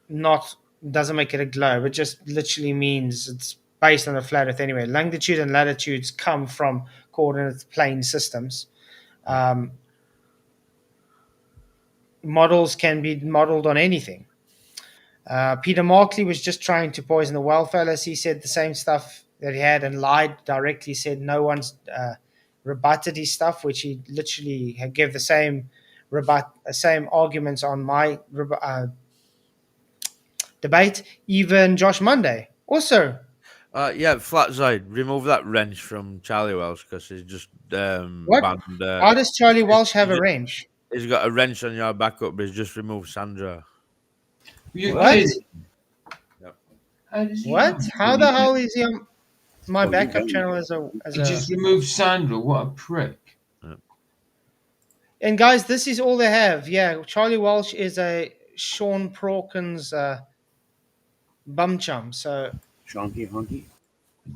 not doesn't make it a globe. It just literally means it's based on a flat Earth anyway. Longitude and latitudes come from coordinate plane systems. Models can be modeled on anything. Peter Markley was just trying to poison the well fellas. He said the same stuff that he had and lied directly, said no one's rebutted his stuff, which he literally gave the same same arguments on my debate. Even Josh Monday also. Yeah, Flatzoid, remove that wrench from Charlie Welsh because he's just What? banned. How does Charlie Welsh have a wrench? He's got a wrench on your backup, but he's just removed Sandra. What? What? How the hell is he on my backup channel as a? He just removed Sandra. What a prick! And guys, this is all they have. Yeah, Charlie Welsh is a Sean Prawkins bum chum. So Chonky honky.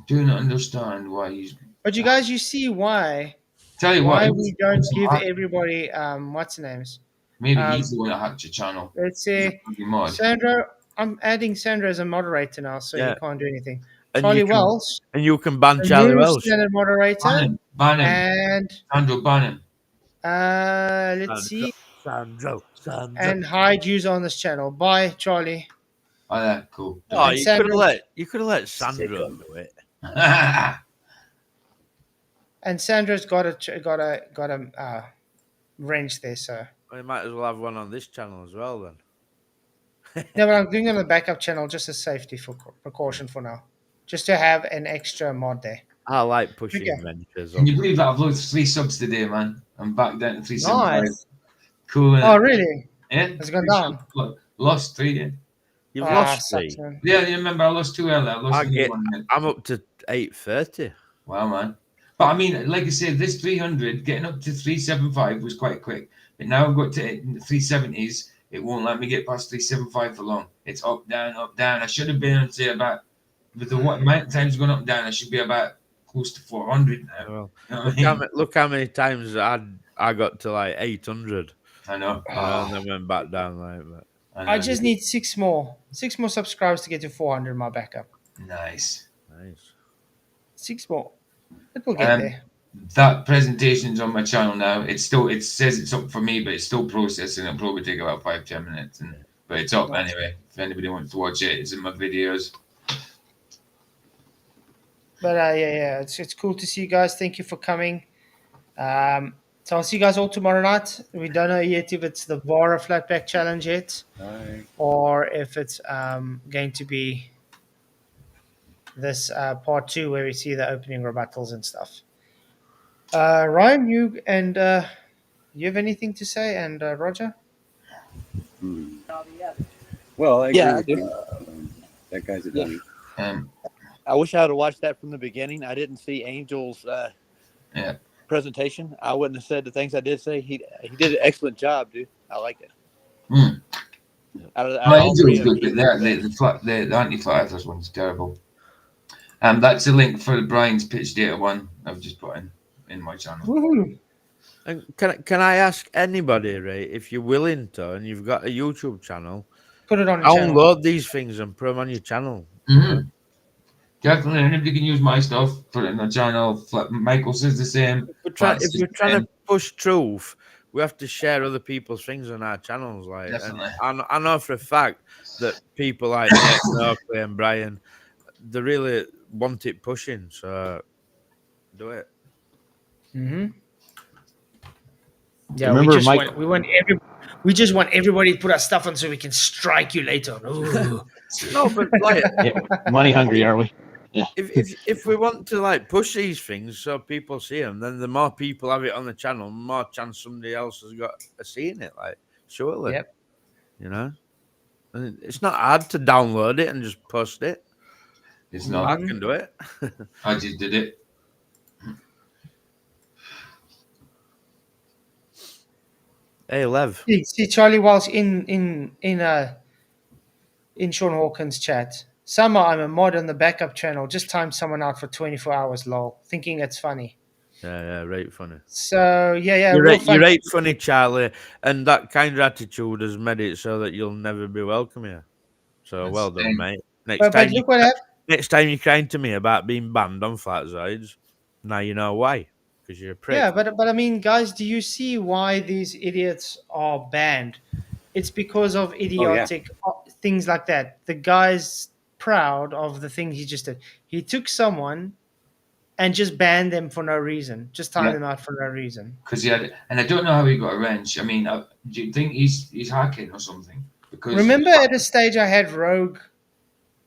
Do not understand why he's. But you guys, you see why? Tell you why what, we don't give everybody what's the names? Maybe he's the one that hacked your channel. Let's see, Sandra. I'm adding Sandra as a moderator now, so you can't do anything. And Charlie you can, Welsh, and you can ban Charlie Welsh. Standard moderator, ban him. And Sandra, ban him. Let's see, Sandra. And hide user on this channel. Bye, Charlie. Oh, yeah, cool. Oh, you could have let Sandra do it. And Sandra's got a wrench there, so We might as well have one on this channel as well then. no, but I'm doing it on the backup channel just as safety for precaution for now, just to have an extra mod there. I like pushing wrenches. Can you believe that I've lost 3 subs today, man? I'm back down to 375. Nice. Cool. Oh, really? Yeah. It's gone down. Lost 3. Yeah. You've lost 3. Yeah, you remember I lost 2 earlier. I'm up to 830. Wow, man. But I mean, like I said, this 300 getting up to 375 was quite quick. But now I've got to 370s. It won't let me get past 375 for long. It's up, down, up, down. I should have been on, say, about, with the what amount of times going up and down, I should be about close to 400 now. Well, you know what I mean? look how many times I got to like 800. I know. And then went back down like that. I just need 6 more subscribers to get to 400 in my backup. Nice. 6 more. It will get there. That presentation's on my channel now. It says it's up for me, but it's still processing. It'll probably take about 5-10 minutes, but it's up anyway. If anybody wants to watch it, it's in my videos. But yeah, it's cool to see you guys. Thank you for coming. So I'll see you guys all tomorrow night. We don't know yet if it's the Vara Flatback Challenge yet, or if it's going to be this part 2 where we see the opening rebuttals and stuff. Ryan, you have anything to say? And Roger? Well, I Yeah, agree I with, that guy's a dummy. I wish I would have watched that from the beginning. I didn't see Angel's presentation. I wouldn't have said the things I did say. He did an excellent job, dude. I like it. Angel's good, but the anti-flat earthers one's terrible. That's a link for Brian's pitch data one I've just put in my channel. Woohoo. And can I ask anybody, Ray, if you're willing to, and you've got a YouTube channel, put it on your channel. Download these things and put them on your channel. Definitely, anybody can use my stuff, put it in the channel. Michael says the same. If we're trying to push truth, we have to share other people's things on our channels. Like, and I know for a fact that people like Markley and Brian, they really want it pushing. So do it. Yeah, we just want everybody to put our stuff on so we can strike you later. Ooh. No, but like, money hungry, are we? Yeah. If we want to like push these things so people see them, then the more people have it on the channel, the more chance somebody else has got of seeing it. Like, surely, you know, and it's not hard to download it and just post it. It's not. I can do it. I just did it. Hey, Lev. See Charlie Welsh in in Sean Hawkins' chat. Summer, I'm a mod on the backup channel. Just timed someone out for 24 hours, lol. Thinking it's funny. Yeah, right funny. So, yeah, you're real right, fun. you're right funny, Charlie. And that kind of attitude has made it so that you'll never be welcome here. So well done, mate. But look what happened. Next time you're crying to me about being banned on Flatzoids, now you know why. Because you're a prick. Yeah, but I mean, guys, do you see why these idiots are banned? It's because of idiotic things like that. The guy's proud of the thing he just did. He took someone and just banned them for no reason. Just timed them out for no reason. Because he had, and I don't know how he got a wrench. I mean, do you think he's hacking or something? Because remember at a stage I had rogue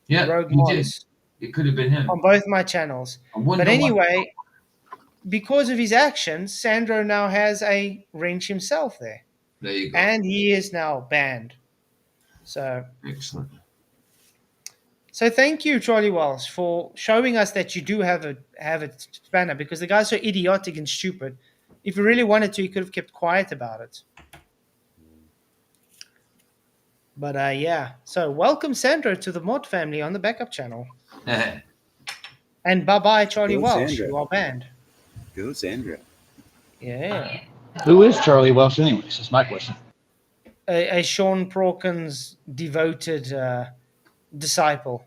mods. It could have been him on both my channels. But anyway, because of his actions, Sandro now has a wrench himself there. There you go. And he is now banned. So excellent. So thank you, Charlie Wells, for showing us that you do have a spanner, because the guy's so idiotic and stupid. If he really wanted to, he could have kept quiet about it. But yeah. So welcome, Sandro, to the mod family on the backup channel. And bye-bye, Charlie Welsh. Sandro. You are banned. Go, Sandra. Yeah. Who is Charlie Welsh anyways? That's my question. A Sean Prawkins devoted disciple.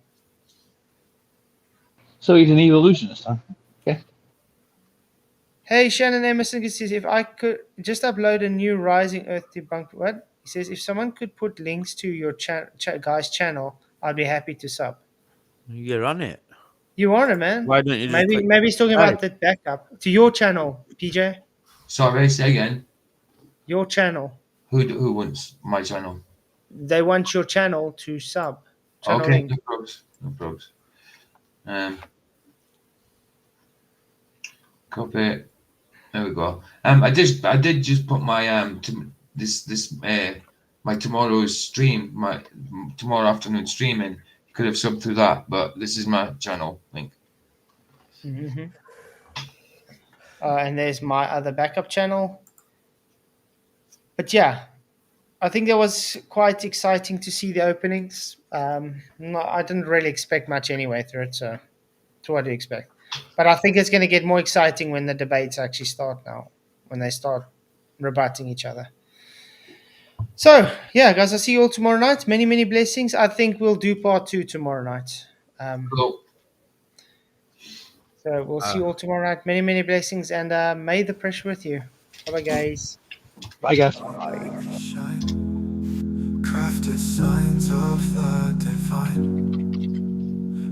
So he's an evolutionist, huh? Okay. Hey, Shannon Emerson says, if I could just upload a new Rising Earth debunk. What? He says, if someone could put links to your guy's channel, I'd be happy to sub. You're on it. You are it, man. Why don't you just maybe he's talking about the backup to your channel, PJ. Sorry, say again. Your channel. Who wants my channel? They want your channel to sub. Channel okay, link. no probs. Copy. There we go. I did just put my my tomorrow's stream, my tomorrow afternoon stream in. Could have subbed through that, but this is my channel link. Mm-hmm. And there's my other backup channel. But yeah, I think that was quite exciting to see the openings. I didn't really expect much anyway through it, so what do you expect? But I think it's going to get more exciting when the debates actually start now, when they start rebutting each other. So, yeah, guys, I'll see you all tomorrow night. Many, many blessings. I think we'll do part 2 tomorrow night. Cool. So we'll see you all tomorrow night. Many, many blessings, and may the pressure with you. Bye-bye, guys. Bye, guys. Crafted signs of the divine.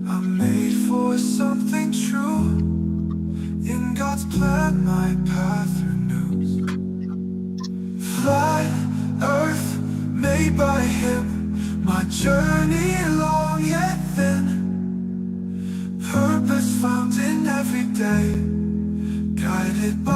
I'm made for something true. In God's plan, my path renews. Flat earth made by Him. My journey long yet thin. Purpose found in every day. Guided by